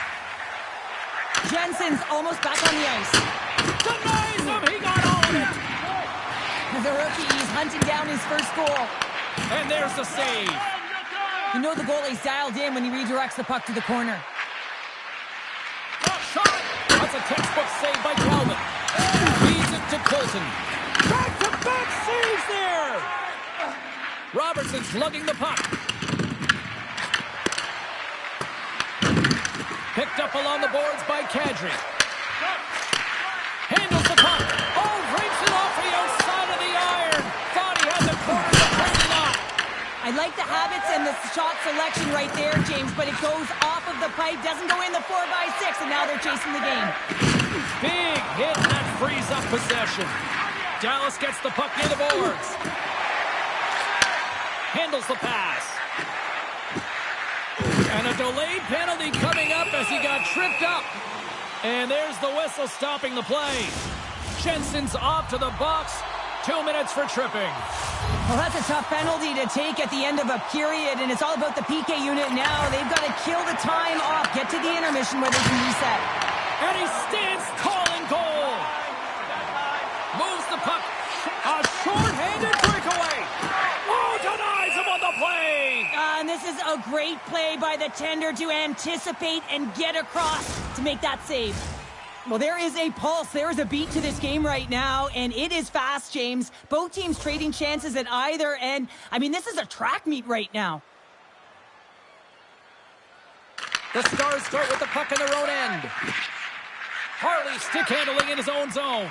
Jensen's almost back on the ice. Denies him! He got all of it! The rookie, he's hunting down his first goal. And there's the save. You know the goalie's dialed in when he redirects the puck to the corner. Shot! That's a textbook save by Calvin. Feeds it to Colton. Back-to-back saves there! Robertson's lugging the puck. Picked up along the boards by Kadri. Handles the puck. Oh, breaks it off the outside of the iron. Thought he had the corner, but maybe not. I like the habits and the shot selection right there, James, but it goes off of the pipe, doesn't go in the 4x6, and now they're chasing the game. Big hit, and that frees up possession. Dallas gets the puck near the boards. Handles the pass. And a delayed penalty coming up as he got tripped up. And there's the whistle stopping the play. Jensen's off to the box. 2 minutes for tripping. Well, that's a tough penalty to take at the end of a period, and it's all about the PK unit now. They've got to kill the time off, get to the intermission where they can reset. And he stands tall in goal. Moves the puck. A short-handed breakaway. Oh, denies him on the play. And this is a great play by the tender to anticipate and get across to make that save. Well, there is a pulse. There is a beat to this game right now, and it is fast, James. Both teams trading chances at either end. I mean, this is a track meet right now. The Stars start with the puck in their own end. Harley stick handling in his own zone.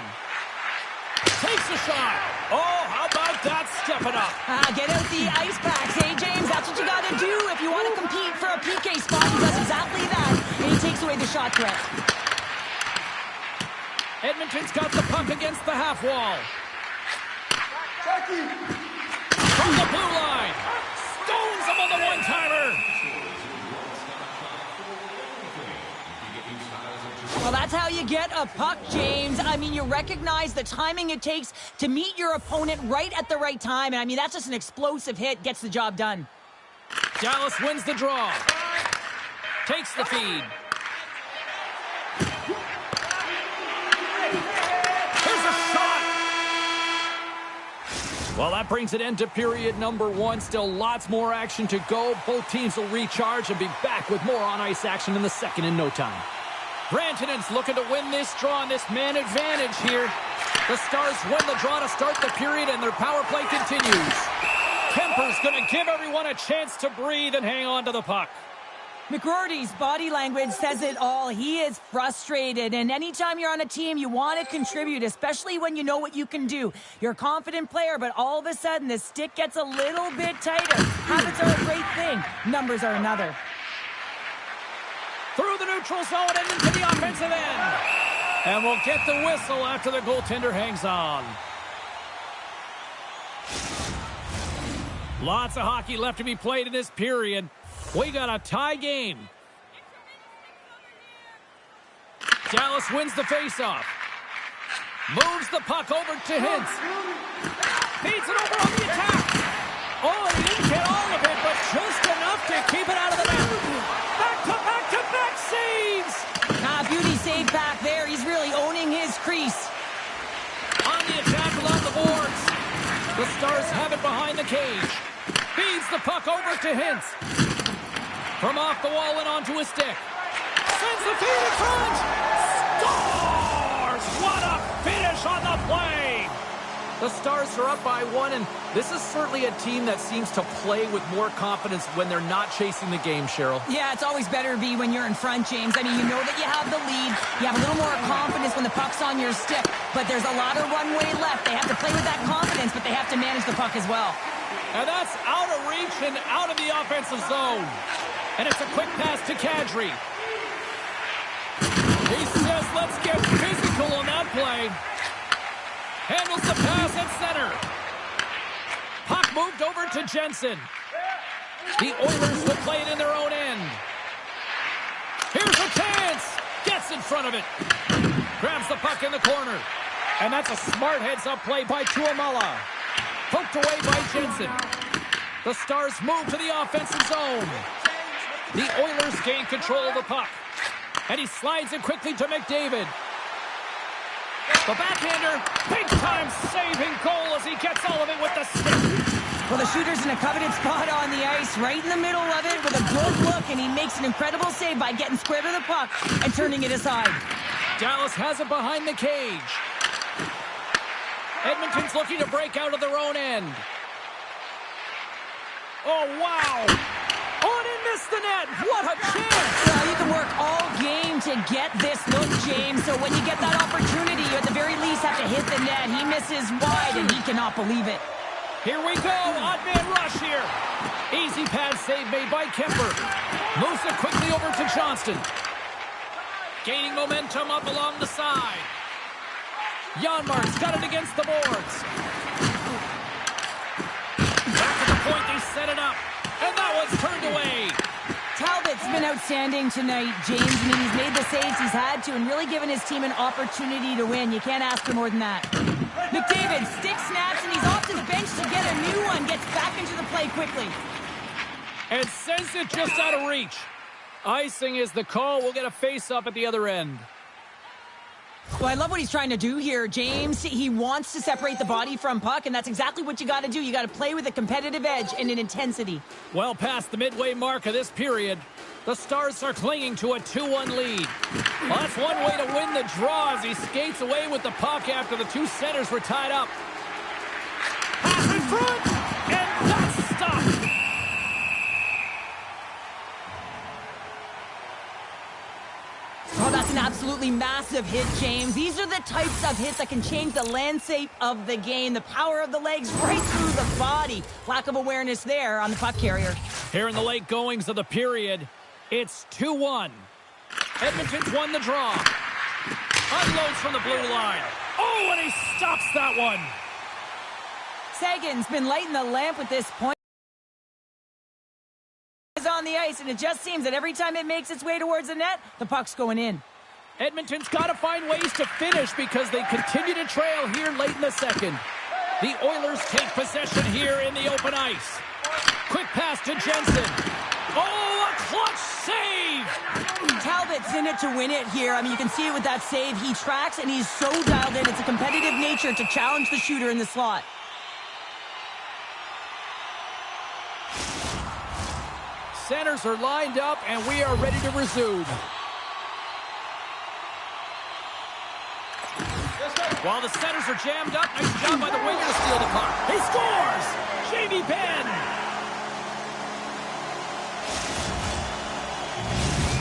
Takes a shot. Oh, how about that stepping up? Get out the ice packs, hey, James? That's what you got to do if you want to compete for a PK spot. He does exactly that, and he takes away the shot threat. Edmonton's got the puck against the half wall. From the blue line. Stones him on the one-timer. Well, that's how you get a puck, James. I mean, you recognize the timing it takes to meet your opponent right at the right time. And I mean, that's just an explosive hit, gets the job done. Dallas wins the draw. Takes the feed. Well, that brings an end to period number 1. Still lots more action to go. Both teams will recharge and be back with more on-ice action in the second in no time. Rantanen's looking to win this draw on this man advantage here. The Stars win the draw to start the period, and their power play continues. Kemper's going to give everyone a chance to breathe and hang on to the puck. McGroarty's body language says it all. He is frustrated, and anytime you're on a team, you want to contribute, especially when you know what you can do. You're a confident player, but all of a sudden, the stick gets a little bit tighter. Habits are a great thing. Numbers are another. Through the neutral zone and into the offensive end. And we'll get the whistle after the goaltender hangs on. Lots of hockey left to be played in this period. We got a tie game. Dallas wins the faceoff. Moves the puck over to Hintz. Feeds it over on the attack. Oh, he didn't get all of it, but just enough to keep it out of the net. Back-to-back saves. Beauty save back there. He's really owning his crease. On the attack along the boards. The Stars have it behind the cage. Feeds the puck over to Hintz. From off the wall and onto his stick. Sends the feed in front. Scores! What a finish on the play! The Stars are up by 1, and this is certainly a team that seems to play with more confidence when they're not chasing the game, Cheryl. Yeah, it's always better to be when you're in front, James. I mean, you know that you have the lead. You have a little more confidence when the puck's on your stick, but there's a lot of runway left. They have to play with that confidence, but they have to manage the puck as well. And that's out of reach and out of the offensive zone. And it's a quick pass to Kadri. He says, let's get physical on that play. Handles the pass at center. Puck moved over to Jensen. The Oilers will play it in their own end. Here's a chance. Gets in front of it. Grabs the puck in the corner. And that's a smart heads-up play by Tuomala. Poked away by Jensen. The Stars move to the offensive zone. The Oilers gain control of the puck. And he slides it quickly to McDavid. The backhander, big-time saving goal as he gets all of it with the stick. Well, the shooter's in a coveted spot on the ice, right in the middle of it with a good look, and he makes an incredible save by getting square to the puck and turning it aside. Dallas has it behind the cage. Edmonton's looking to break out of their own end. Oh, wow! Oh, and he missed the net! What a chance! Well, you can work all game to get this look, James, so when you get that opportunity, you at the very least have to hit the net. He misses wide, and he cannot believe it. Here we go, odd man rush here. Easy pad save made by Kemper. Moves it quickly over to Johnston. Gaining momentum up along the side. Janmark's got it against the boards. Back at the point, they set it up. And that one's turned away. Talbot's been outstanding tonight, James. I mean, he's made the saves he's had to and really given his team an opportunity to win. You can't ask for more than that. McDavid stick snaps, and he's off his bench to get a new one. Gets back into the play quickly. And sends it just out of reach. Icing is the call. We'll get a face-up at the other end. Well, I love what he's trying to do here, James. He wants to separate the body from puck, and that's exactly what you got to do. You got to play with a competitive edge and an intensity. Well past the midway mark of this period, the Stars are clinging to a 2-1 lead. Well, that's one way to win the draw as he skates away with the puck after the two centers were tied up. Pass in front, and that's stopped. Oh, that's an absolutely massive hit, James. These are the types of hits that can change the landscape of the game. The power of the legs right through the body. Lack of awareness there on the puck carrier. Here in the late goings of the period, it's 2-1. Edmonton's won the draw. Unloads from the blue line. Oh, and he stops that one. Sagan's been lighting the lamp with this point. On the ice, and it just seems that every time it makes its way towards the net, the puck's going in. Edmonton's got to find ways to finish because they continue to trail here late in the second. The Oilers take possession here in the open ice. Quick pass to Jensen. Oh, a clutch save! Talbot's in it to win it here. I mean, you can see it with that save. He tracks, and he's so dialed in. It's a competitive nature to challenge the shooter in the slot. Centers are lined up, and we are ready to resume. While the centers are jammed up, nice job by the winger to steal the puck. He scores! Jamie Benn!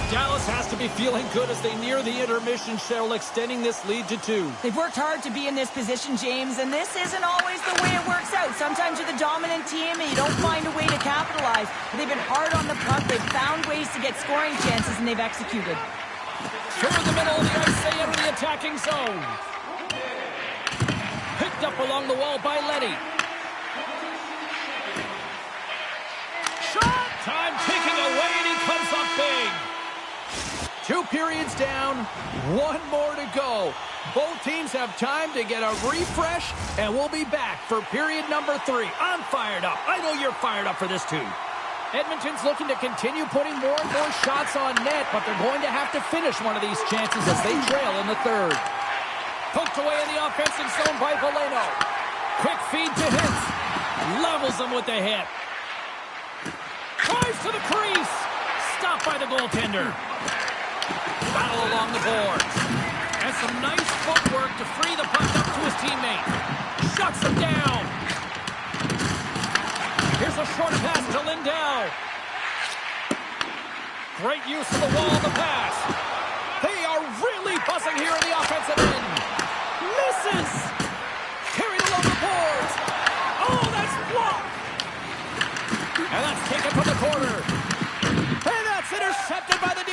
Dallas has to be feeling good as they near the intermission, Cheryl, extending this lead to 2. They've worked hard to be in this position, James, and this isn't always the way it works out. Sometimes you're the dominant team and you don't find a way to capitalize. But they've been hard on the puck. They've found ways to get scoring chances, and they've executed. Through the middle of the ice, they enter the attacking zone. Picked up along the wall by Letty. Shot! Time ticking away, and he comes up big. 2 periods down, 1 more to go. Both teams have time to get a refresh, and we'll be back for period number 3. I'm fired up. I know you're fired up for this too. Edmonton's looking to continue putting more and more shots on net, but they're going to have to finish one of these chances as they trail in the 3rd. Poked away in the offensive zone by Veleno. Quick feed to Hintz. Levels him with the hit. Drives to the crease. Stopped by the goaltender. Battle along the boards. And some nice footwork to free the puck up to his teammate. Shuts him down. Here's a short pass to Lindell. Great use of the wall of the pass. They are really buzzing here in the offensive end. Misses. Carried along the boards. Oh, that's blocked. And that's taken from the corner. And that's intercepted by the D.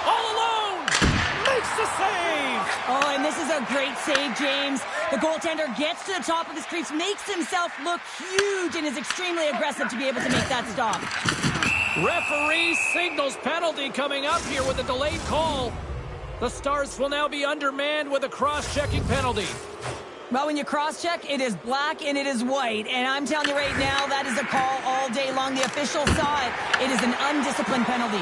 All alone. Makes the save. Oh, and this is a great save, James. The goaltender gets to the top of his crease, makes himself look huge, and is extremely aggressive to be able to make that stop. Referee signals penalty coming up here with a delayed call. The Stars will now be undermanned with a cross-checking penalty. Well, when you cross-check, it is black and it is white. And I'm telling you right now, that is a call all day long. The official saw it. It is an undisciplined penalty.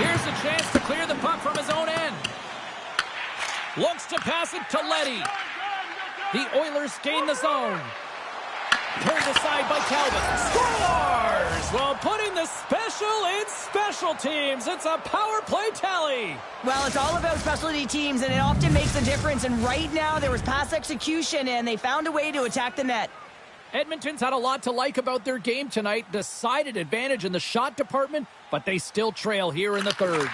Here's a chance to clear the puck from his own end. Looks to pass it to Letty. The Oilers gain the zone. Turned aside by Calvin. Scores! Well, putting the special in special teams. It's a power play tally. Well, it's all about specialty teams, and it often makes a difference. And right now, there was pass execution, and they found a way to attack the net. Edmonton's had a lot to like about their game tonight. Decided advantage in the shot department, but they still trail here in the 3rd.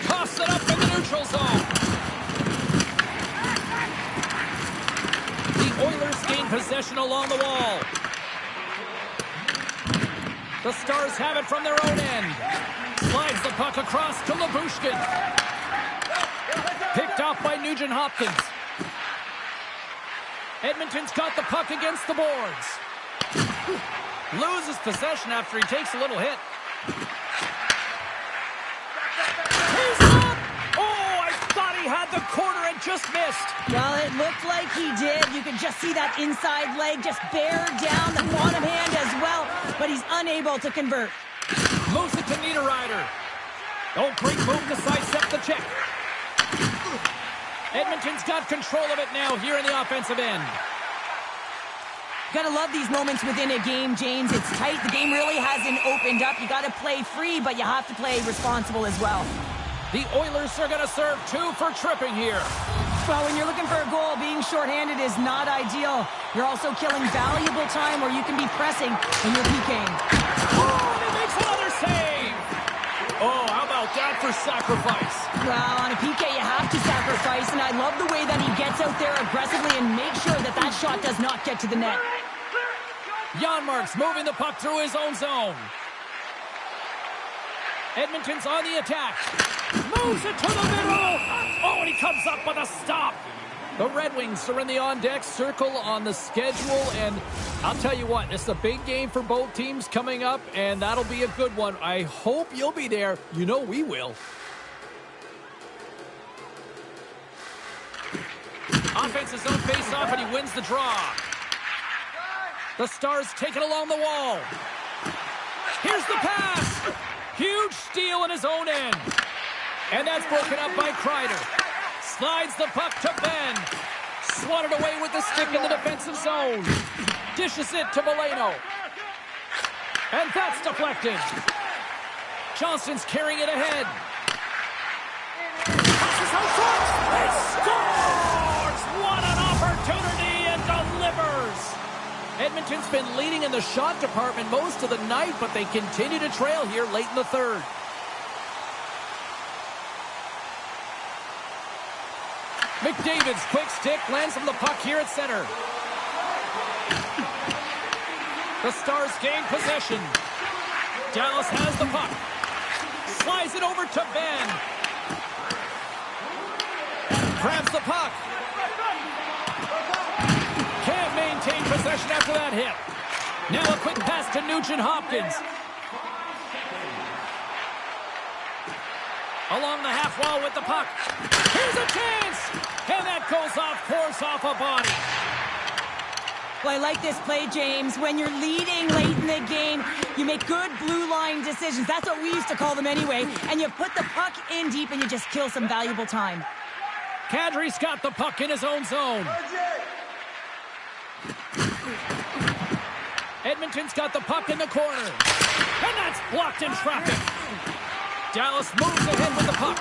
Toss it up in the neutral zone. The Oilers gain possession along the wall. The Stars have it from their own end. Slides the puck across to Lyubushkin. Picked off by Nugent-Hopkins. Edmonton's got the puck against the boards. Loses possession after he takes a little hit. He's up! Oh, I thought he had the corner and just missed. Well, it looked like he did. You could just see that inside leg just bear down the bottom hand as well, but he's unable to convert. Moves it to Niederreiter. Oh, great move to sidestep the check. Edmonton's got control of it now here in the offensive end. Gotta love these moments within a game, James. It's tight. The game really hasn't opened up. You gotta play free, but you have to play responsible as well. The Oilers are gonna serve 2 for tripping here. Well, when you're looking for a goal, being shorthanded is not ideal. You're also killing valuable time where you can be pressing when you're PKing. Oh, and he makes another save. Oh, how about that for sacrifice? Well, on a PK, you have to sacrifice, and I love the way that he gets out there aggressively and makes sure that that shot does not get to the net. Janmark's moving the puck through his own zone. Edmonton's on the attack. Moves it to the middle. Oh, and he comes up with a stop. The Red Wings are in the on-deck circle on the schedule, and I'll tell you what, it's a big game for both teams coming up, and that'll be a good one. I hope you'll be there. You know we will. Offensive zone face-off, and he wins the draw. The Stars take it along the wall. Here's the pass. Huge steal in his own end. And that's broken up by Kreider. Slides the puck to Ben. Swatted away with the stick in the defensive zone. Dishes it to Veleno. And that's deflected. Johnston's carrying it ahead. He scores! What an opportunity, and delivers! Edmonton's been leading in the shot department most of the night, but they continue to trail here late in the third. McDavid's quick stick lands from the puck here at center. The Stars gain possession. Dallas has the puck. Slides it over to Ben. Grabs the puck. Can't maintain possession after that hit. Now a quick pass to Nugent-Hopkins. Along the half wall with the puck. Here's a chance! And that goes off course off a body. Well, I like this play, James. When you're leading late in the game, you make good blue line decisions. That's what we used to call them anyway. And you put the puck in deep and you just kill some valuable time. Kadri's got the puck in his own zone. Edmonton's got the puck in the corner. And that's blocked in traffic. Dallas moves ahead with the puck.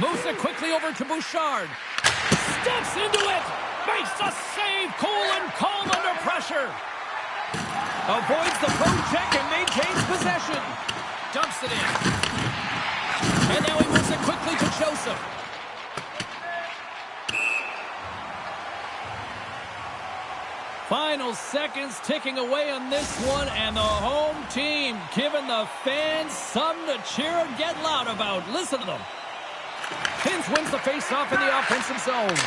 Moves it quickly over to Bouchard. Steps into it. Makes a save. Cool and calm under pressure. Avoids the phone check and maintains possession. Dumps it in. And now he moves it quickly to Joseph. Final seconds ticking away on this one, and the home team giving the fans something to cheer and get loud about. Listen to them. Pins wins the face-off in the offensive zone.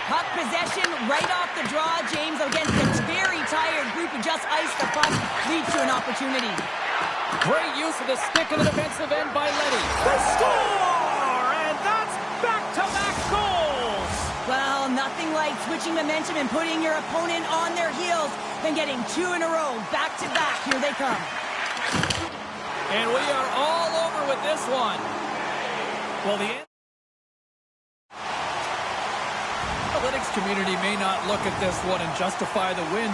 Puck possession right off the draw, James, against a very tired group who just iced the puck, leads to an opportunity. Great use of the stick of the defensive end by Leddy. They score! And that's back-to-back goals! Well, nothing like switching momentum and putting your opponent on their heels than getting two in a row, back-to-back. Here they come. And we are all over with this one. Well, the analytics community may not look at this one and justify the win.